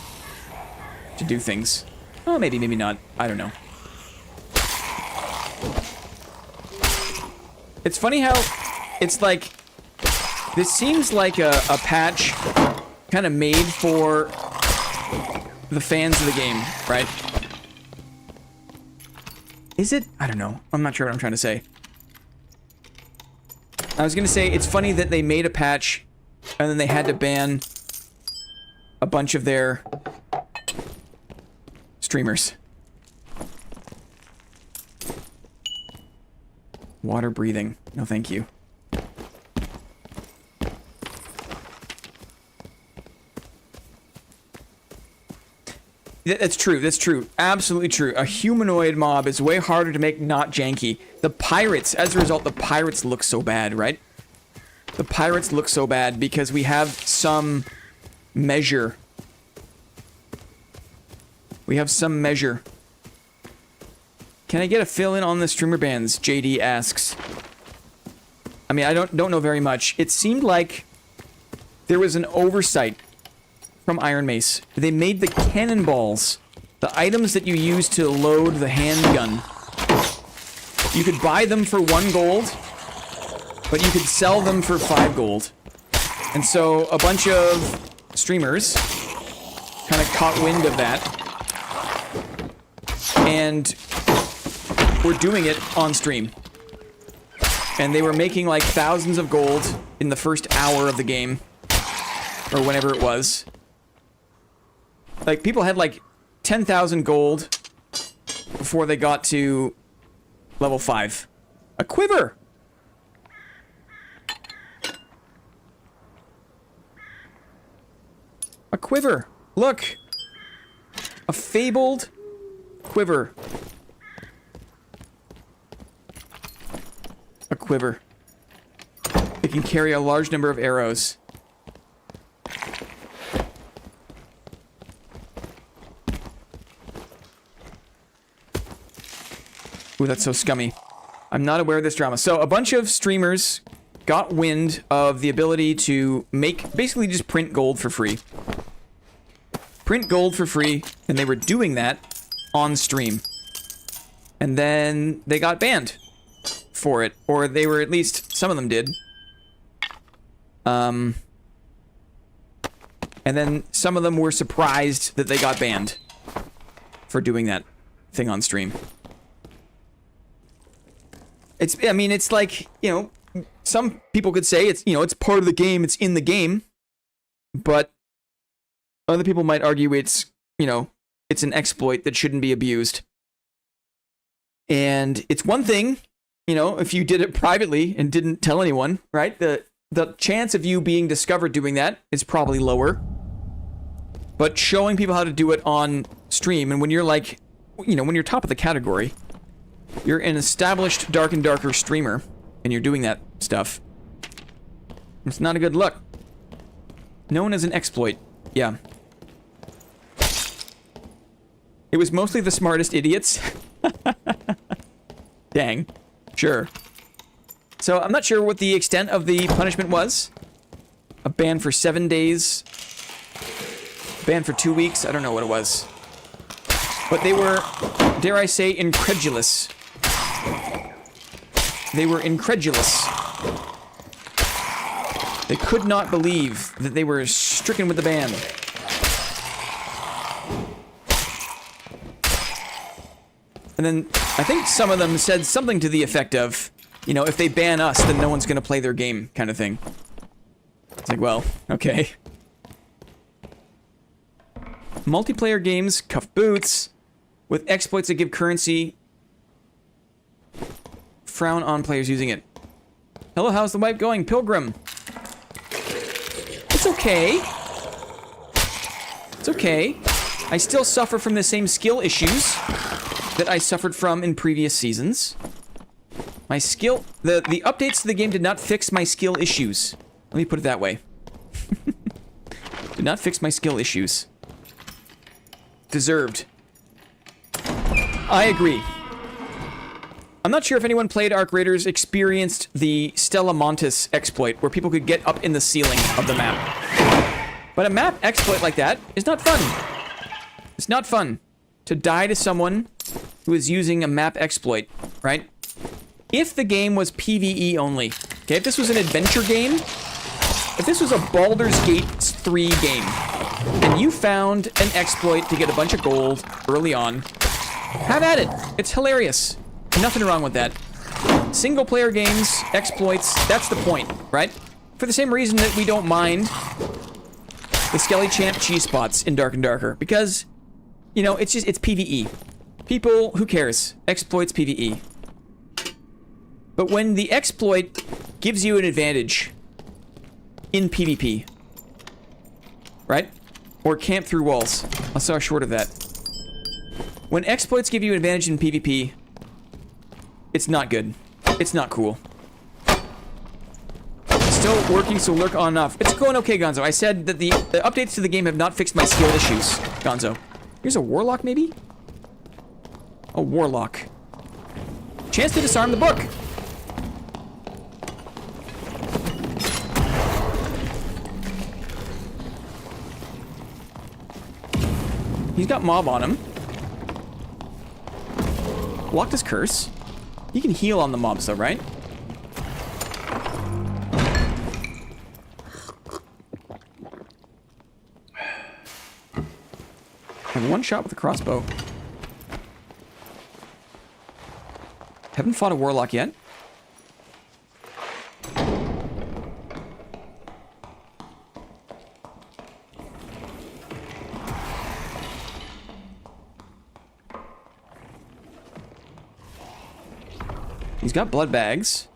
to do things. Oh, maybe, maybe not. I don't know. It's funny how it's like, this seems like a patch kind of made for the fans of the game, right? Is it? I don't know. I'm not sure what I'm trying to say. I was gonna say, it's funny that they made a patch and then they had to ban a bunch of their streamers. Water breathing. No, thank you. That's true. That's true. Absolutely true. A humanoid mob is way harder to make not janky. The pirates, as a result, the pirates look so bad, right? The pirates look so bad because we have some measure. We have some measure. Can I get a fill-in on the streamer bans? JD asks. I mean, I don't know very much. It seemed like there was an oversight from Iron Mace. They made the cannonballs, the items that you use to load the handgun. You could buy them for 1 gold, but you could sell them for 5 gold. And so a bunch of streamers kind of caught wind of that and were doing it on stream. And they were making like thousands of gold in the first hour of the game, or whenever it was. Like, people had like 10,000 gold before they got to level 5. A quiver! A quiver! Look! A fabled quiver. A quiver. It can carry a large number of arrows. Ooh, that's so scummy. I'm not aware of this drama. So, a bunch of streamers got wind of the ability to make, basically just print gold for free. Print gold for free, and they were doing that on stream. And then they got banned for it. Or they were, at least, some of them did. And then some of them were surprised that they got banned for doing that thing on stream. I mean, it's like, you know, some people could say it's, you know, it's part of the game, it's in the game. But other people might argue it's, you know, it's an exploit that shouldn't be abused. And it's one thing, you know, if you did it privately and didn't tell anyone, right? The chance of you being discovered doing that is probably lower. But showing people how to do it on stream, and when you're like, you know, when you're top of the category, you're an established Dark and Darker streamer, and you're doing that stuff, it's not a good look. Known as an exploit. Yeah. It was mostly the smartest idiots. Dang. Sure. So, I'm not sure what the extent of the punishment was. A ban for 7 days. Ban for 2 weeks. I don't know what it was. But they were, dare I say, incredulous. They were incredulous. They could not believe that they were stricken with the ban. And then I think some of them said something to the effect of, you know, if they ban us, then no one's gonna play their game, kind of thing. It's like, well, okay. Multiplayer games, cuff boots, with exploits that give currency. Frown on players using it. Hello, how's the wipe going, Pilgrim? It's okay. It's okay. I still suffer from the same skill issues that I suffered from in previous seasons. My skill... The updates to the game did not fix my skill issues. Let me put it that way. Did not fix my skill issues. Deserved. I agree. I'm not sure if anyone played Arc Raiders experienced the Stella Montis exploit, where people could get up in the ceiling of the map. But a map exploit like that is not fun. It's not fun to die to someone who is using a map exploit, right? If the game was PvE only, okay, if this was an adventure game, if this was a Baldur's Gate 3 game, and you found an exploit to get a bunch of gold early on, have at it. It's hilarious. Nothing wrong with that. Single player games, exploits, that's the point, right? For the same reason that we don't mind the Skelly Champ cheese spots in Dark and Darker, because, you know, it's PvE. People, who cares? Exploits PvE. But when the exploit gives you an advantage in PvP, right? Or camp through walls. I'll start short of that. When exploits give you an advantage in PvP, it's not good. It's not cool. Still working, so lurk on and off. It's going okay, Gonzo. I said that the updates to the game have not fixed my skill issues, Gonzo. Here's a warlock, maybe? A warlock. Chance to disarm the book. He's got mob on him. Blocked his curse. You can heal on the mobs though, right? I have one shot with a crossbow. Haven't fought a warlock yet. He's got blood bags.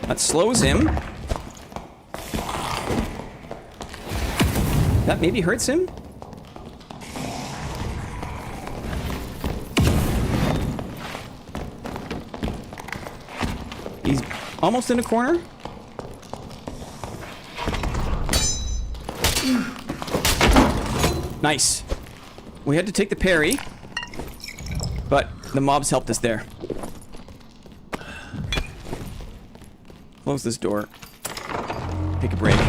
That slows him. That maybe hurts him. He's almost in a corner. Nice. We had to take the parry, but the mobs helped us there. Close this door. Take a break.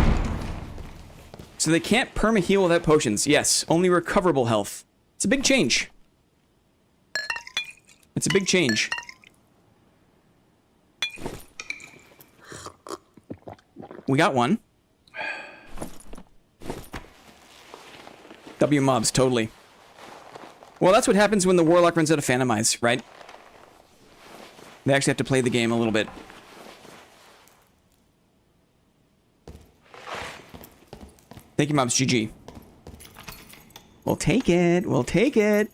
So they can't perma-heal without potions. Yes, only recoverable health. It's a big change. It's a big change. We got one. W mobs, totally. Well, that's what happens when the Warlock runs out of Phantomize, right? They actually have to play the game a little bit. Thank you, mobs. GG. We'll take it. We'll take it.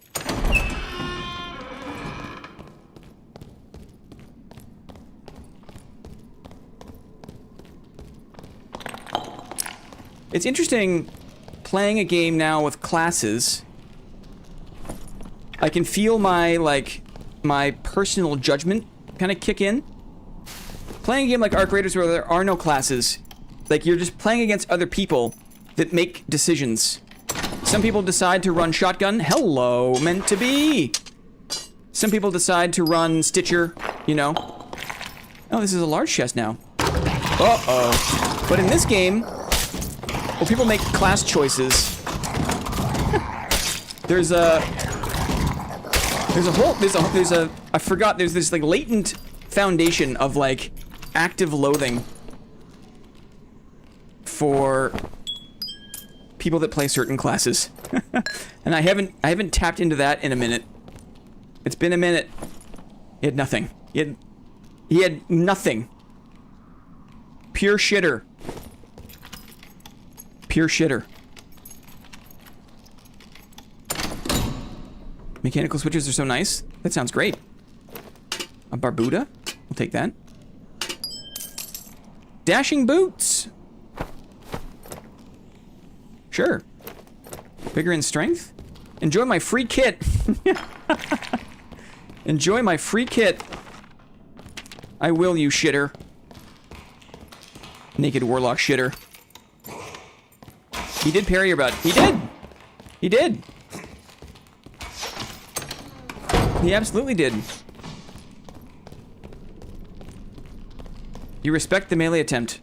It's interesting playing a game now with classes. I can feel my, like, my personal judgment kind of kick in. Playing a game like Arc Raiders where there are no classes, like, you're just playing against other people that make decisions. Some people decide to run shotgun. Hello, meant to be. Some people decide to run Stitcher, you know. Oh, this is a large chest now. Uh-oh. But in this game, well, people make class choices. There's a I forgot, there's this, like, latent foundation of, like, active loathing for people that play certain classes. And I haven't tapped into that in a minute. It's been a minute. He had nothing. He had nothing. Pure shitter. Pure shitter. Mechanical switches are so nice. That sounds great. A Barbuda? We'll take that. Dashing boots. Sure. Bigger in strength. Enjoy my free kit. Enjoy my free kit. I will, you shitter. Naked warlock shitter. He did parry your butt. He did! He did! He absolutely did. You respect the melee attempt.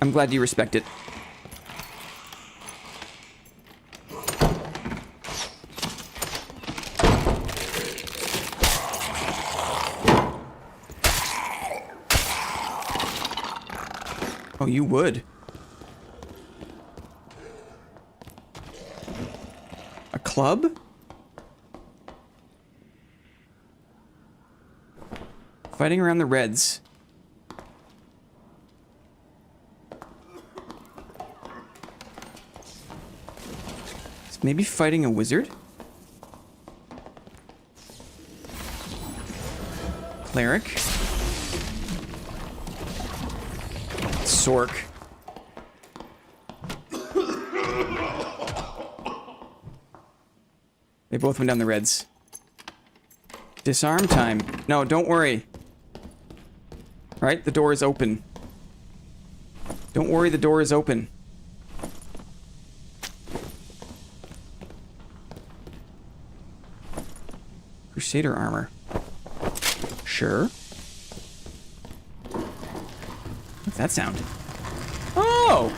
I'm glad you respect it. Oh, you would. A club? Fighting around the Reds. Maybe fighting a wizard? Cleric. Sork. They both went down the Reds. Disarm time. No, don't worry. Right, the door is open. Don't worry, the door is open. Crusader armor. Sure. What's that sound? Oh!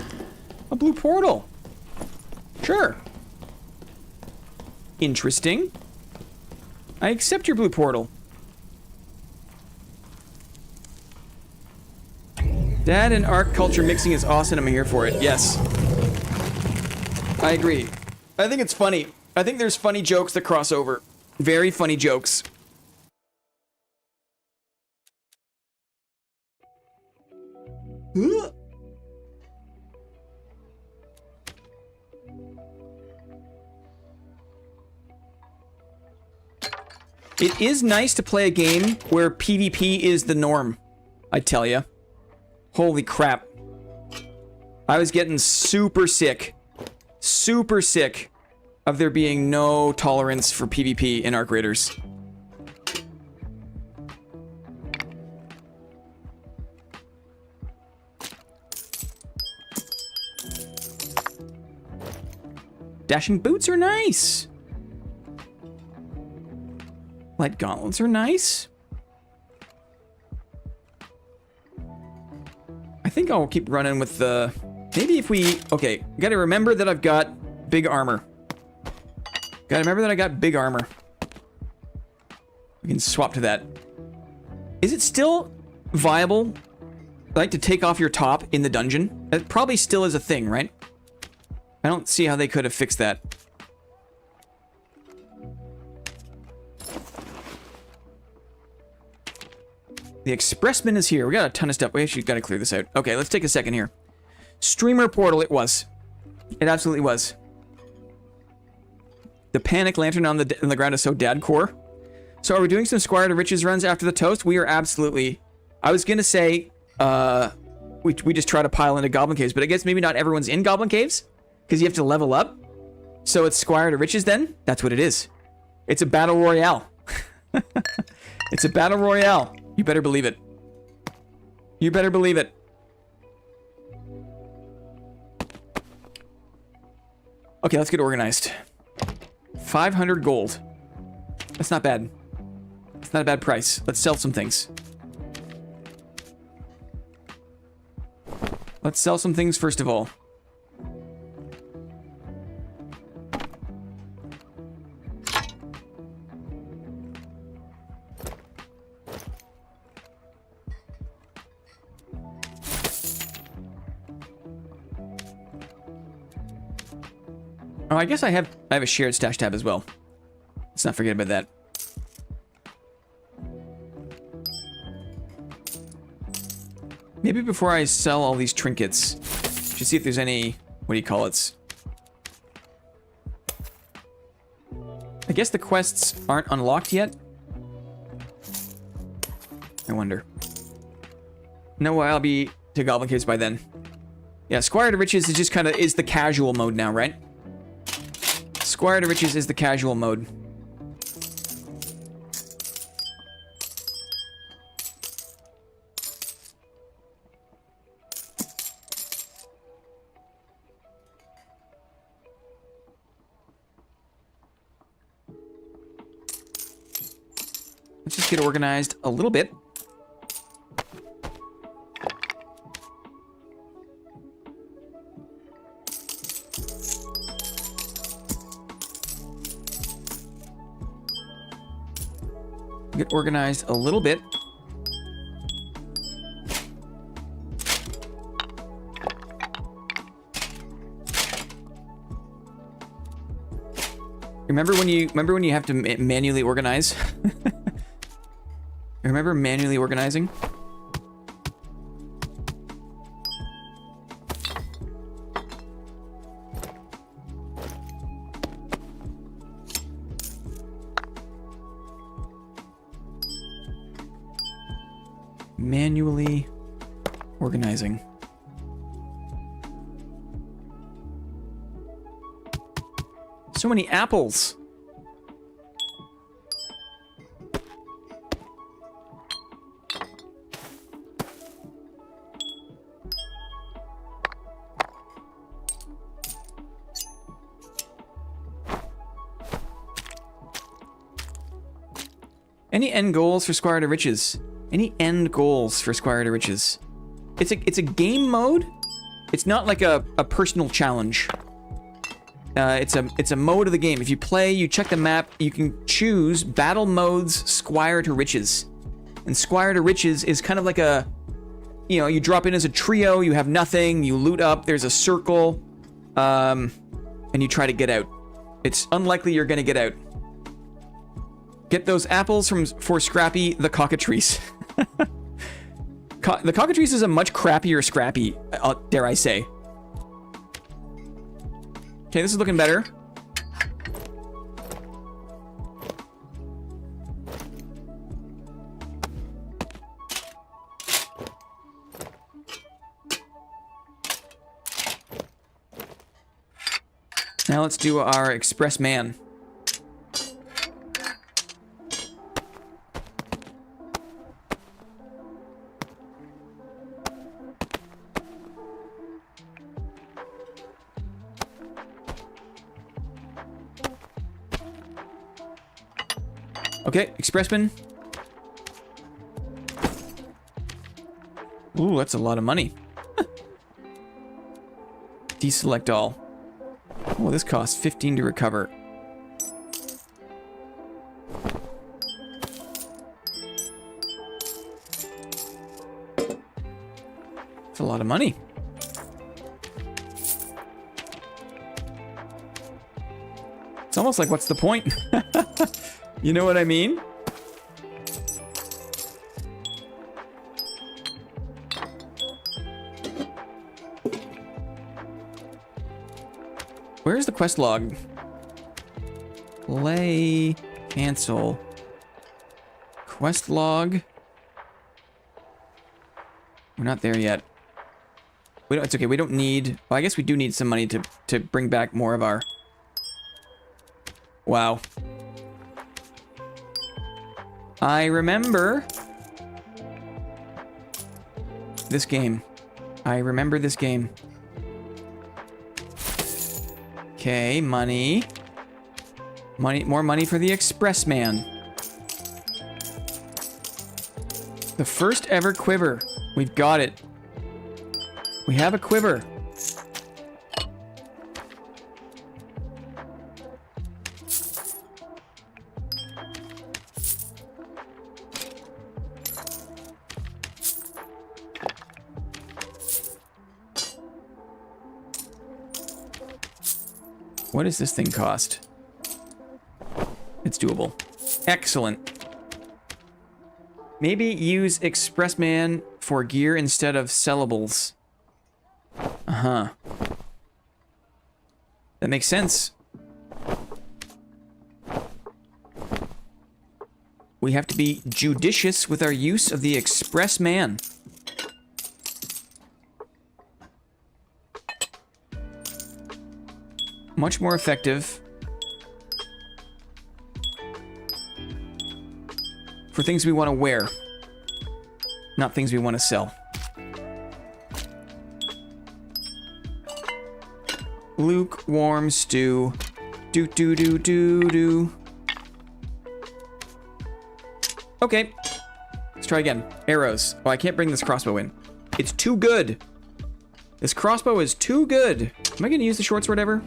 A blue portal. Sure. Interesting. I accept your blue portal. Dad and Arc culture mixing is awesome. I'm here for it. Yes. I agree. I think it's funny. I think there's funny jokes that cross over. Very funny jokes. It is nice to play a game where PvP is the norm, I tell ya. Holy crap. I was getting super sick of there being no tolerance for PvP in Arc Raiders. Dashing boots are nice. Light gauntlets are nice. I think I'll keep running with the... Maybe if we... Okay, gotta remember that I've got big armor. Gotta remember that I got big armor. We can swap to that. Is it still viable, like, to take off your top in the dungeon? That probably still is a thing, right? I don't see how they could have fixed that. The expressman is here. We got a ton of stuff. We actually got to clear this out. Okay, let's take a second here. Streamer portal, it was. It absolutely was. The panic lantern on the ground is so dad-core. So are we doing some Squire to Riches runs after the toast? We are absolutely... I was going to say, we just try to pile into Goblin Caves, but I guess maybe not everyone's in Goblin Caves, because you have to level up. So it's Squire to Riches then? That's what it is. It's a battle royale. It's a battle royale. You better believe it. You better believe it. Okay, let's get organized. 500 gold. That's not bad. It's not a bad price. Let's sell some things. Let's sell some things first of all. Oh, I guess I have a shared stash tab as well. Let's not forget about that. Maybe before I sell all these trinkets, should see if there's any, what do you call it? I guess the quests aren't unlocked yet. I wonder. No way I'll be to Goblin Caves by then. Yeah, Squire to Riches is just kind of is the casual mode now, right? Squire to Riches is the casual mode. Let's just get organized a little bit. Get organized a little bit. Remember when you have to manually organize? Remember manually organizing? Manually organizing. So many apples. Any end goals for Squire to Riches? Any end goals for Squire to Riches? It's a game mode. It's not like a personal challenge. It's a mode of the game. If you play, you check the map, you can choose battle modes Squire to Riches. And Squire to Riches is kind of like a, you know, you drop in as a trio, you have nothing, you loot up, there's a circle, and you try to get out. It's unlikely you're gonna get out. Get those apples for Scrappy the Cockatrice. The Cockatrice is a much crappier Scrappy, dare I say. Okay, this is looking better. Now let's do our Express Man. Okay, Expressman. Ooh, that's a lot of money. Deselect all. Oh, this costs 15 to recover. That's a lot of money. It's almost like, what's the point? You know what I mean? Where's the quest log? Play, cancel. Quest log. We're not there yet. We don't, it's okay, we don't need... Well, I guess we do need some money to bring back more of our... Wow. I remember this game. I remember this game. Okay, money. Money, more money for the Express Man. The first ever quiver. We've got it. We have a quiver. What does this thing cost? It's doable. Excellent. Maybe use Expressman for gear instead of sellables. Uh-huh. That makes sense. We have to be judicious with our use of the Expressman. Much more effective for things we want to wear, not things we want to sell. Lukewarm stew. Do do do do do. Okay. Let's try again. Arrows. Oh, I can't bring this crossbow in. It's too good. This crossbow is too good. Am I going to use the short sword ever?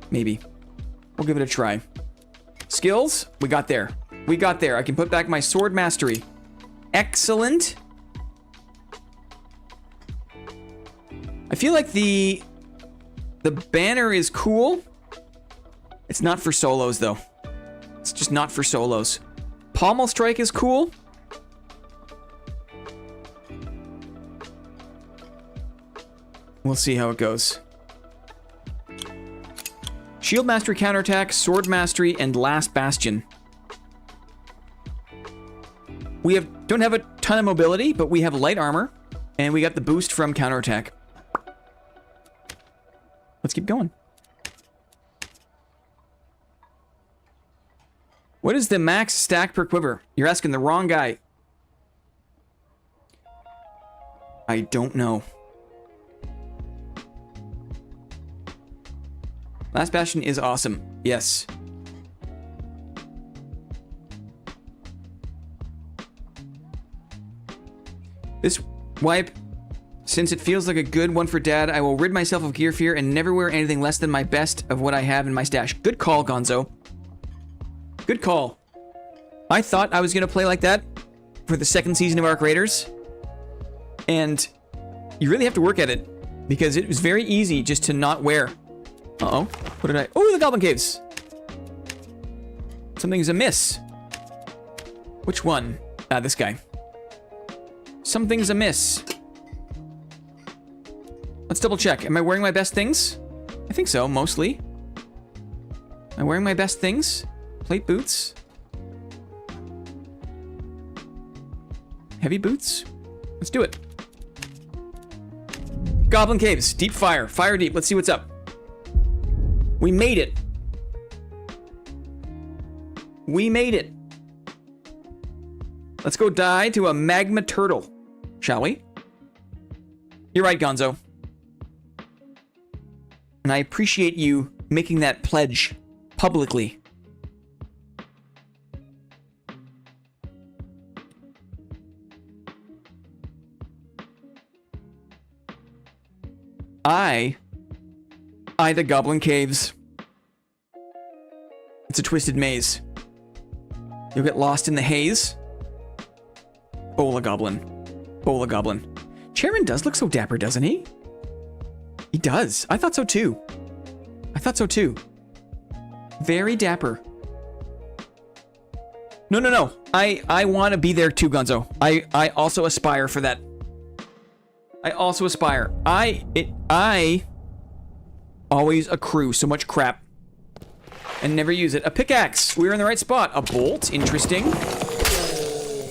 Maybe. We'll give it a try. Skills? We got there. We got there. I can put back my sword mastery. Excellent. I feel like the banner is cool. It's not for solos, though. It's just not for solos. Pommel strike is cool. We'll see how it goes. Shield mastery, counterattack, sword mastery, and last bastion. We don't have a ton of mobility, but we have light armor, and we got the boost from counterattack. Let's keep going. What is the max stack per quiver? You're asking the wrong guy. I don't know. Last Bastion is awesome. Yes. This wipe, since it feels like a good one for Dad, I will rid myself of gear fear and never wear anything less than my best of what I have in my stash. Good call, Gonzo. Good call. I thought I was going to play like that for the second season of Arc Raiders. And you really have to work at it, because it was very easy just to not wear. Uh-oh. What did I... Oh, the Goblin Caves! Something's amiss. Which one? Ah, this guy. Something's amiss. Let's double check. Am I wearing my best things? I think so, mostly. Am I wearing my best things? Plate boots. Heavy boots. Let's do it. Goblin Caves. Deep fire. Fire deep. Let's see what's up. We made it. We made it. Let's go die to a magma turtle, shall we? You're right, Gonzo. And I appreciate you making that pledge publicly. The Goblin Caves. It's a twisted maze. You'll get lost in the haze. Bola Goblin. Bola Goblin. Chairman does look so dapper, doesn't he? He does. I thought so too. I thought so too. Very dapper. No, no, no. I want to be there too, Gonzo. I also aspire for that. I also aspire. I always accrue so much crap and never use it. A pickaxe. We're in the right spot. A bolt. Interesting.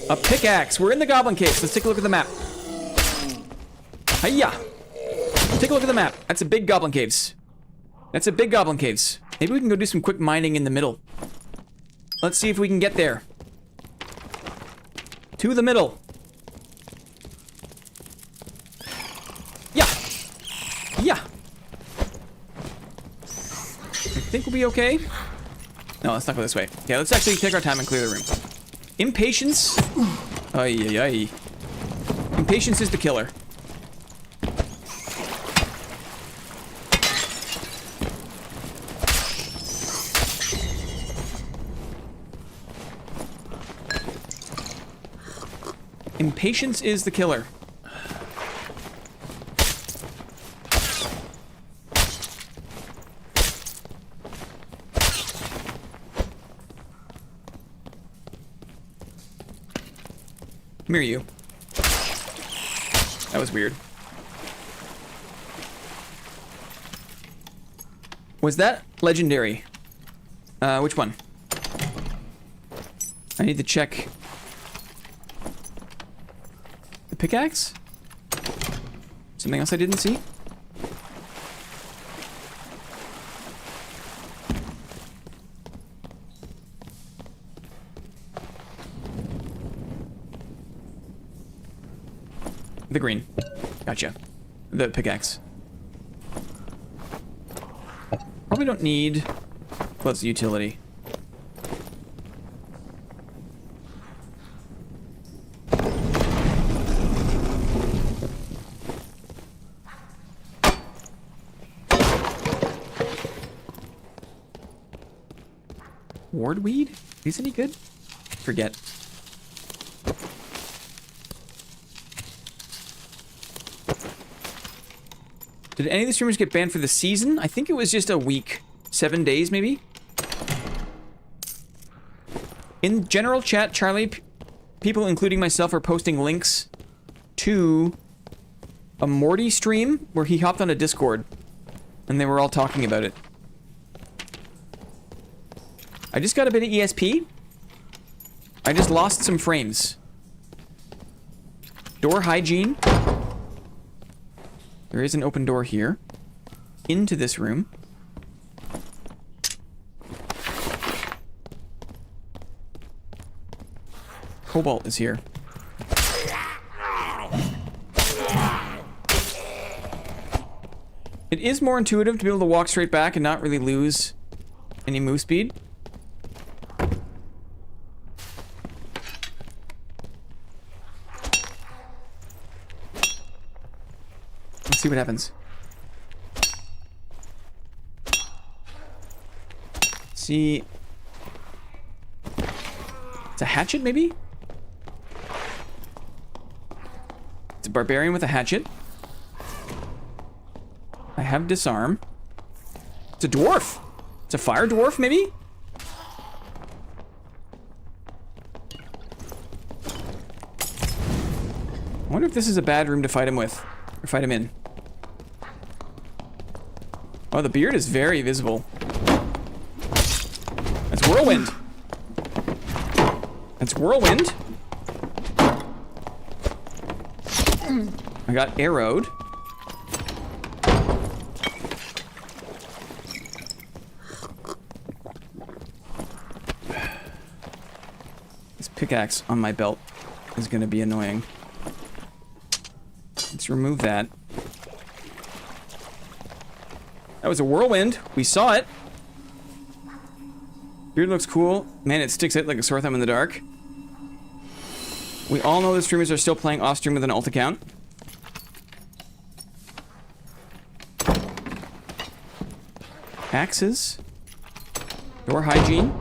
A pickaxe. We're in the Goblin Caves. Let's take a look at the map. Hiya. Take a look at the map. That's a big Goblin Caves. That's a big Goblin Caves. Maybe we can go do some quick mining in the middle. Let's see if we can get there. To the middle. Yeah. Yeah. I think we'll be okay. No, let's not go this way. Yeah, let's actually take our time and clear the room. Impatience. Ay, ay, ay. Impatience is the killer. Impatience is the killer. Come here, you. That was weird. Was that legendary? Which one? I need to check the pickaxe. Something else I didn't see? The green. Gotcha. The pickaxe. Probably don't need... Well, it's a utility. Wardweed? Is any good? Forget. Did any of the streamers get banned for the season? I think it was just a week. 7 days, maybe? In general chat, Charlie, people, including myself, are posting links to a Morty stream where he hopped on a Discord. And they were all talking about it. I just got a bit of ESP. I just lost some frames. Door hygiene. There is an open door here. Into this room. Cobalt is here. It is more intuitive to be able to walk straight back and not really lose any move speed. Let's see what happens. See. It's a hatchet, maybe? It's a barbarian with a hatchet. I have disarm. It's a dwarf. It's a fire dwarf, maybe? I wonder if this is a bad room to fight him with. Or fight him in. Oh, the beard is very visible. That's whirlwind. That's whirlwind. I got arrowed. This pickaxe on my belt is going to be annoying. Let's remove that. That was a whirlwind. We saw it. Beard looks cool. Man, it sticks out like a sore thumb in the dark. We all know the streamers are still playing off stream with an alt account. Axes. Door hygiene.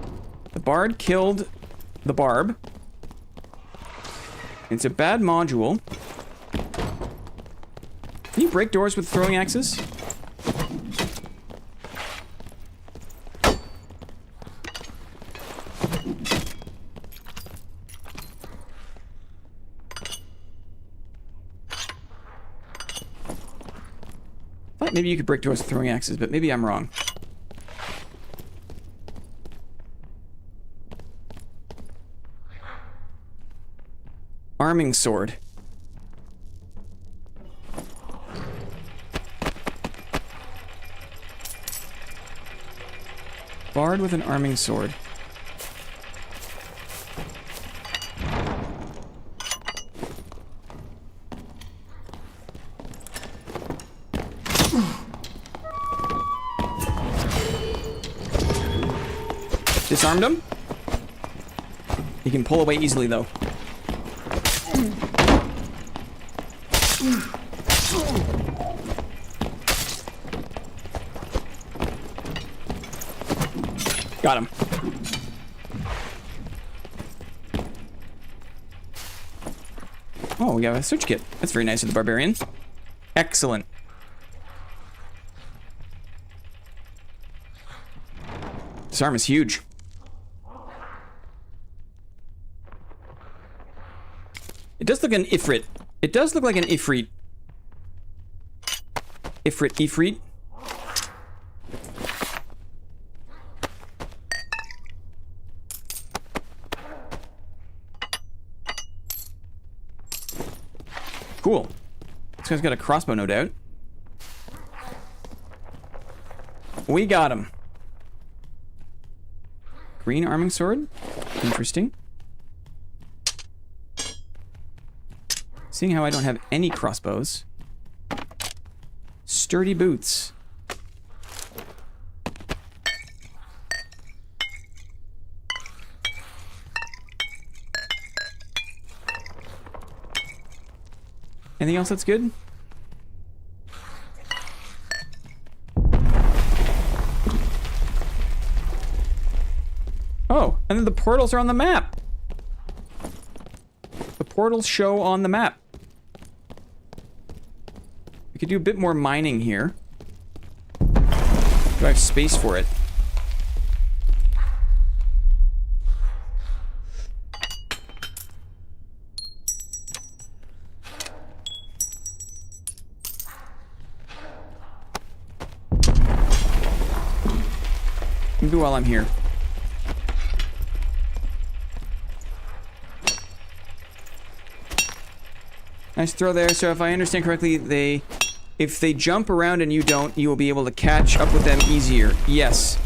The bard killed the barb. It's a bad module. Can you break doors with throwing axes? Thought maybe you could break doors with throwing axes, but maybe I'm wrong. Arming sword. Bard with an arming sword. Disarmed him. He can pull away easily, though. Got him. Oh, we got a search kit. That's very nice of the barbarian. Excellent. This arm is huge. It does look an Ifrit. It does look like an Ifrit. Ifrit. Cool. This guy's got a crossbow, no doubt. We got him. Green arming sword. Interesting. Seeing how I don't have any crossbows. Sturdy boots. Anything else that's good? Oh, and then the portals are on the map. The portals show on the map. We could do a bit more mining here. Do I have space for it? Maybe while I'm here. Nice throw there. So if I understand correctly, if they jump around and you don't, you will be able to catch up with them easier. Yes.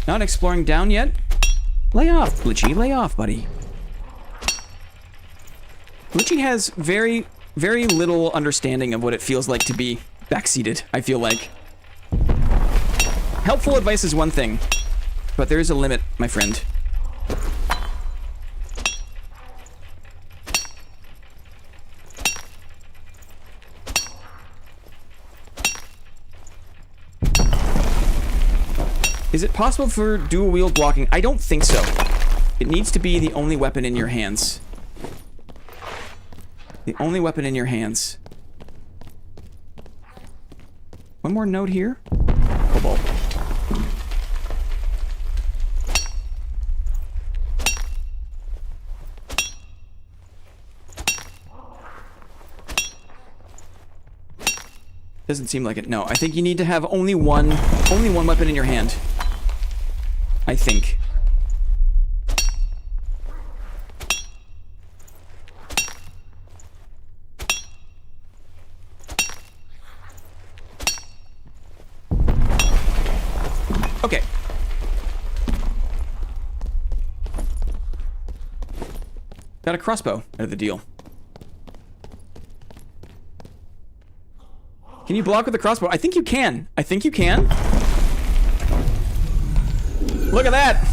Not exploring down yet? Lay off, Glitchy. Lay off, buddy. Glitchy has very, very little understanding of what it feels like to be backseated, I feel like. Helpful advice is one thing, but there is a limit, my friend. Is it possible for dual wield blocking? I don't think so. It needs to be the only weapon in your hands. The only weapon in your hands. One more note here. Cobalt. Doesn't seem like it. No, I think you need to have only one weapon in your hand. I think. Okay. Got a crossbow out of the deal. Can you block with the crossbow? I think you can. I think you can. Look at that!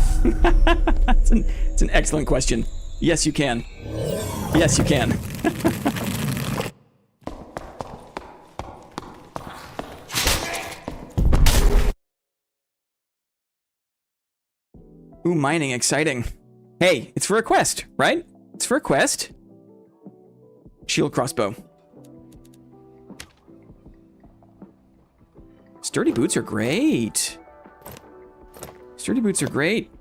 It's an excellent question. Yes, you can. Yes, you can. Ooh, mining, exciting. Hey, it's for a quest, right? It's for a quest. Shield crossbow. Sturdy boots are great. Sturdy boots are great.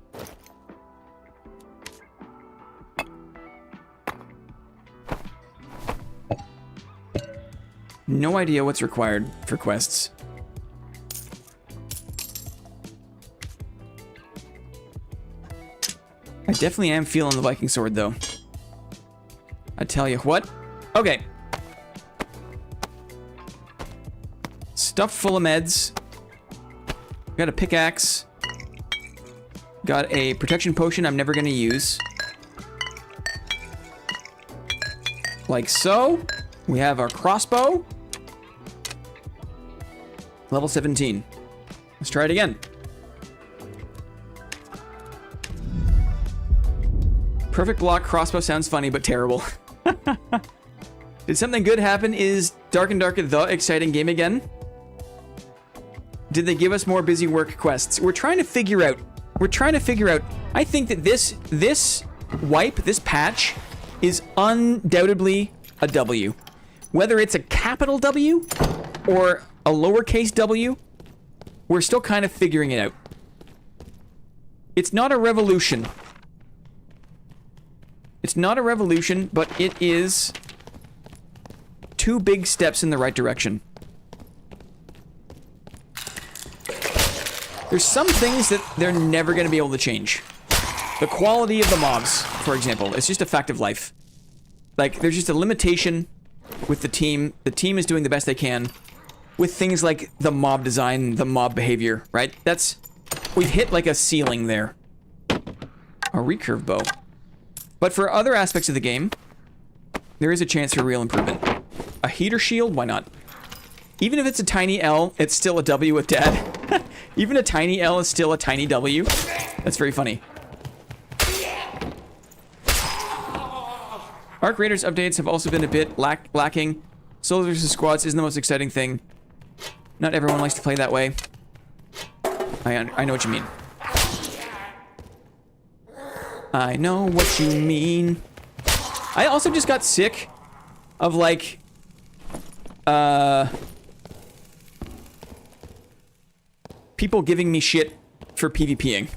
No idea what's required for quests. I definitely am feeling the Viking sword, though. I tell you what. Okay. Stuffed full of meds. Got a pickaxe. Got a protection potion I'm never going to use. Like so. We have our crossbow. Level 17. Let's try it again. Perfect block crossbow sounds funny, but terrible. Did something good happen? Is Dark and Darker the exciting game again? Did they give us more busy work quests? We're trying to figure out. I think that this wipe, this patch, is undoubtedly a W. Whether it's a capital W or a lowercase w, we're still kind of figuring it out. It's not a revolution. It's not a revolution, but it is 2 big steps in the right direction. There's some things that they're never going to be able to change. The quality of the mobs, for example, it's just a fact of life. Like, there's just a limitation with the team. The team is doing the best they can with things like the mob design, the mob behavior, right? That's... We've hit, like, a ceiling there. A recurve bow. But for other aspects of the game, there is a chance for real improvement. A heater shield? Why not? Even if it's a tiny L, it's still a W with Dad. Even a tiny L is still a tiny W. That's very funny. Arc Raiders updates have also been a bit lacking. Solos vs. Squads isn't the most exciting thing. Not everyone likes to play that way. I know what you mean. I know what you mean. I also just got sick of, like, people giving me shit for PvPing.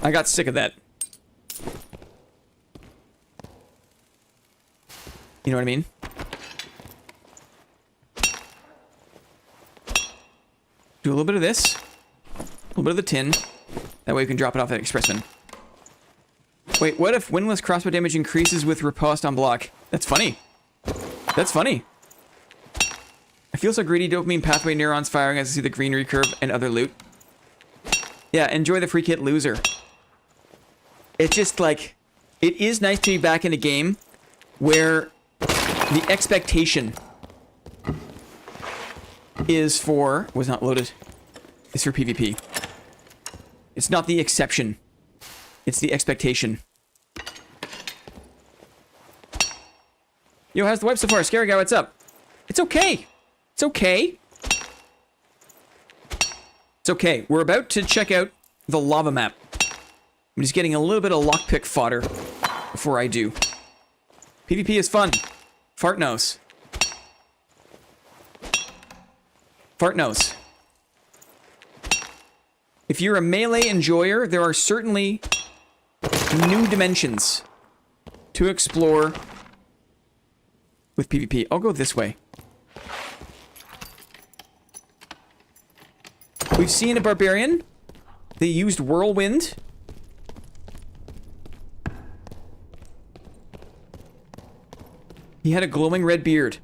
I got sick of that. You know what I mean? Do a little bit of this. A little bit of the tin. That way we can drop it off at Expressman. Wait, what if windless crossbow damage increases with riposte on block? That's funny. That's funny. I feel so greedy, dopamine pathway neurons firing as I see the green recurve and other loot. Yeah, enjoy the free kit, loser. It's just like... It is nice to be back in a game where the expectation is for... Was not loaded. It's for PvP. It's not the exception. It's the expectation. Yo, how's the web so far? Scary guy, what's up? It's okay. It's okay. It's okay. We're about to check out the lava map. I'm just getting a little bit of lockpick fodder before I do. PvP is fun. Fart knows. Fart knows. If you're a melee enjoyer, there are certainly new dimensions to explore with PvP. I'll go this way. We've seen a barbarian. They used whirlwind. He had a glowing red beard.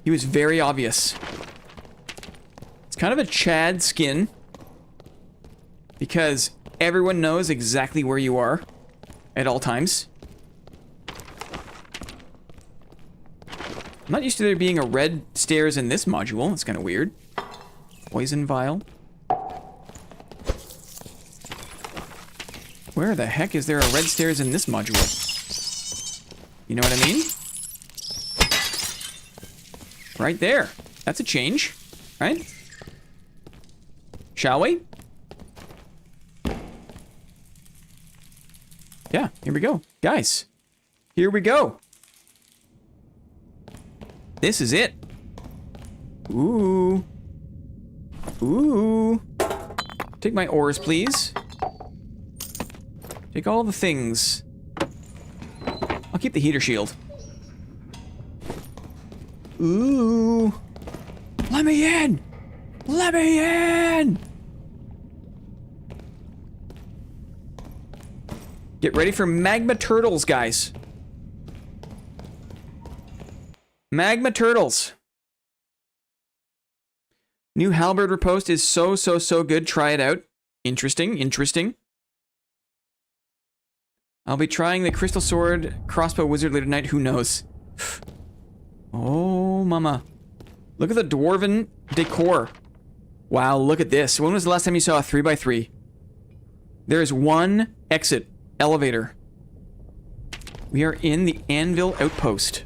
He was very obvious. It's kind of a Chad skin. Because everyone knows exactly where you are at all times. I'm not used to there being a red stairs in this module. It's kind of weird. Poison vial. Where the heck is there a red stairs in this module? You know what I mean? Right there. That's a change, right? Shall we? Yeah, here we go. Guys, here we go. This is it. Ooh. Ooh. Take my ores, please. Take all the things. I'll keep the heater shield. Ooh. Let me in! Let me in! Get ready for magma turtles, guys. Magma turtles. New halberd riposte is so good. Try it out. Interesting, interesting. I'll be trying the crystal sword crossbow wizard later tonight. Who knows? Oh, mama. Look at the dwarven decor. Wow, look at this. When was the last time you saw a 3x3? There is one exit. Elevator. We are in the Anvil Outpost.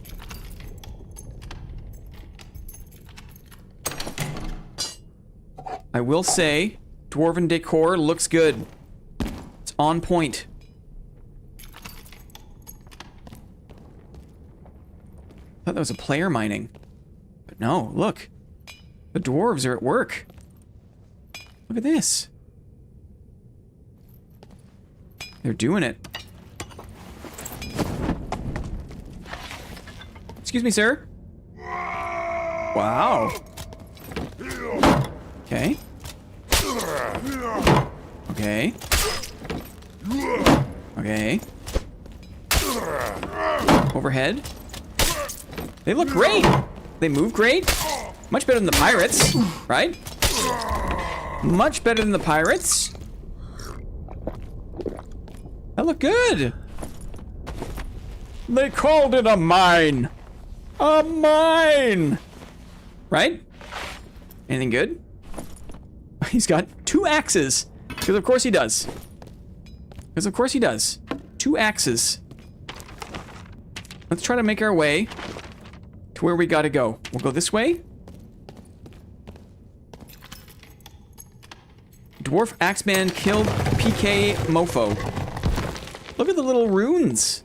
I will say, dwarven decor looks good. It's on point. I thought that was a player mining. But no, look. The dwarves are at work. Look at this. They're doing it. Excuse me, sir. Wow. Okay. Okay. Okay. Overhead. They look great. They move great. Much better than the pirates, right? Much better than the pirates. That look good. They called it a mine. A mine. Right? Anything good? He's got 2 axes. Because of course he does. Because of course he does. 2 axes. Let's try to make our way to where we gotta go. We'll go this way. Dwarf Axeman killed PK Mofo. Look at the little runes.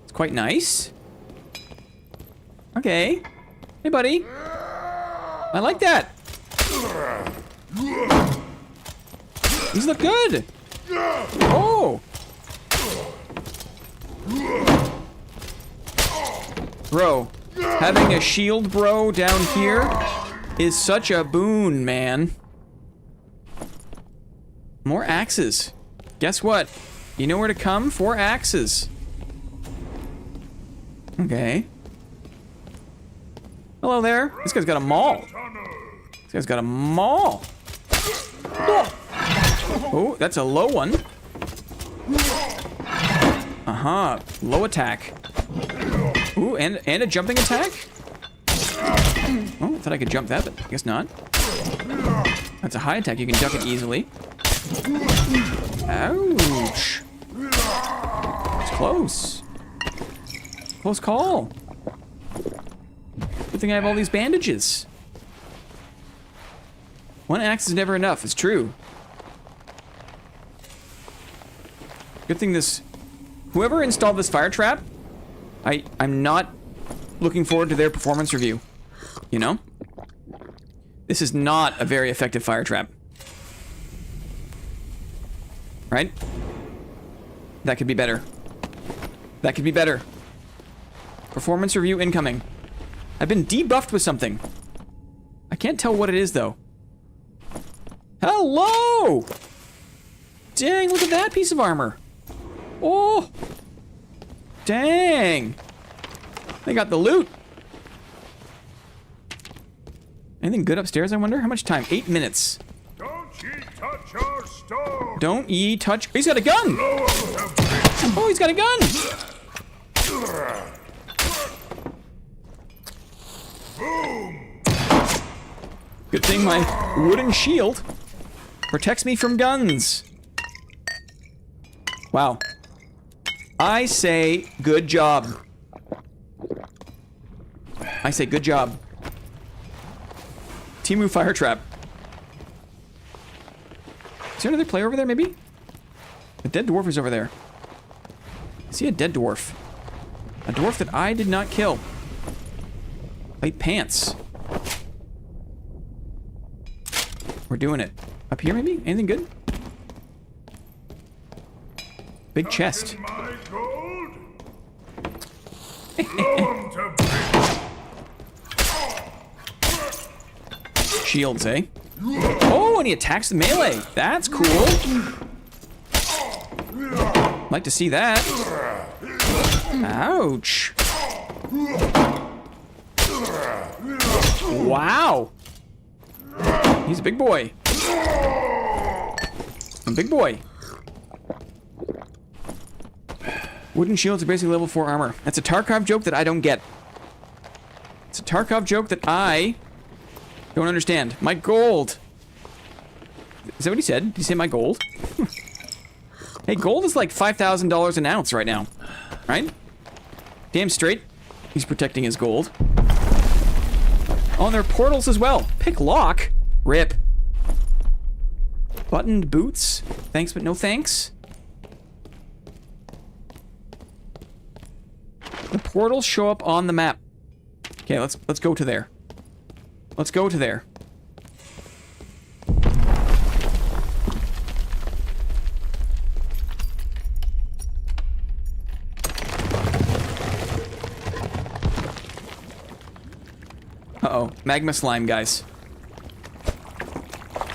It's quite nice. Okay. Hey, buddy. I like that. These look good. Oh. Bro, having a shield bro down here is such a boon, man. More axes. Guess what? You know where to come for axes. Okay. Hello there. This guy's got a maul. This guy's got a maul. Oh, that's a low one. Uh-huh. Low attack. Ooh, and a jumping attack? Oh, I thought I could jump that, but I guess not. That's a high attack. You can duck it easily. Ouch. It's close. Close call. Good thing I have all these bandages. 1 axe is never enough. It's true. Good thing this... Whoever installed this fire trap, I'm not looking forward to their performance review. You know? This is not a very effective fire trap. Right? That could be better. That could be better. Performance review incoming. I've been debuffed with something. I can't tell what it is, though. Hello! Dang, look at that piece of armor. Oh! Dang! They got the loot. Anything good upstairs, I wonder? How much time? 8 minutes. Don't ye touch our store. Don't ye touch... He's got a gun! Oh, he's got a gun! Boom. Good thing my wooden shield protects me from guns. Wow. I say good job. I say good job. Timu fire trap. Is there another player over there, maybe? A dead dwarf is over there. I see a dead dwarf. A dwarf that I did not kill. White pants. We're doing it. Up here, maybe? Anything good? Big chest. My gold. Blow 'em to bits. Shields, eh? Oh, and he attacks the melee. That's cool. Like to see that. Ouch. Wow. He's a big boy. A big boy. Wooden shields are basically level 4 armor. That's a Tarkov joke that I don't get. It's a Tarkov joke that I don't understand. My gold. Is that what he said? Did he say my gold? Hey, gold is like $5,000 an ounce right now. Right? Damn straight. He's protecting his gold. Oh, and there are portals as well. Pick lock. Rip. Buttoned boots. Thanks, but no thanks. The portals show up on the map. Okay, let's go to there. Let's go to there. Uh-oh. Magma slime, guys.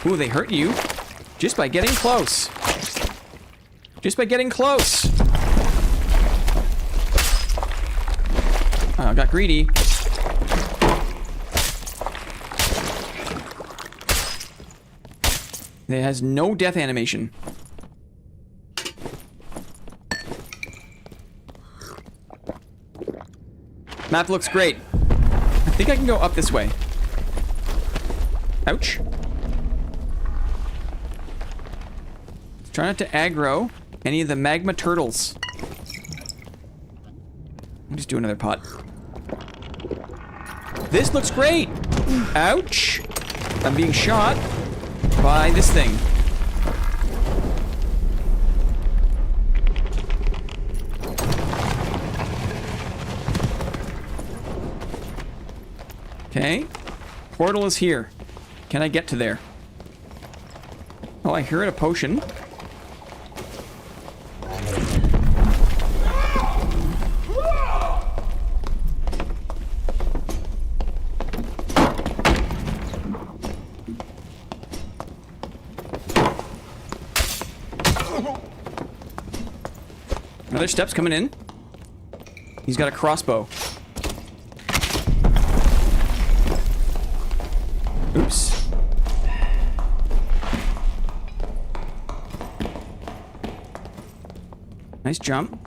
Ooh, they hurt you just by getting close. Just by getting close. Oh, got greedy. It has no death animation. Map looks great. I think I can go up this way. Ouch. Try not to aggro any of the magma turtles. I'll just do another pot. This looks great! Ouch! I'm being shot by this thing. Okay. Portal is here. Can I get to there? Oh, I heard a potion. Another step's coming in. He's got a crossbow. Oops. Nice jump.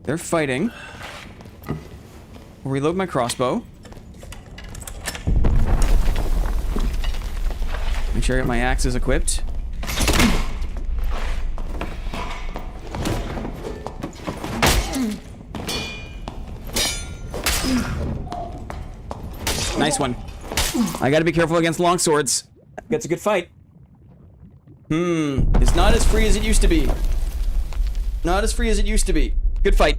They're fighting. I'll reload my crossbow. Make sure I got my axes equipped. Nice one. I gotta be careful against longswords. That's a good fight. It's not as free as it used to be. Not as free as it used to be. Good fight.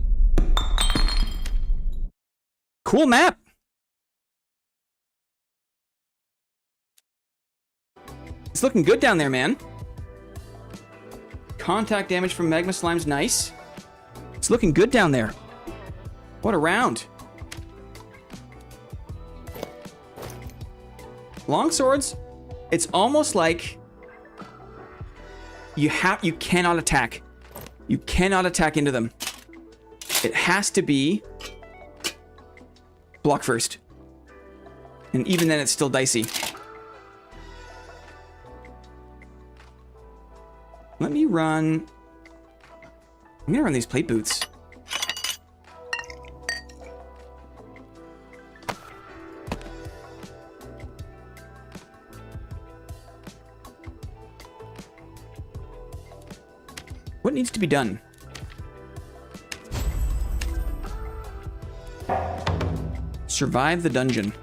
Cool map. It's looking good down there, man. Contact damage from magma slime's nice. It's looking good down there. What a round. Longswords, it's almost like you cannot attack. You cannot attack into them. It has to be block first. And even then it's still dicey. Let me run... I'm gonna run these plate boots. What needs to be done? Survive the dungeon.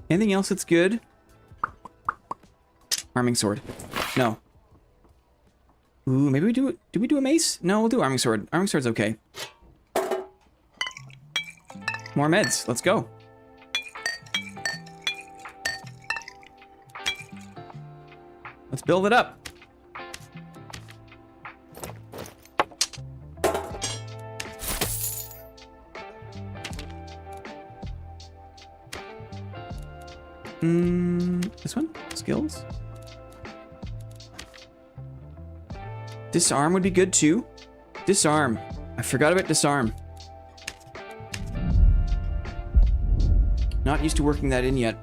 Anything else that's good? Arming sword. No. Ooh, maybe we do it. Do we do a mace? No, we'll do arming sword. Arming sword's okay. More meds. Let's go. Let's build it up. This one? Skills? Disarm would be good too. Disarm. I forgot about disarm. Not used to working that in yet.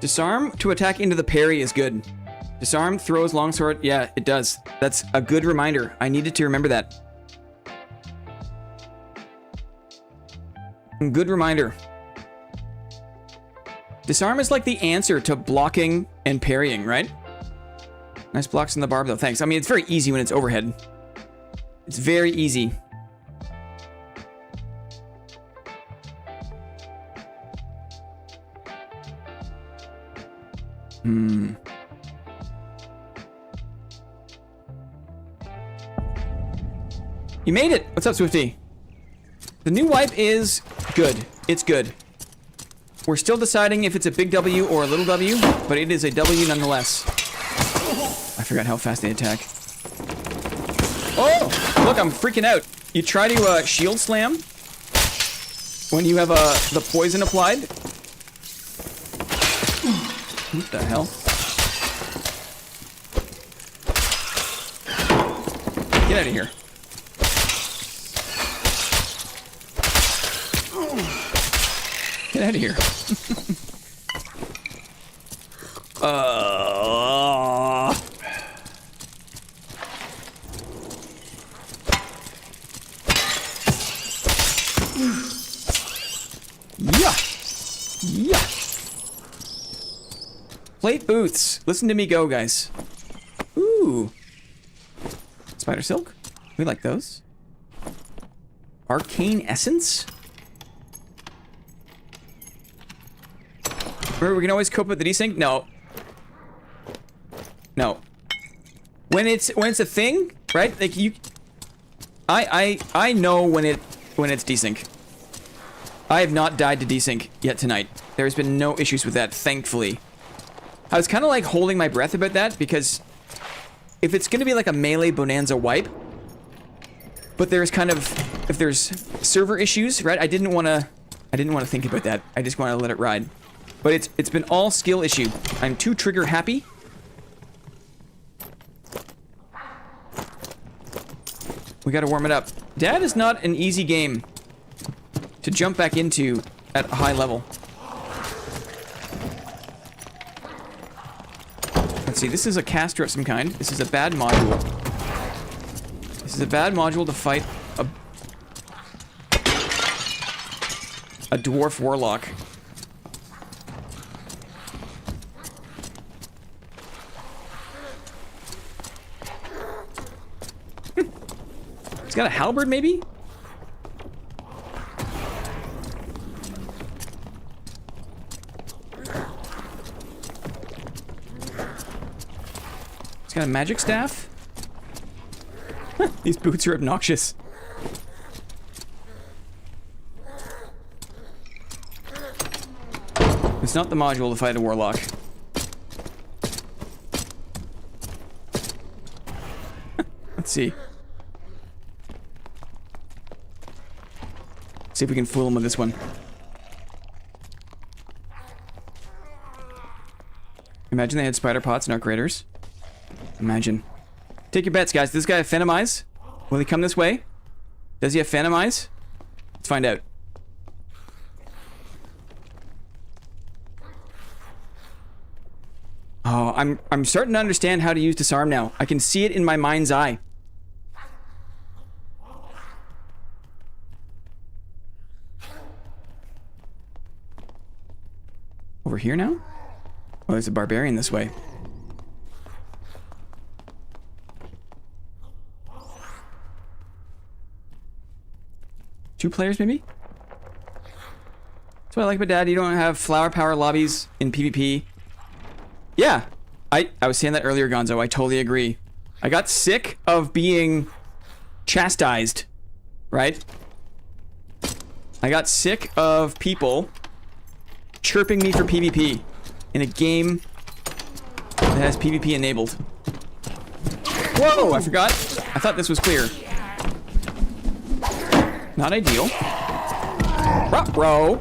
Disarm to attack into the parry is good. Disarm throws longsword. Yeah, it does. That's a good reminder. I needed to remember that. Good reminder. Disarm is like the answer to blocking and parrying, right? Nice blocks in the barb though, thanks. I mean, it's very easy when it's overhead. It's very easy. You made it! What's up, Swifty? The new wipe is good. It's good. We're still deciding if it's a big W or a little W, but it is a W nonetheless. I forgot how fast they attack. Oh! Look, I'm freaking out. You try to shield slam when you have the poison applied. What the hell? Get out of here. Get out of here. Yeah. Yeah. Plate boots. Listen to me go, guys. Ooh. Spider silk. We like those. Arcane essence. Remember, we can always cope with the desync. No. No. When it's a thing, right? Like you, I know when it's desync. I have not died to desync yet tonight. There's been no issues with that, thankfully. I was kind of like holding my breath about that because if it's going to be like a melee bonanza wipe, but there's kind of, if there's server issues, right? I didn't want to think about that. I just want to let it ride. But it's been all skill issue. I'm too trigger happy. We got to warm it up. Dad is not an easy game to jump back into at a high level. Let's see, this is a caster of some kind. This is a bad module. This is a bad module to fight a dwarf warlock. He's got a halberd, maybe? He's got a magic staff? These boots are obnoxious. It's not the module to fight a warlock. Let's see. See if we can fool him with this one. Imagine they had spider pots in our craters. Imagine. Take your bets, guys. Does this guy have Phantom Eyes? Will he come this way? Does he have Phantom Eyes? Let's find out. Oh, I'm starting to understand how to use disarm now. I can see it in my mind's eye. Over here now? Oh, there's a barbarian this way. Two players, maybe? That's what I like about Dad. You don't have flower power lobbies in PvP. Yeah. I was saying that earlier, Gonzo. I totally agree. I got sick of being chastised, right? I got sick of people chirping me for PvP in a game that has PvP enabled. Whoa, I forgot. I thought this was clear. Not ideal. Ruh-roh.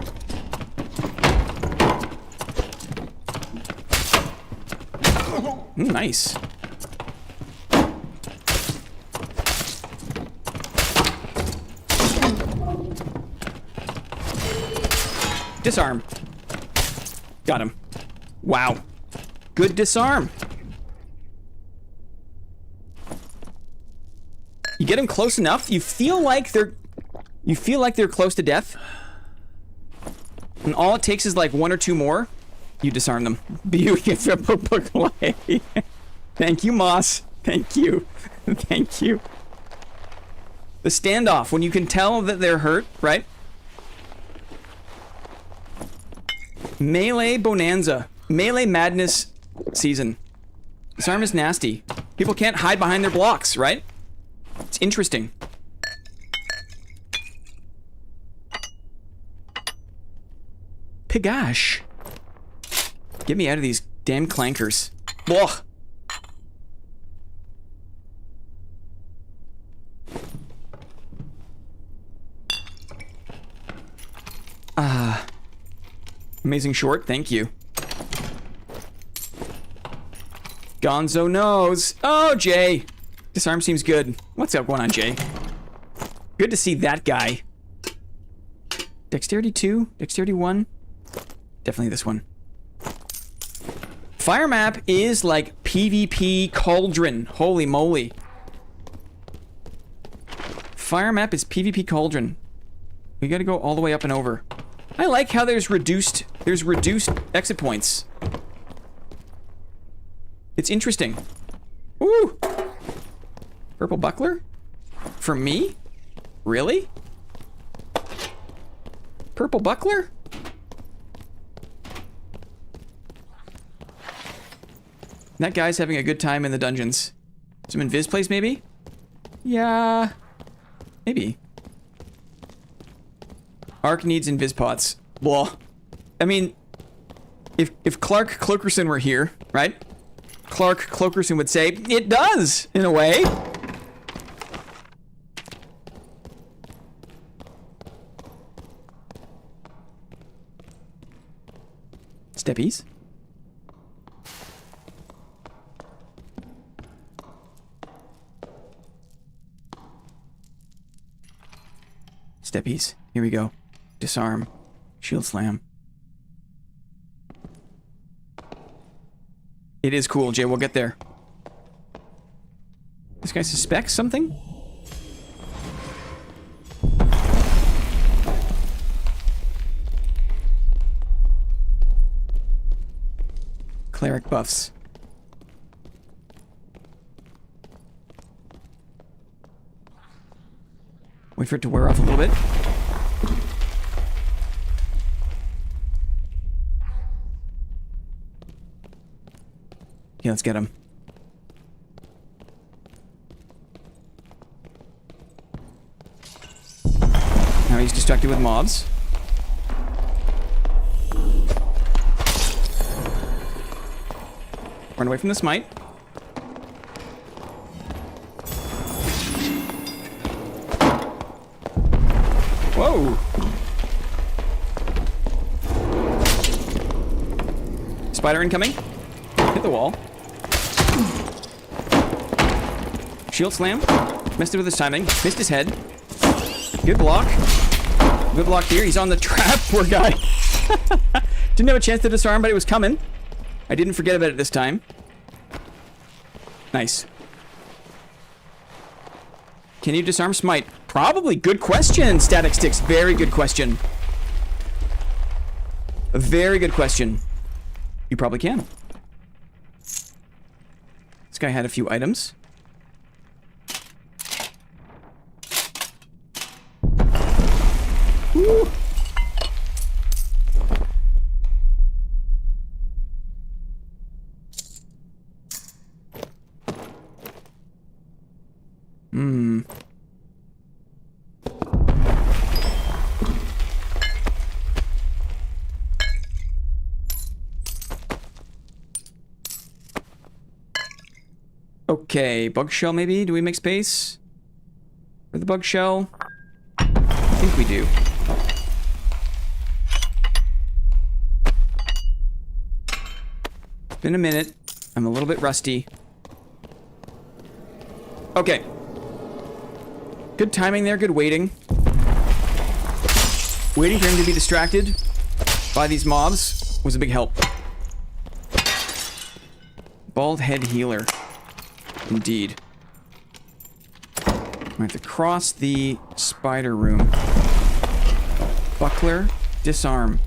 Nice. Disarm. Got him. Wow. Good disarm. You get them close enough, you feel like they're close to death. And all it takes is like one or two more. You disarm them. Beautiful. Thank you, Moss. Thank you. Thank you. The standoff, when you can tell that they're hurt, right? Melee bonanza. Melee madness season. Disarm is nasty. People can't hide behind their blocks, right? It's interesting. Pigash. Get me out of these damn clankers. Ugh. Amazing short, thank you. Gonzo knows. Oh, Jay. Disarm seems good. What's up going on, Jay? Good to see that guy. Dexterity 2, Dexterity 1. Definitely this one. Fire map is like PvP cauldron. Holy moly. Fire map is PvP cauldron. We gotta go all the way up and over. I like how there's reduced exit points. It's interesting. Ooh! Purple buckler? For me? Really? Purple buckler? That guy's having a good time in the dungeons. Some invis place, maybe? Yeah. Maybe. Ark needs invis pots. Blah. I mean, if Clark Cloakerson were here, right? Clark Cloakerson would say, it does, in a way. Steppies. Steppies. Here we go. Disarm. Shield slam. It is cool, Jay. We'll get there. This guy suspects something? Cleric buffs. Wait for it to wear off a little bit. Okay, let's get him. Now he's distracted with mobs. Run away from the smite. Whoa! Spider incoming. Hit the wall. Shield slam. Missed it with his timing. Missed his head. Good block. Good block here. He's on the trap. Poor guy. Didn't have a chance to disarm, but it was coming. I didn't forget about it this time. Nice. Can you disarm smite? Probably. Good question, Static Sticks. Very good question. A very good question. You probably can. This guy had a few items. Woo. Okay, bug shell maybe? Do we make space for the bug shell? I think we do. It's been a minute. I'm a little bit rusty. Okay. Good timing there, good waiting. Waiting for him to be distracted by these mobs was a big help. Bald head healer. Indeed. I have to cross the spider room. Buckler, disarm.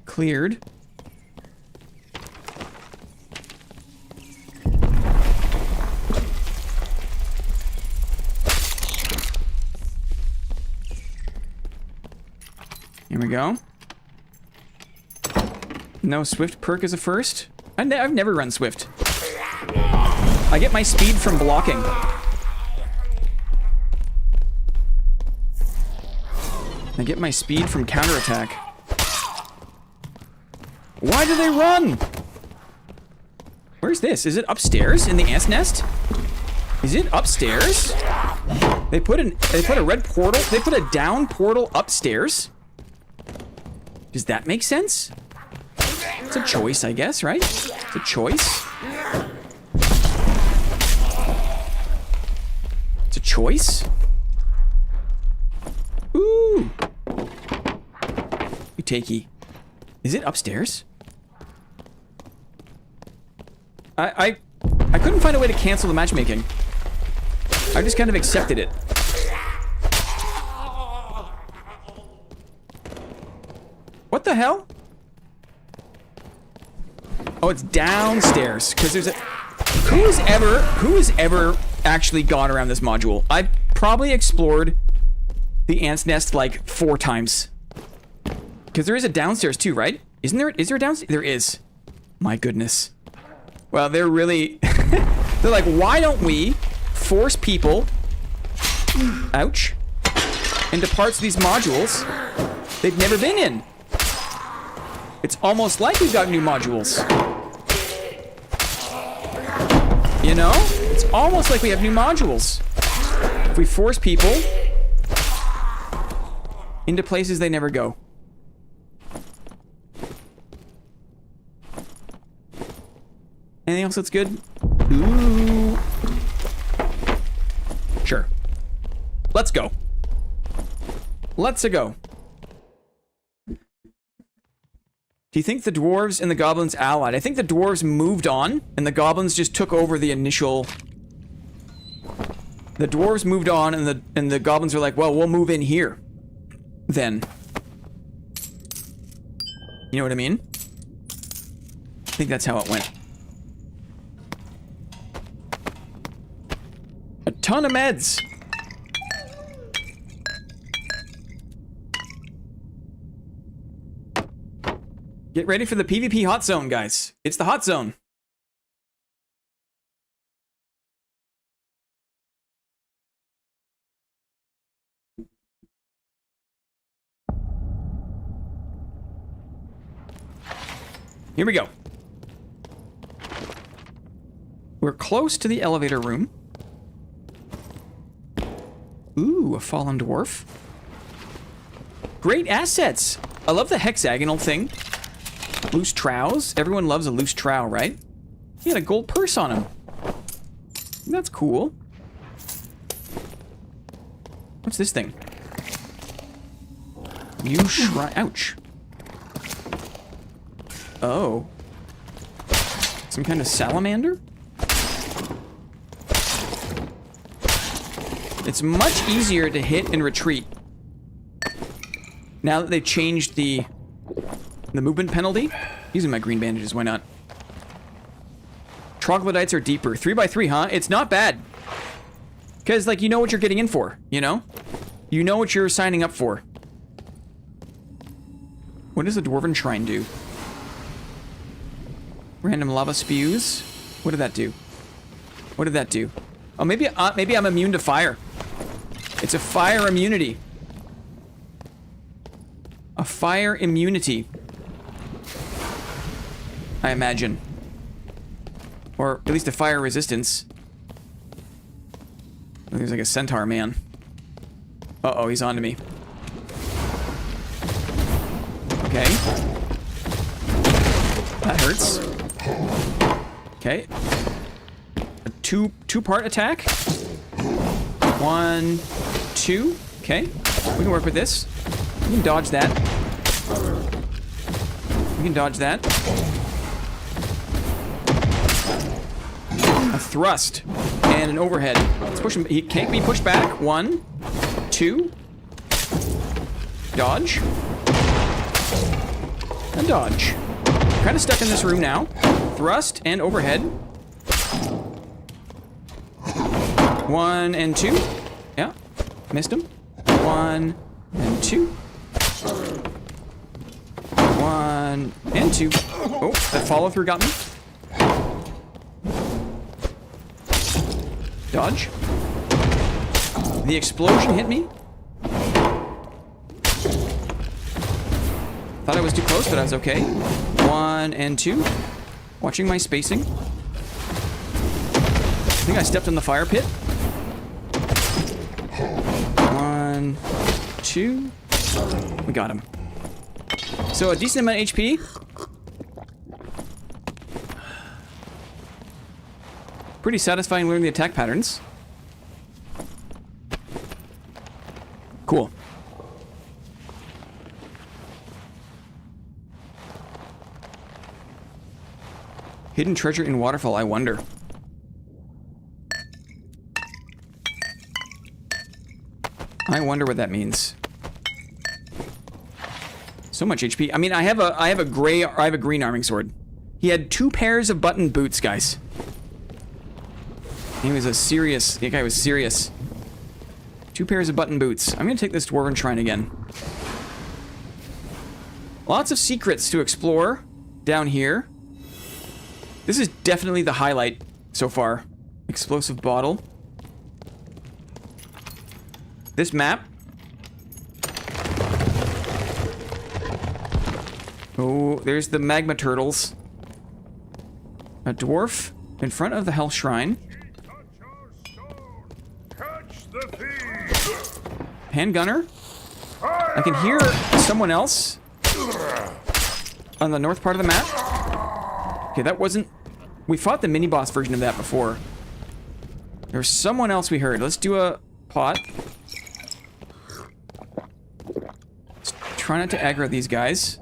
Cleared. Here we go. No Swift perk as a first. I've never run Swift. I get my speed from blocking. I get my speed from counterattack. Why do they run? Where's this? Is it upstairs in the ant's nest? Is it upstairs? They put a red portal. They put a down portal upstairs. Does that make sense? It's a choice, I guess, right? It's a choice. It's a choice. Ooh. Utakey. Is it upstairs? I couldn't find a way to cancel the matchmaking. I just kind of accepted it. What the hell? Oh, it's downstairs because there's a who has ever actually gone around this module? I probably explored the ant's nest like 4 times. Because there is a downstairs too, right? Isn't there? Is there a downstairs? There is. My goodness. Well, they're really they're like, why don't we force people ouch into parts of these modules they've never been in? It's almost like we've got new modules. You know? It's almost like we have new modules. If we force people into places they never go. Anything else that's good? Ooh. Sure. Let's go. Let's go. Do you think the dwarves and the goblins allied? I think the dwarves moved on, and the goblins just took over the initial... The dwarves moved on, and the goblins are like, well, we'll move in here. Then. You know what I mean? I think that's how it went. A ton of meds. Get ready for the PvP hot zone, guys. It's the hot zone. Here we go. We're close to the elevator room. Ooh, a fallen dwarf. Great assets. I love the hexagonal thing. Loose trows. Everyone loves a loose trow, right? He had a gold purse on him. That's cool. What's this thing? New shrine. Ouch. Oh. Some kind of salamander? It's much easier to hit and retreat. Now that they've changed the movement penalty. Using my green bandages, why not? Troglodytes are deeper. 3x3, huh? It's not bad. Because, like, you know what you're getting in for, you know? You know what you're signing up for. What does a dwarven shrine do? Random lava spews. What did that do? What did that do? Oh, maybe I'm immune to fire. It's a fire immunity. A fire immunity. I imagine. Or at least a fire resistance. There's like a centaur man. Uh-oh, he's onto me. Okay. That hurts. Okay. A two-part attack. 1, 2. Okay. We can work with this. We can dodge that. We can dodge that. A thrust and an overhead. Let's push him. He can't be pushed back. 1, 2. Dodge. And dodge. Kind of stuck in this room now. Thrust and overhead. 1 and 2. Yeah. Missed him. 1 and 2. 1 and 2. Oh, that follow through got me. Dodge. The explosion hit me. Thought I was too close, but I was okay. 1 and 2. Watching my spacing. I think I stepped on the fire pit. 1, 2. We got him. So a decent amount of HP. Pretty satisfying learning the attack patterns. Cool. Hidden treasure in waterfall, I wonder. I wonder what that means. So much HP. I mean, I have a green arming sword. He had 2 pairs of button boots, guys. He was that guy was serious. 2 pairs of button boots. I'm gonna take this Dwarven Shrine again. Lots of secrets to explore down here. This is definitely the highlight so far. Explosive bottle. This map. Oh, there's the magma turtles. A dwarf in front of the Hell Shrine. Catch the thief. Handgunner. I can hear someone else on the north part of the map. Okay, that wasn't... We fought the mini-boss version of that before. There's someone else we heard. Let's do a pot. Let's try not to aggro these guys.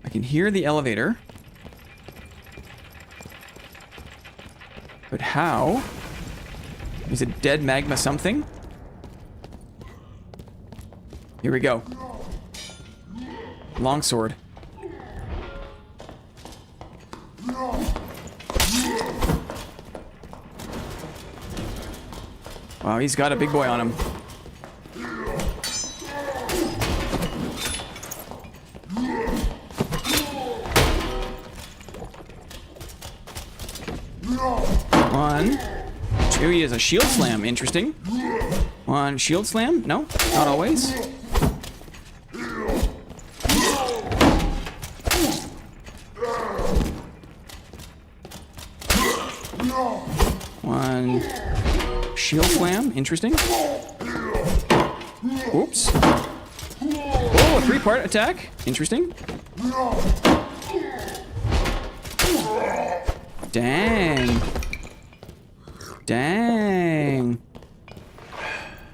I can hear the elevator. But how? Is it dead magma something? Here we go. Longsword. Wow, he's got a big boy on him. One, two, he has a shield slam, interesting. One shield slam, no, not always. One shield slam, interesting. Oops. Oh, a 3-part attack, interesting. Dang. Dang.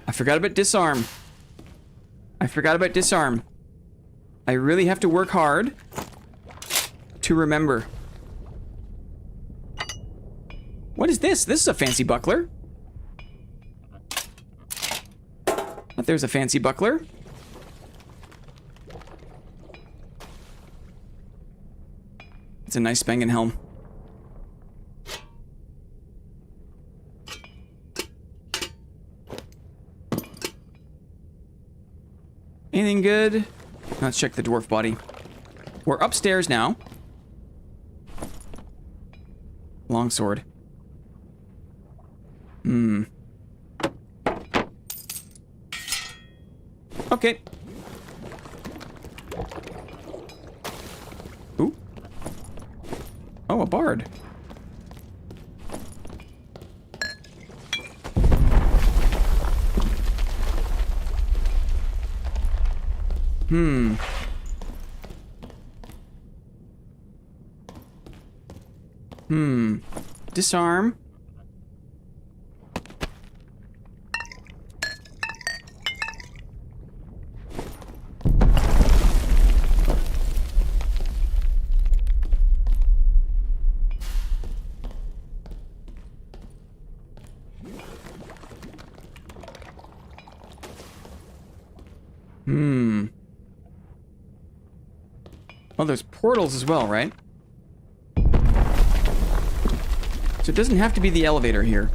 I forgot about disarm. I really have to work hard to remember. What is this? This is a fancy buckler. But there's a fancy buckler. It's a nice Spangen helm. Anything good? Let's check the dwarf body. We're upstairs now. Longsword. Okay. Ooh. Oh, a bard. Disarm. Oh, there's portals as well, right? So it doesn't have to be the elevator here.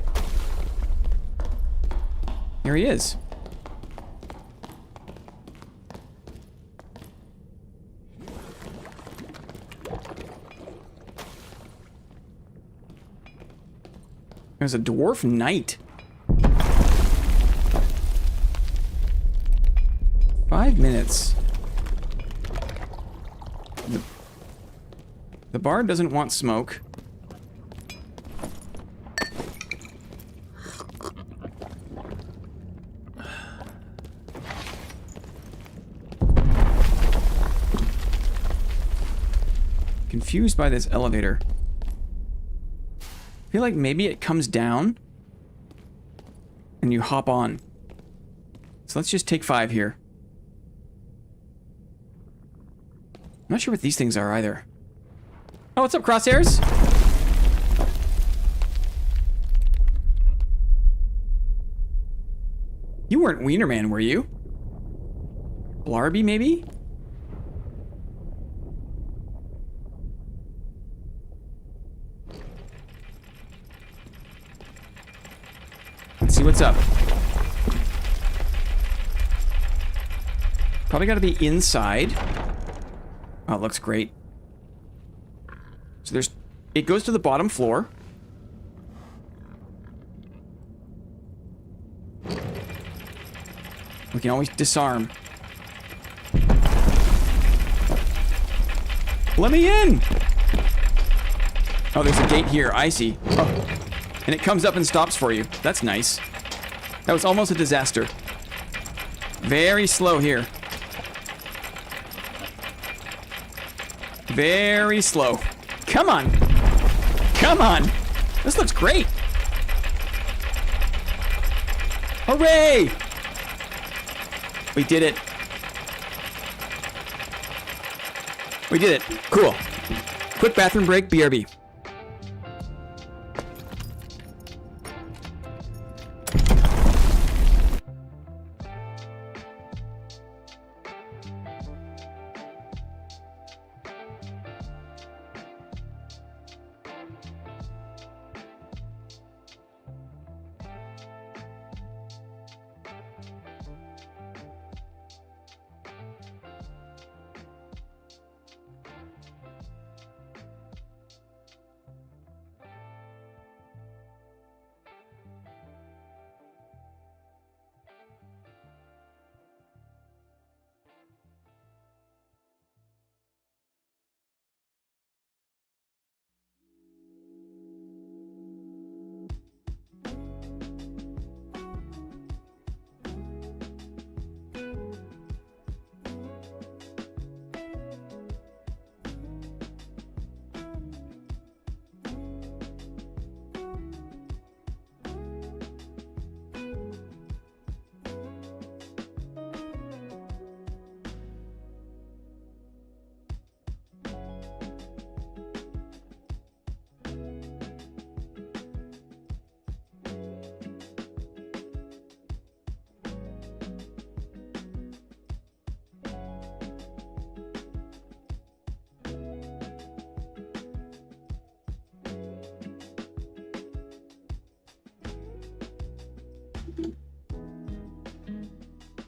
Here he is. There's a dwarf knight. 5 minutes. The bard doesn't want smoke. Confused by this elevator. I feel like maybe it comes down and you hop on. So let's just take 5 here. I'm not sure what these things are either. Oh, what's up, crosshairs? You weren't Wienerman, were you? Blarby, maybe? Let's see what's up. Probably gotta be inside. Oh, it looks great. So it goes to the bottom floor. We can always disarm. Let me in! Oh, there's a gate here. I see. Oh. And it comes up and stops for you. That's nice. That was almost a disaster. Very slow here. Very slow. Come on. Come on. This looks great. Hooray! We did it. We did it. Cool. Quick bathroom break, BRB.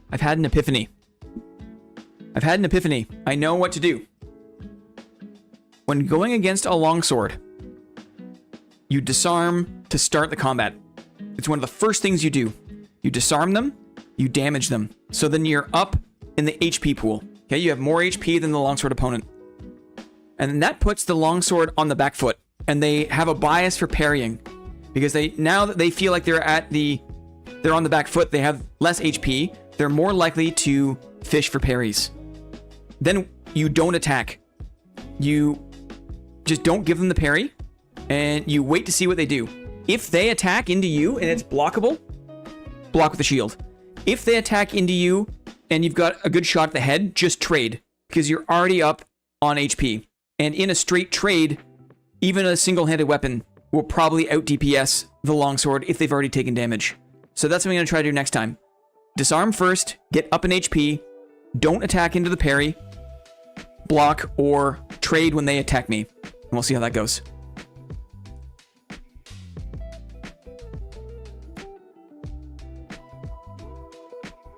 I've had an epiphany. I've had an epiphany. I know what to do. When going against a longsword, you disarm to start the combat. It's one of the first things you do. You disarm them, you damage them. So then you're up in the HP pool. Okay, you have more HP than the longsword opponent. And that puts the longsword on the back foot. And they have a bias for parrying. Because now that they feel like they're on the back foot, they have less HP, they're more likely to fish for parries. Then you don't attack. You just don't give them the parry, and you wait to see what they do. If they attack into you and it's blockable, block with the shield. If they attack into you and you've got a good shot at the head, just trade, because you're already up on HP. And in a straight trade, even a single-handed weapon will probably out DPS the longsword if they've already taken damage. So that's what I'm going to try to do next time. Disarm first, get up in HP, don't attack into the parry, block, or trade when they attack me. And we'll see how that goes.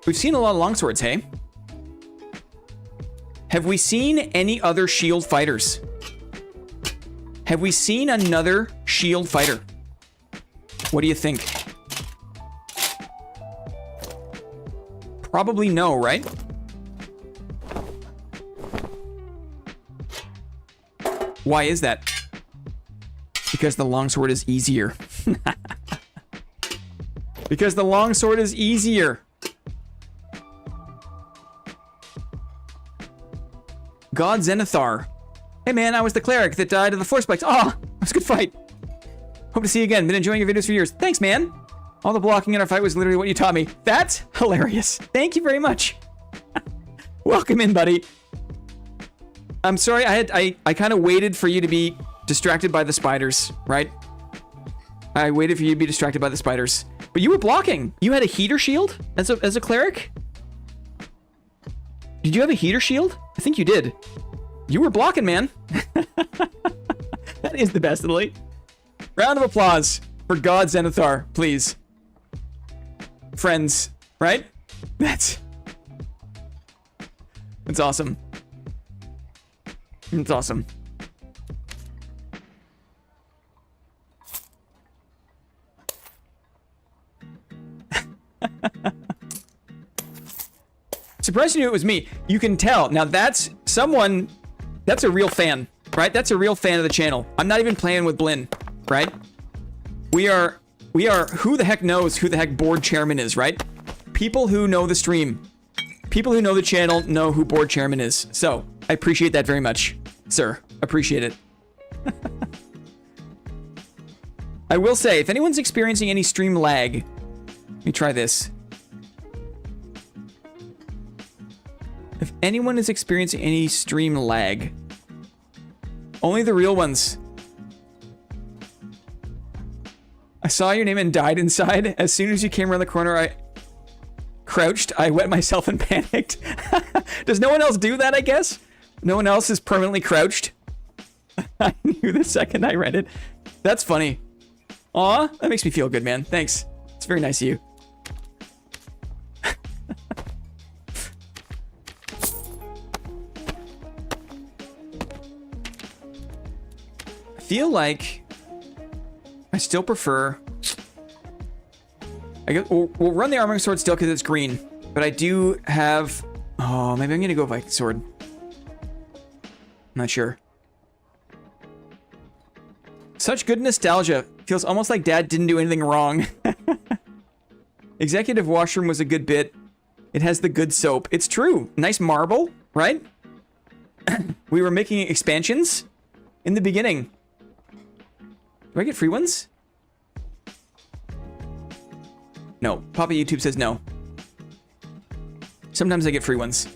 We've seen a lot of longswords, hey? Have we seen any other shield fighters? Have we seen another shield fighter? What do you think? Probably no, right? Why is that? Because the longsword is easier. Because the longsword is easier. God Zenithar. Hey man, I was the cleric that died of the force spikes. Oh, that was a good fight. Hope to see you again. Been enjoying your videos for years. Thanks, man. All the blocking in our fight was literally what you taught me. That's hilarious. Thank you very much. Welcome in, buddy. I'm sorry, I kind of waited for you to be distracted by the spiders, right? I waited for you to be distracted by the spiders. But you were blocking. You had a heater shield as a cleric? Did you have a heater shield? I think you did. You were blocking, man. That is the best, Lily. Round of applause for God Zenithar, please. Friends, right? That's awesome. It's awesome. Surprised you knew it was me. You can tell. Now that's someone, that's a real fan, right? That's a real fan of the channel. I'm not even playing with Blinn, right? We are, who the heck knows who the heck board chairman is, right? People who know the stream. People who know the channel know who board chairman is. So, I appreciate that very much, sir. Appreciate it. I will say, if anyone's experiencing any stream lag, let me try this. If anyone is experiencing any stream lag, only the real ones. I saw your name and died inside. As soon as you came around the corner, I crouched. I wet myself and panicked. Does no one else do that, I guess? No one else is permanently crouched? I knew the second I read it. That's funny. Aw, that makes me feel good, man. Thanks. It's very nice of you. I feel like I still prefer... I guess we'll run the armoring sword still because it's green. But I do have... Oh, maybe I'm going to go Viking sword. I'm not sure. Such good nostalgia. Feels almost like Dad didn't do anything wrong. Executive washroom was a good bit. It has the good soap. It's true. Nice marble, right? We were making expansions in the beginning. Do I get free ones? No. Papa YouTube says no. Sometimes I get free ones.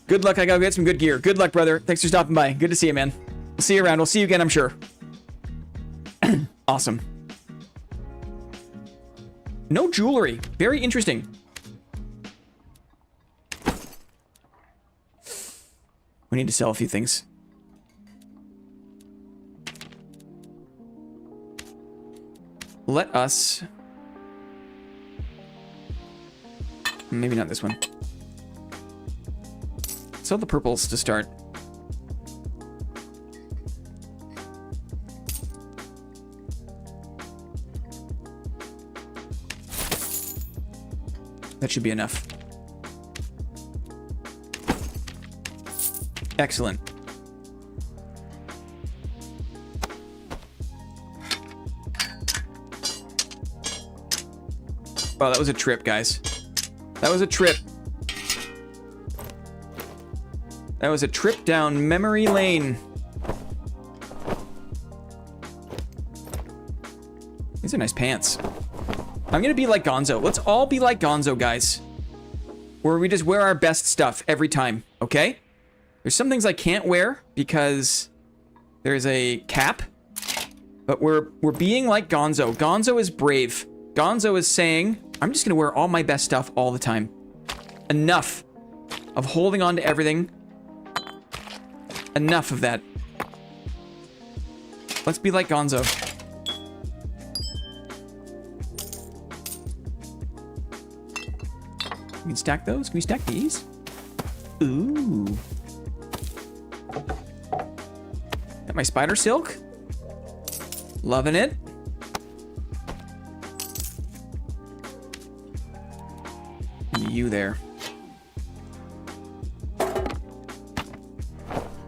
Good luck. I gotta get some good gear. Good luck, brother. Thanks for stopping by. Good to see you, man. We'll see you around. We'll see you again, I'm sure. Awesome. No jewelry. Very interesting. We need to sell a few things. Let us... Maybe not this one. Sell the purples to start. That should be enough. Excellent. Wow, that was a trip, guys. That was a trip. That was a trip down memory lane. These are nice pants. I'm gonna be like Gonzo. Let's all be like Gonzo, guys. Where we just wear our best stuff every time, okay? There's some things I can't wear because there's a cap. But we're being like Gonzo. Gonzo is brave. Gonzo is saying, I'm just gonna wear all my best stuff all the time. Enough of holding on to everything. Enough of that. Let's be like Gonzo. We can stack those. Can we stack these? Ooh. Got my spider silk. Loving it. you there.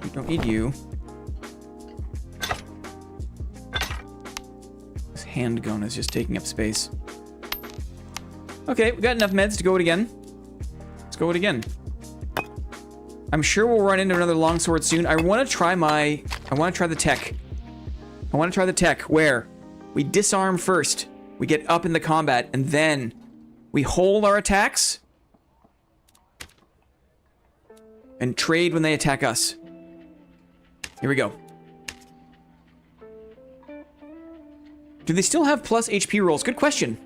We don't need you. This handgun is just taking up space. Okay, we got enough meds to go it again. Let's go it again. I'm sure we'll run into another longsword soon. I want to try the tech. I want to try the tech where we disarm first. We get up in the combat, and then we hold our attacks and trade when they attack us. Here we go. Do they still have plus HP rolls? Good question.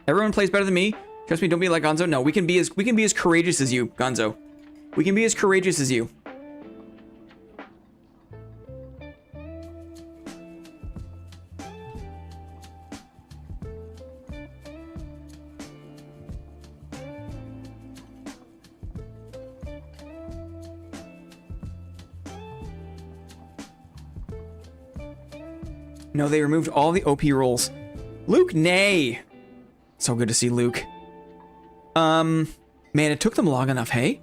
Everyone plays better than me. Trust me, don't be like Gonzo. No, we can be as courageous as you, Gonzo. We can be as courageous as you. No, they removed all the OP rolls. Luke, nay. So good to see Luke. Man, it took them long enough, hey?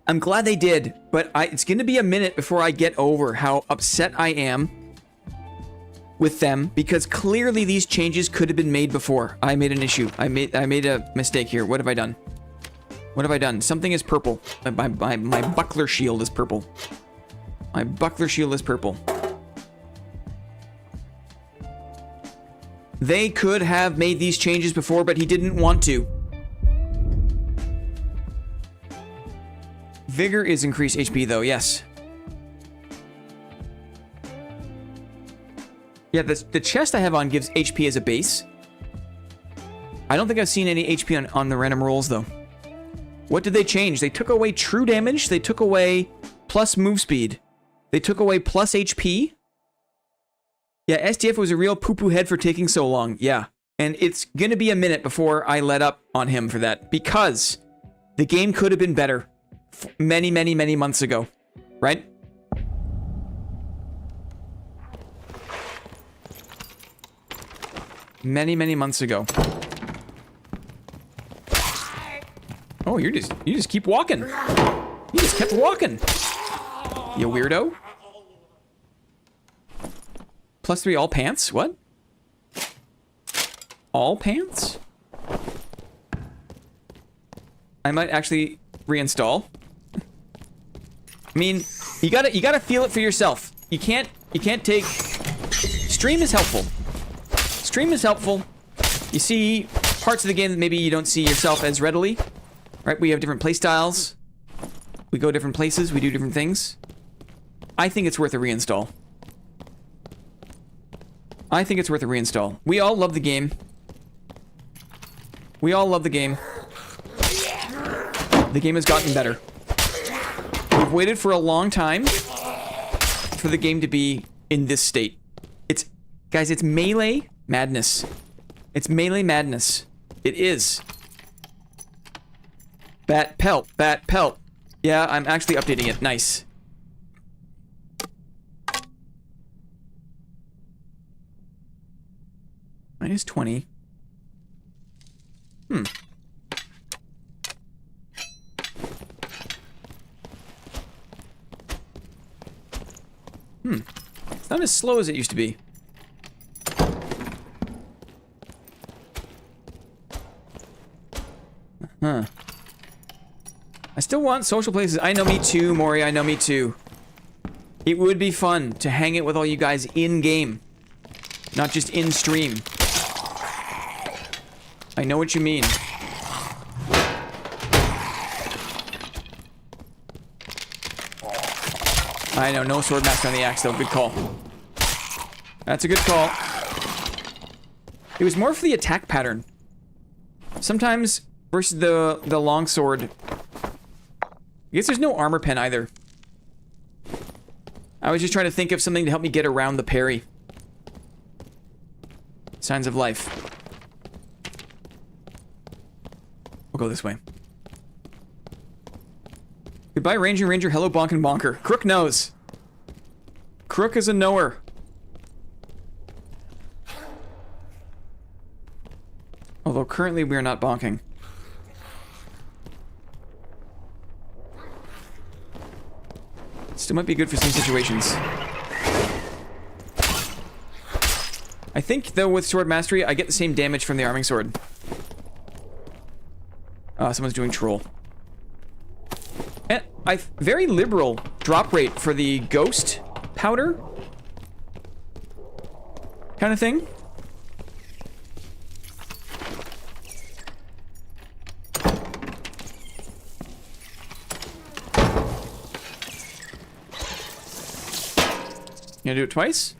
I'm glad they did, but it's gonna be a minute before I get over how upset I am with them, because clearly these changes could have been made before. I made an issue. I made a mistake here. What have I done? What have I done? Something is purple. My buckler shield is purple. My buckler shield is purple. They could have made these changes before, but he didn't want to. Vigor is increased HP though, yes. Yeah, the chest I have on gives HP as a base. I don't think I've seen any HP on the random rolls though. What did they change? They took away true damage, they took away plus move speed. They took away plus HP. Yeah, SDF was a real poo-poo head for taking so long. Yeah. And it's gonna be a minute before I let up on him for that. Because the game could have been better many, many, many months ago. Right? Many, many months ago. Oh, you just keep walking. You just kept walking. You weirdo. +3 all pants? What? All pants? I might actually reinstall. I mean, you gotta feel it for yourself. You can't take... Stream is helpful. Stream is helpful. You see parts of the game that maybe you don't see yourself as readily. Right? We have different play styles. We go different places. We do different things. I think it's worth a reinstall. I think it's worth a reinstall. We all love the game. We all love the game. The game has gotten better. We've waited for a long time for the game to be in this state. Guys, it's melee madness. It's melee madness. It is. Bat pelt, bat pelt. Yeah, I'm actually updating it. Nice. -20. It's not as slow as it used to be. Huh. I still want social places. I know, me too, Maury. I know, me too. It would be fun to hang it with all you guys in-game. Not just in-stream. I know what you mean. I know, no sword master on the axe though. Good call. That's a good call. It was more for the attack pattern. Sometimes versus the longsword. I guess there's no armor pen either. I was just trying to think of something to help me get around the parry. Signs of life. We'll go this way. Goodbye, Ranger. Hello, Bonk and Bonker. Crook knows. Crook is a knower. currently we are not bonking. Still might be good for some situations. I think, though, with Sword Mastery, I get the same damage from the Arming Sword. Someone's doing Troll. And very liberal drop rate for the Ghost Powder kind of thing. You gonna do it twice?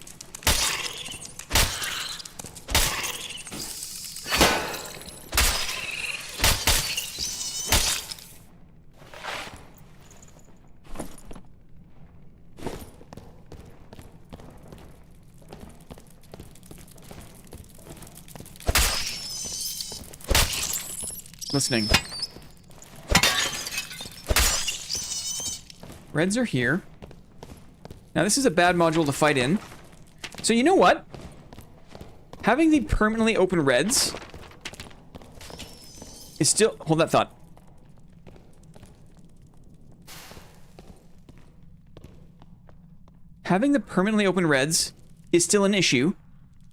Listening. Reds are here. Now, this is a bad module to fight in. So, you know what? Having the permanently open reds is still... Hold that thought. Having the permanently open reds is still an issue,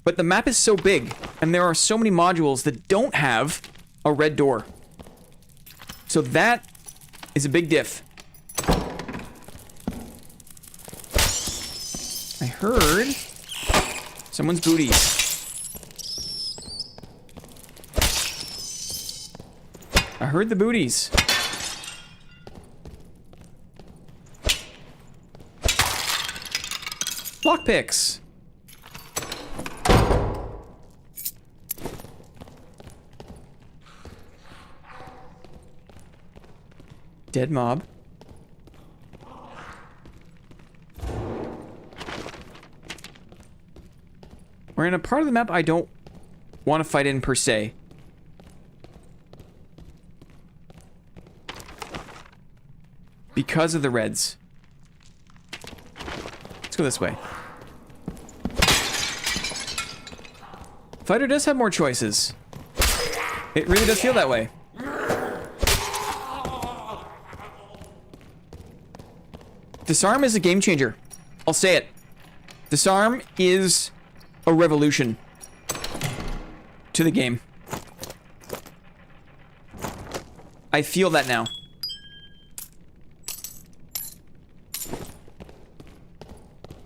but the map is so big, and there are so many modules that don't have a red door. So that is a big diff. I heard someone's booties. I heard the booties. Lockpicks. Dead mob. We're in a part of the map I don't want to fight in per se. Because of the reds. Let's go this way. Fighter does have more choices. It really does feel that way. Disarm is a game changer. I'll say it. Disarm is a revolution to the game. I feel that now.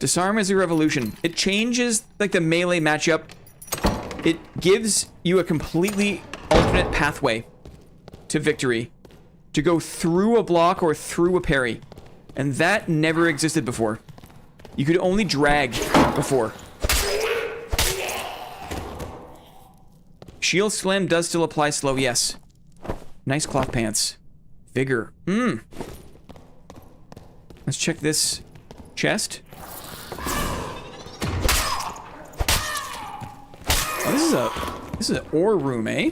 Disarm is a revolution. It changes, like, the melee matchup. It gives you a completely alternate pathway to victory. To go through a block or through a parry. And that never existed before. You could only drag before. Shield Slam does still apply slow, yes. Nice cloth pants. Vigor. Let's check this chest. Oh, this is an ore room, eh?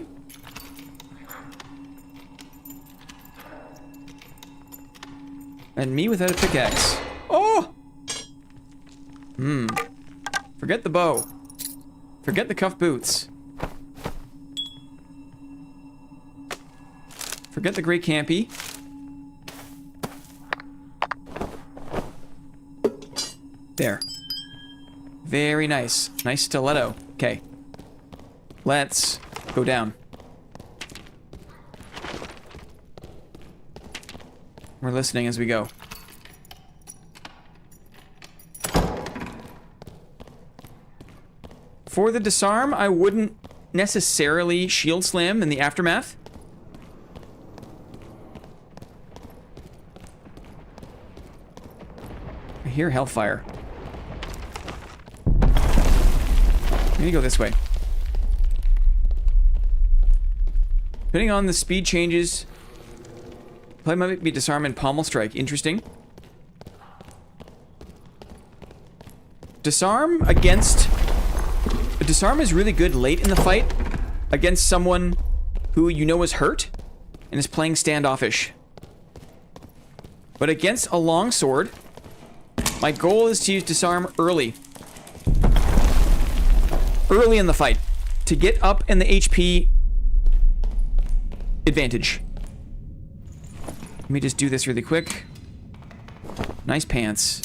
And me without a pickaxe. Oh! Forget the bow. Forget the cuff boots. Forget the great campy. There. Very nice. Nice stiletto. Okay. Let's go down. We're listening as we go. For the disarm, I wouldn't necessarily shield slam in the aftermath. I hear hellfire. I'm gonna go this way. Depending on the speed changes, play might be disarm and pommel strike. Interesting. Disarm against... Disarm is really good late in the fight against someone who you know is hurt and is playing standoffish. But against a longsword, my goal is to use disarm early. Early in the fight. To get up in the HP advantage. Let me just do this really quick. Nice pants.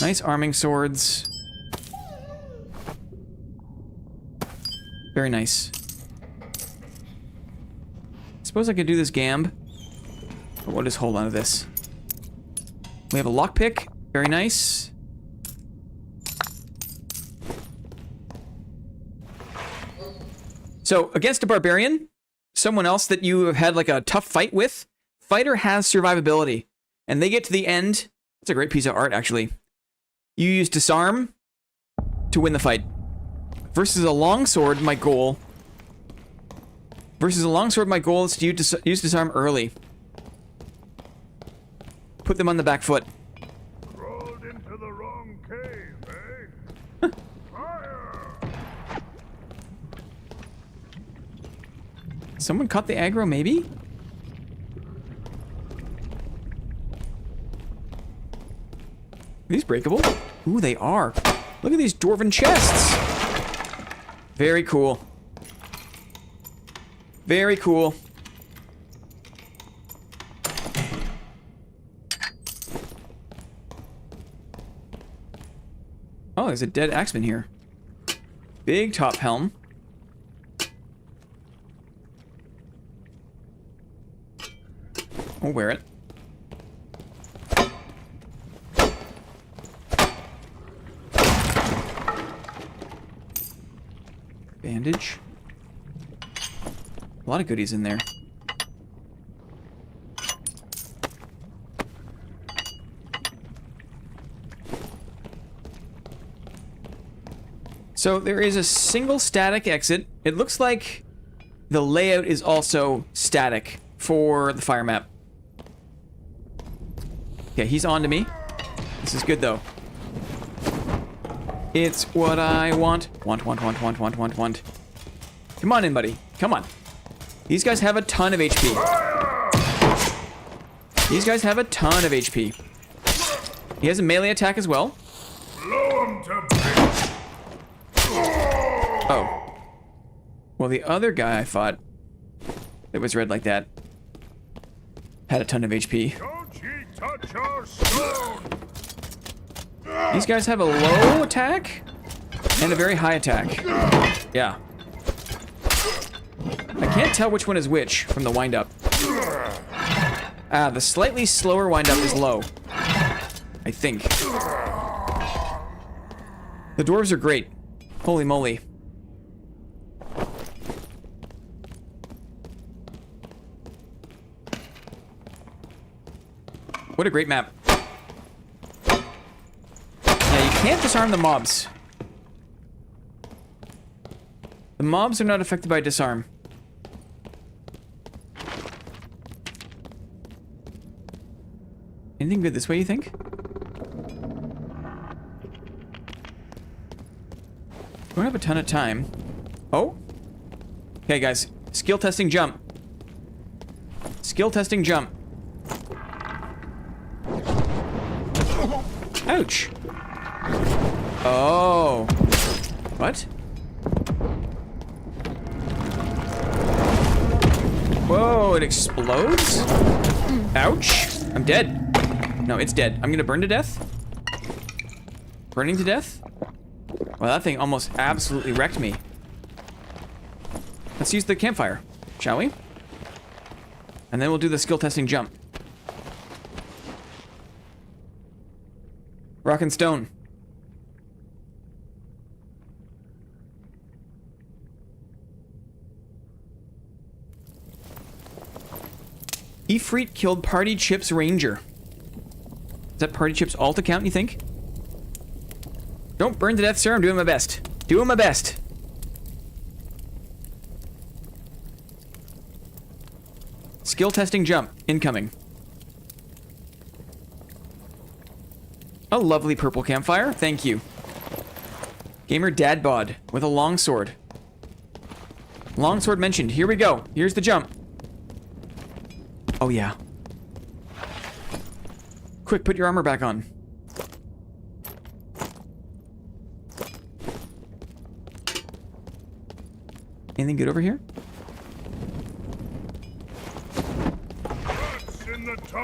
Nice arming swords. Very nice. Suppose I could do this gamb. But we'll just hold on to this. We have a lockpick. Very nice. So, against a barbarian, someone else that you have had like a tough fight with, fighter has survivability. And they get to the end. It's a great piece of art, actually. You use disarm to win the fight. Versus a longsword, my goal. Versus a longsword, my goal is to use disarm early. Put them on the back foot. Crawled into the wrong cave, eh? Fire! Someone caught the aggro, maybe? Are these breakable? Ooh, they are. Look at these dwarven chests. Very cool. Very cool. Oh, there's a dead axeman here. Big top helm. We'll wear it. Bandage. A lot of goodies in there. So there is a single static exit. It looks like the layout is also static for the fire map. Okay, he's on to me. This is good though. It's what I want. Want. Come on in, buddy. Come on. These guys have a ton of HP. These guys have a ton of HP. He has a melee attack as well. Blow 'em to bits! Oh. Well, the other guy I fought that was red like that had a ton of HP. Don't ye touch our stone! These guys have a low attack and a very high attack. Yeah. I can't tell which one is which from the wind-up. The slightly slower wind-up is low. I think. The dwarves are great. Holy moly. What a great map. Yeah, you can't disarm the mobs. The mobs are not affected by disarm. Anything good this way, you think? Don't have a ton of time. Oh? Okay, guys. Skill testing jump. Skill testing jump. Ouch. Oh. What? Whoa, it explodes? Ouch. I'm dead. No, it's dead. I'm gonna burn to death. Burning to death? Well, that thing almost absolutely wrecked me. Let's use the campfire, shall we? And then we'll do the skill testing jump. Rock and stone. Ifrit killed Party Chip's Ranger. Is that Party Chip's alt account, you think? Don't burn to death, sir. I'm doing my best. Doing my best. Skill testing jump. Incoming. A lovely purple campfire. Thank you. Gamer Dad Bod with a longsword. Longsword mentioned. Here we go. Here's the jump. Oh, yeah. Quick, put your armor back on. Anything good over here?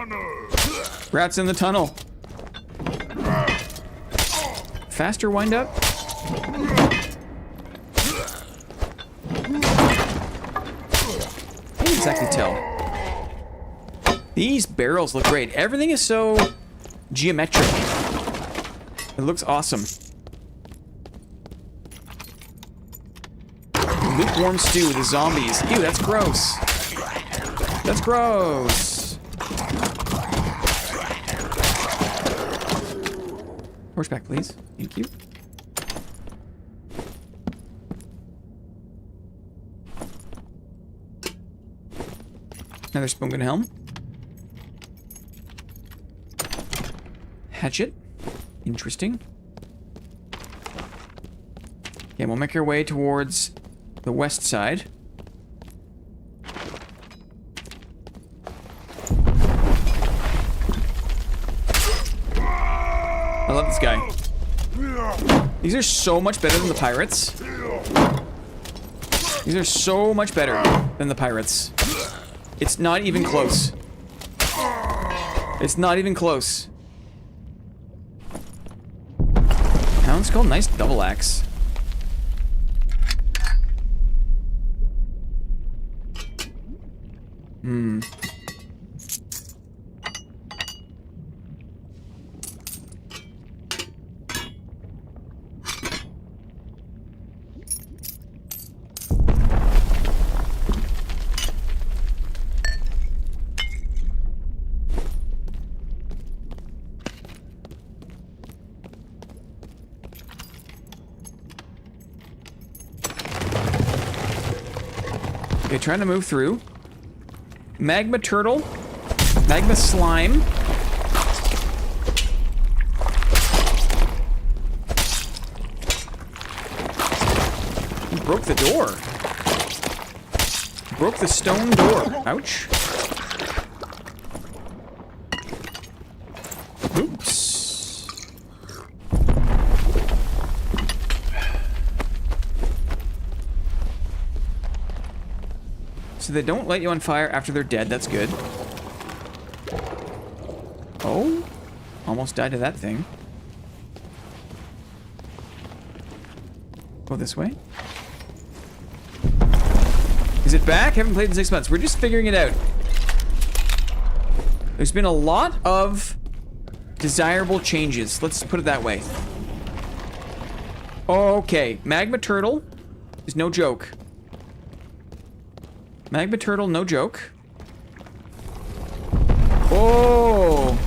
tunnel. Rats in the tunnel. Faster wind up. Can't exactly tell. These barrels look great. Everything is so geometric. It looks awesome. Lukewarm stew with the zombies. Ew, that's gross. That's gross. Horseback, please. Thank you. Another spoon helm. Hatchet. Interesting. Okay, we'll make our way towards the west side. I love this guy. These are so much better than the pirates. These are so much better than the pirates. It's not even close. It's not even close. Hound skull, nice double axe. Okay, trying to move through. Magma turtle. Magma slime. He broke the door. Broke the stone door. Ouch. Oops. So they don't light you on fire after they're dead. That's good. Oh, almost died to that thing. Go this way. Is it back? Haven't played in 6 months. We're just figuring it out. There's been a lot of desirable changes. Let's put it that way. Okay, magma turtle is no joke. Magma turtle, no joke. Oh!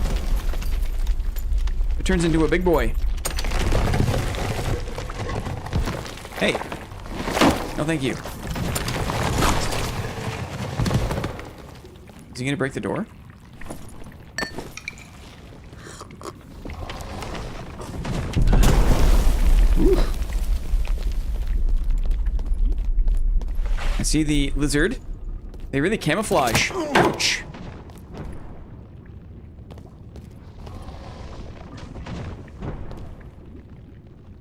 It turns into a big boy. Hey. No, thank you. Is he gonna break the door? Ooh. I see the lizard. They really camouflage. Ouch.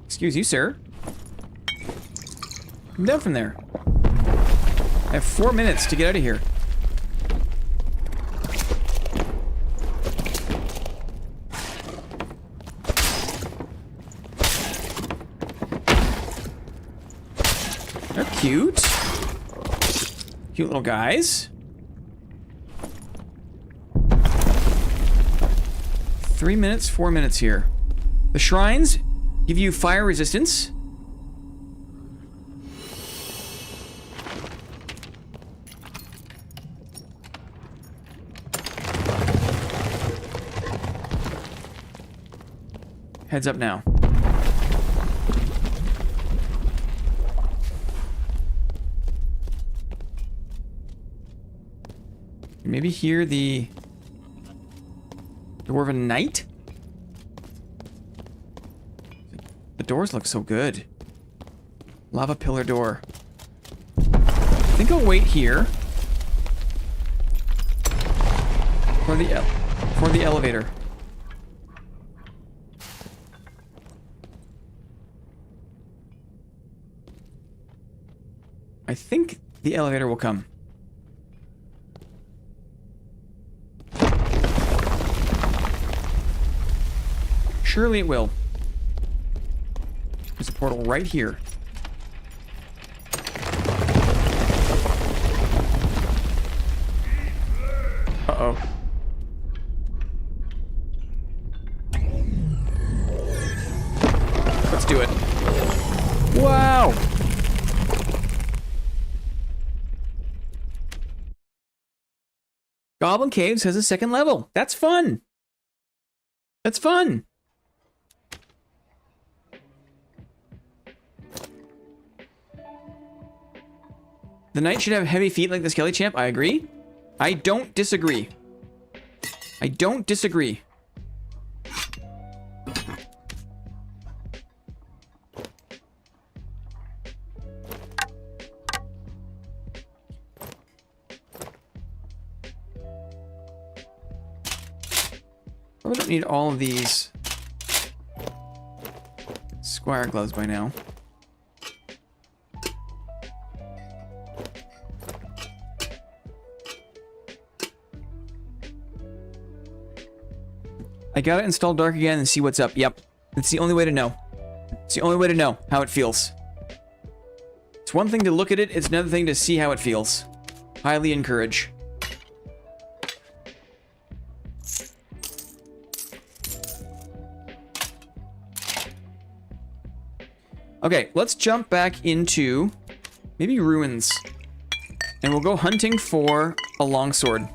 Excuse you, sir. Come down from there. I have 4 minutes to get out of here. They're cute. Cute little guys. 3 minutes, 4 minutes here. The shrines give you fire resistance. Heads up now. Maybe hear the Dwarven Knight? The doors look so good. Lava pillar door. I think I'll wait here for the elevator. I think the elevator will come. Surely it will. There's a portal right here. Uh-oh. Let's do it. Wow! Goblin Caves has a second level. That's fun. That's fun. The knight should have heavy feet like the Skelly Champ. I agree. I don't disagree. I don't disagree. I don't need all of these Squire gloves by now. I gotta install Dark again and see what's up. Yep. It's the only way to know. It's the only way to know how it feels. It's one thing to look at it, it's another thing to see how it feels. Highly encourage. Okay, let's jump back into maybe ruins. And we'll go hunting for a longsword.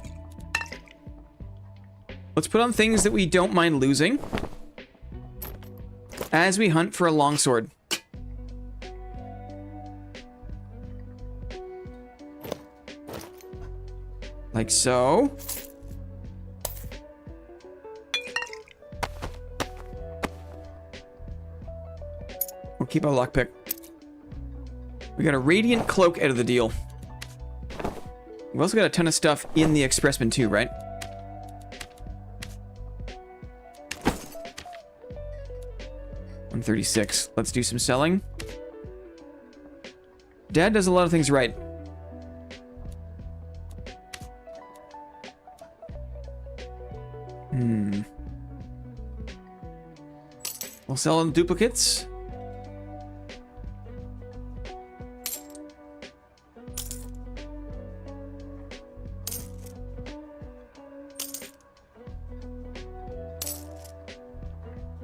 Let's put on things that we don't mind losing as we hunt for a longsword. Like so. We'll keep our lockpick. We got a radiant cloak out of the deal. We've also got a ton of stuff in the expressman too, right? $136. Let's do some selling. Dad does a lot of things right. We'll sell duplicates.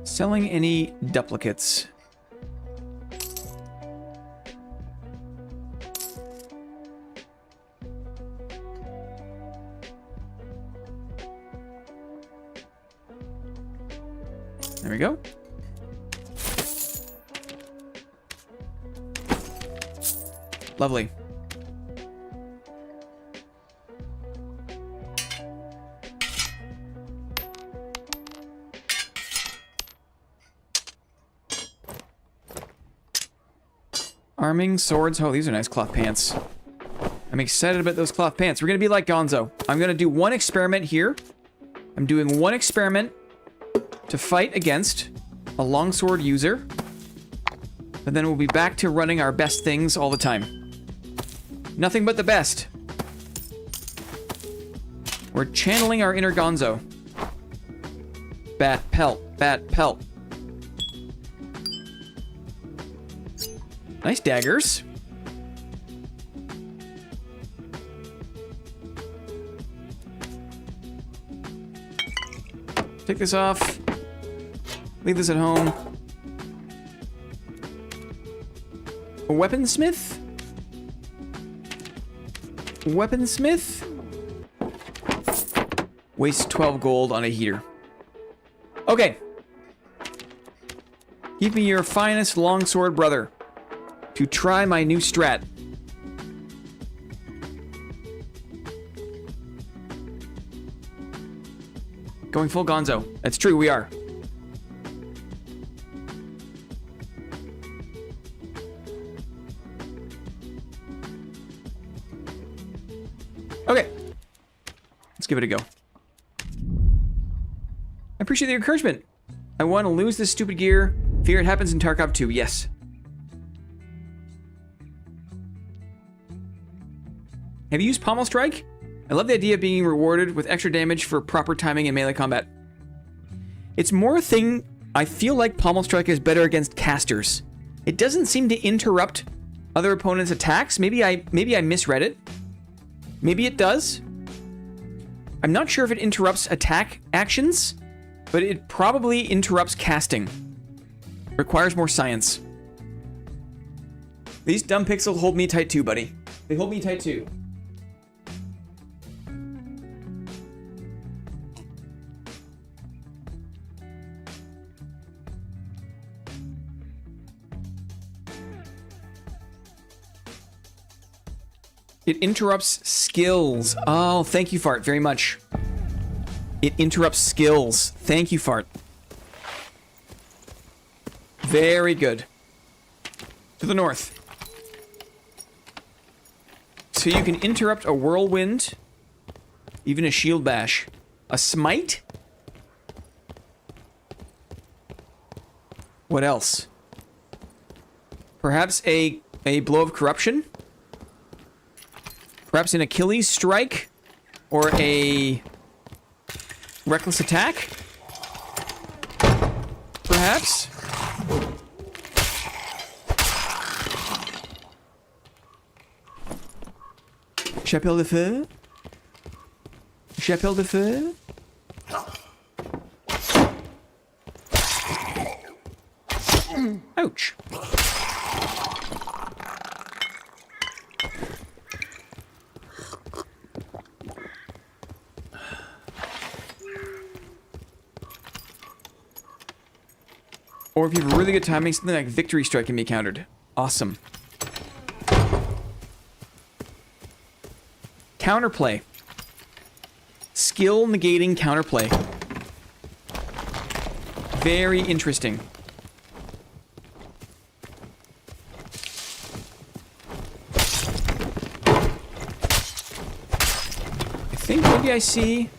Selling any duplicates. There we go. Lovely. Arming, swords. Oh, these are nice cloth pants. I'm excited about those cloth pants. We're going to be like Gonzo. I'm going to do one experiment here. I'm doing one experiment to fight against a longsword user. And then we'll be back to running our best things all the time. Nothing but the best. We're channeling our inner Gonzo. Bat pelt. Bat pelt. Nice daggers. Take this off. Leave this at home. A weaponsmith? Weaponsmith? Waste 12 gold on a heater. Okay. Give me your finest longsword brother to try my new strat. Going full Gonzo. That's true, we are. Okay. Let's give it a go. I appreciate the encouragement. I want to lose this stupid gear. Fear it happens in Tarkov 2. Yes. Have you used Pommel Strike? I love the idea of being rewarded with extra damage for proper timing in melee combat. It's more a thing I feel like Pommel Strike is better against casters. It doesn't seem to interrupt other opponents' attacks. Maybe I misread it. Maybe it does. I'm not sure if it interrupts attack actions, but it probably interrupts casting. Requires more science. These dumb pixels hold me tight too, buddy. They hold me tight too. It interrupts skills. Oh, thank you, Fart, very much. It interrupts skills. Thank you, Fart. Very good. To the north. So you can interrupt a whirlwind, even a shield bash. A smite? What else? Perhaps a blow of corruption? Perhaps an Achilles strike? Or a reckless attack? Perhaps? Chapelle de Feu? Chapelle de Feu? Ouch. Or if you have a really good timing, something like Victory Strike can be countered. Awesome. Counterplay. Skill negating counterplay. Very interesting. I think maybe I see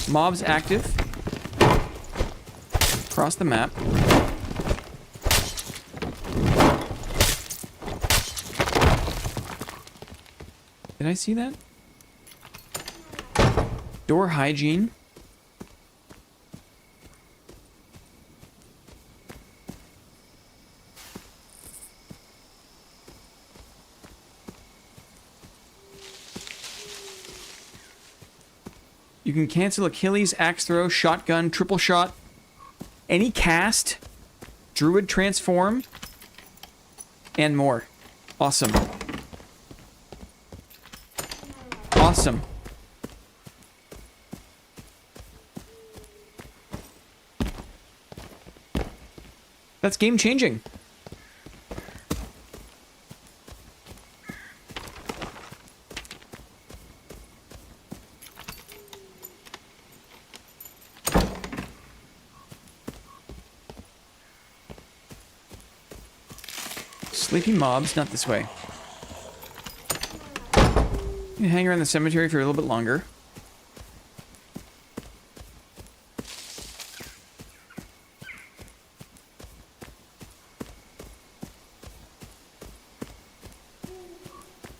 mobs active across the map. Did I see that? Door hygiene. You can cancel Achilles, axe throw, shotgun, triple shot, any cast, druid transform, and more. Awesome. Awesome. That's game changing. Sleepy mobs, not this way. You can hang around the cemetery for a little bit longer.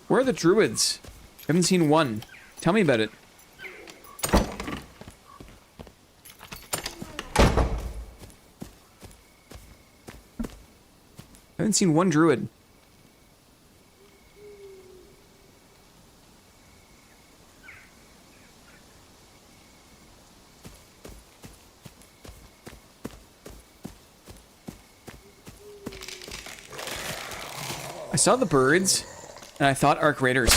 Where are the druids? I haven't seen one. Tell me about it. I haven't seen one druid. I saw the birds, and I thought Arc Raiders.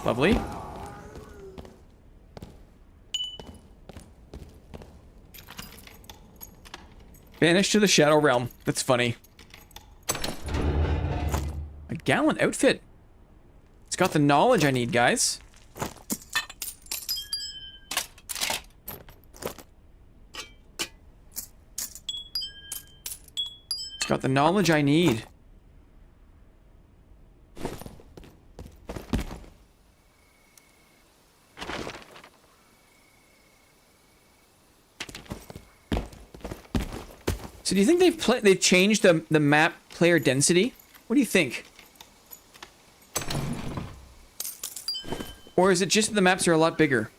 Lovely. Banished to the Shadow Realm. That's funny. A gallant outfit. It's got the knowledge I need, guys. It's got the knowledge I need. So do you think they've changed the map player density? What do you think? Or is it just that the maps are a lot bigger?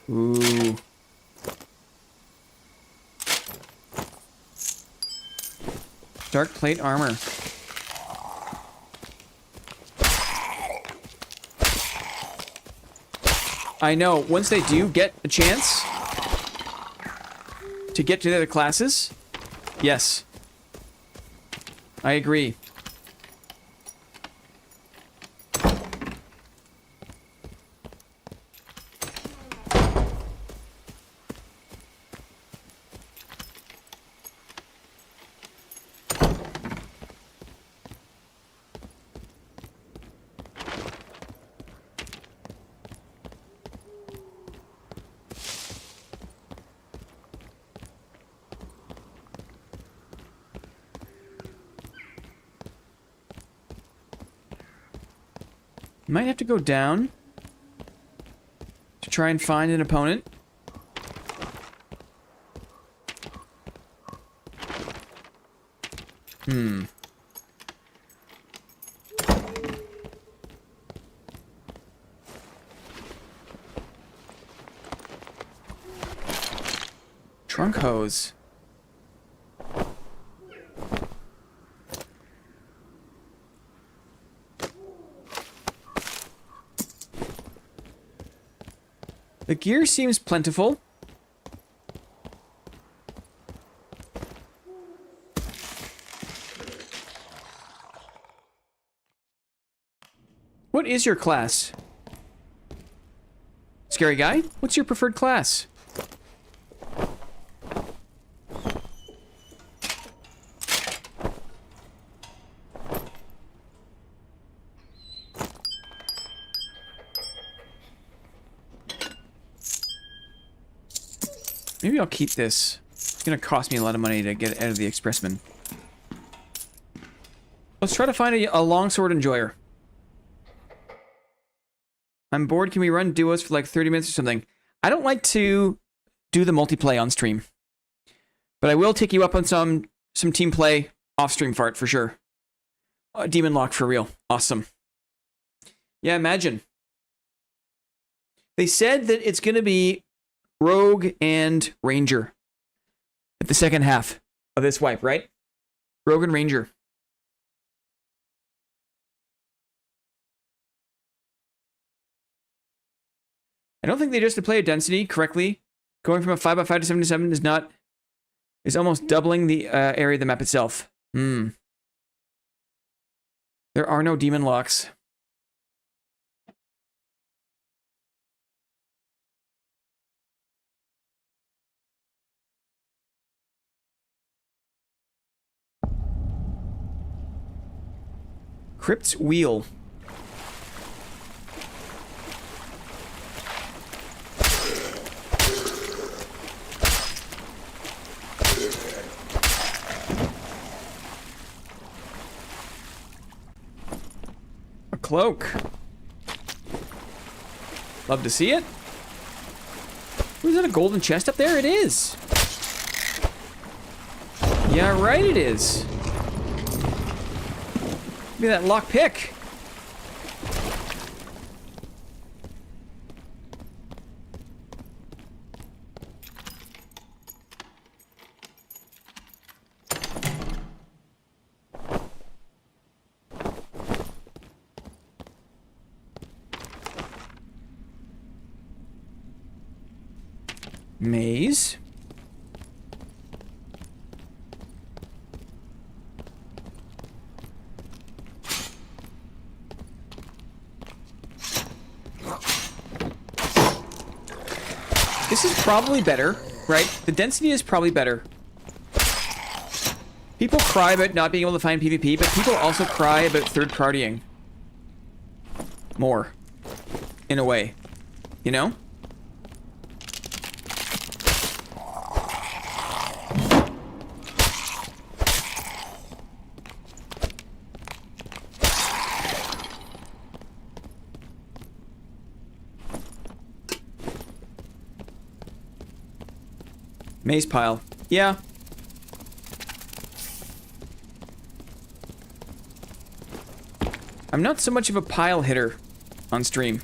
Ooh. Dark plate armor. I know, once they do get a chance to get to the other classes, yes. I agree. Might have to go down to try and find an opponent. Trunk hose. The gear seems plentiful. What is your class? Scary guy? What's your preferred class? Maybe I'll keep this. It's gonna cost me a lot of money to get it out of the expressman. Let's try to find a longsword enjoyer. I'm bored. Can we run duos for like 30 minutes or something? I don't like to do the multiplay on stream. But I will take you up on some team play off stream fart for sure. Demon Lock for real. Awesome. Yeah, imagine. They said that it's gonna be Rogue and Ranger at the second half of this wipe, right? Rogue and Ranger. I don't think they just play a density correctly. Going from a 5x5 to 7 to 7 is almost doubling the area of the map itself. There are no demon locks. Crypt's Wheel. A cloak. Love to see it. Was that a golden chest up there? It is. Yeah, right it is. Look at that lock pick. Maze. This is probably better, right? The density is probably better. People cry about not being able to find PvP, but people also cry about third-partying. More. In a way. You know? Maze pile. Yeah. I'm not so much of a pile hitter on stream.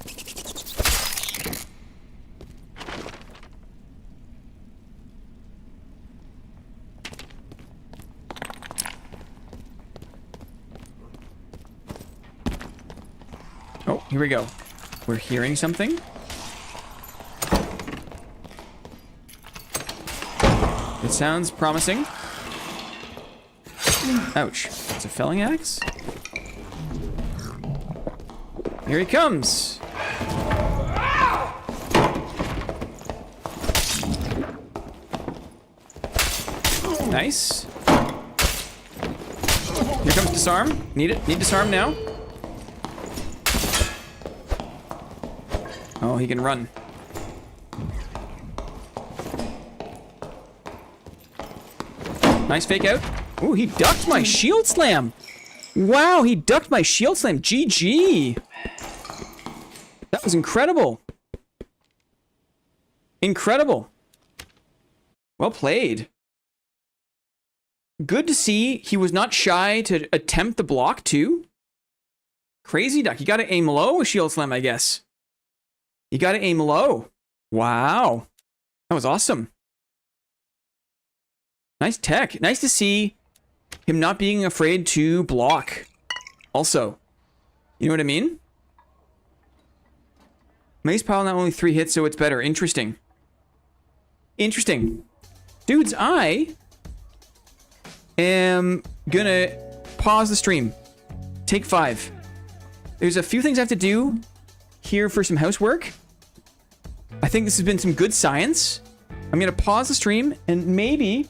Oh, here we go. We're hearing something. It sounds promising. Ouch. It's a felling axe? Here he comes. Nice. Here comes disarm. Need it. Need disarm now. Oh, he can run. Nice fake out. Ooh, he ducked my shield slam. Wow, he ducked my shield slam. GG. That was incredible. Incredible. Well played. Good to see he was not shy to attempt the block too. Crazy duck. You gotta aim low with shield slam, I guess. You gotta aim low. Wow. That was awesome. Nice tech. Nice to see him not being afraid to block. Also. You know what I mean? Maze pile not only 3 hits, so it's better. Interesting. Interesting. Dudes, I am gonna pause the stream. Take 5. There's a few things I have to do here for some housework. I think this has been some good science. I'm gonna pause the stream and maybe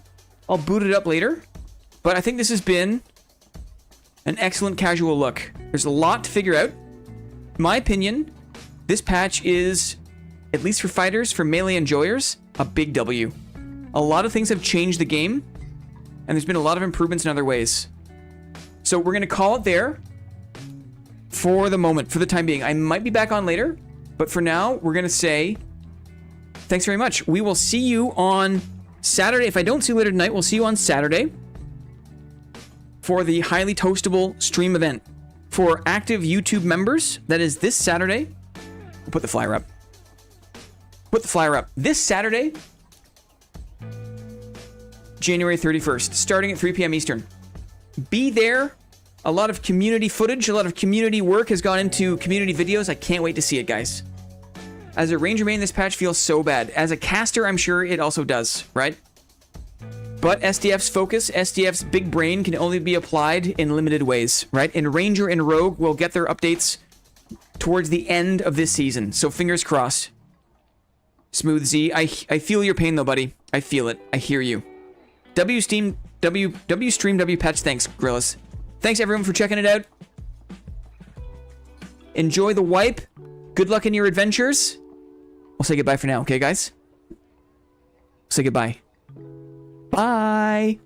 I'll boot it up later. But I think this has been an excellent casual look. There's a lot to figure out. In my opinion, this patch is, at least for fighters, for melee enjoyers, a big W. A lot of things have changed the game, and there's been a lot of improvements in other ways. So we're gonna call it there for the moment, for the time being. I might be back on later, but for now, we're gonna say thanks very much. We will see you on Saturday. If I don't see you later tonight, we'll see you on Saturday for the highly toastable stream event. For active YouTube members, that is this Saturday. We'll put the flyer up. Put the flyer up. This Saturday, January 31st, starting at 3 p.m. Eastern. Be there. A lot of community footage, a lot of community work has gone into community videos. I can't wait to see it, guys. As a ranger main, this patch feels so bad. As a caster, I'm sure it also does, right? But SDF's focus, SDF's big brain can only be applied in limited ways, right? And Ranger and Rogue will get their updates towards the end of this season. So fingers crossed. Smooth Z, I feel your pain though, buddy. I feel it. I hear you. W stream W patch. Thanks, Grillis. Thanks everyone for checking it out. Enjoy the wipe. Good luck in your adventures. We'll say goodbye for now, okay, guys? Say goodbye. Bye.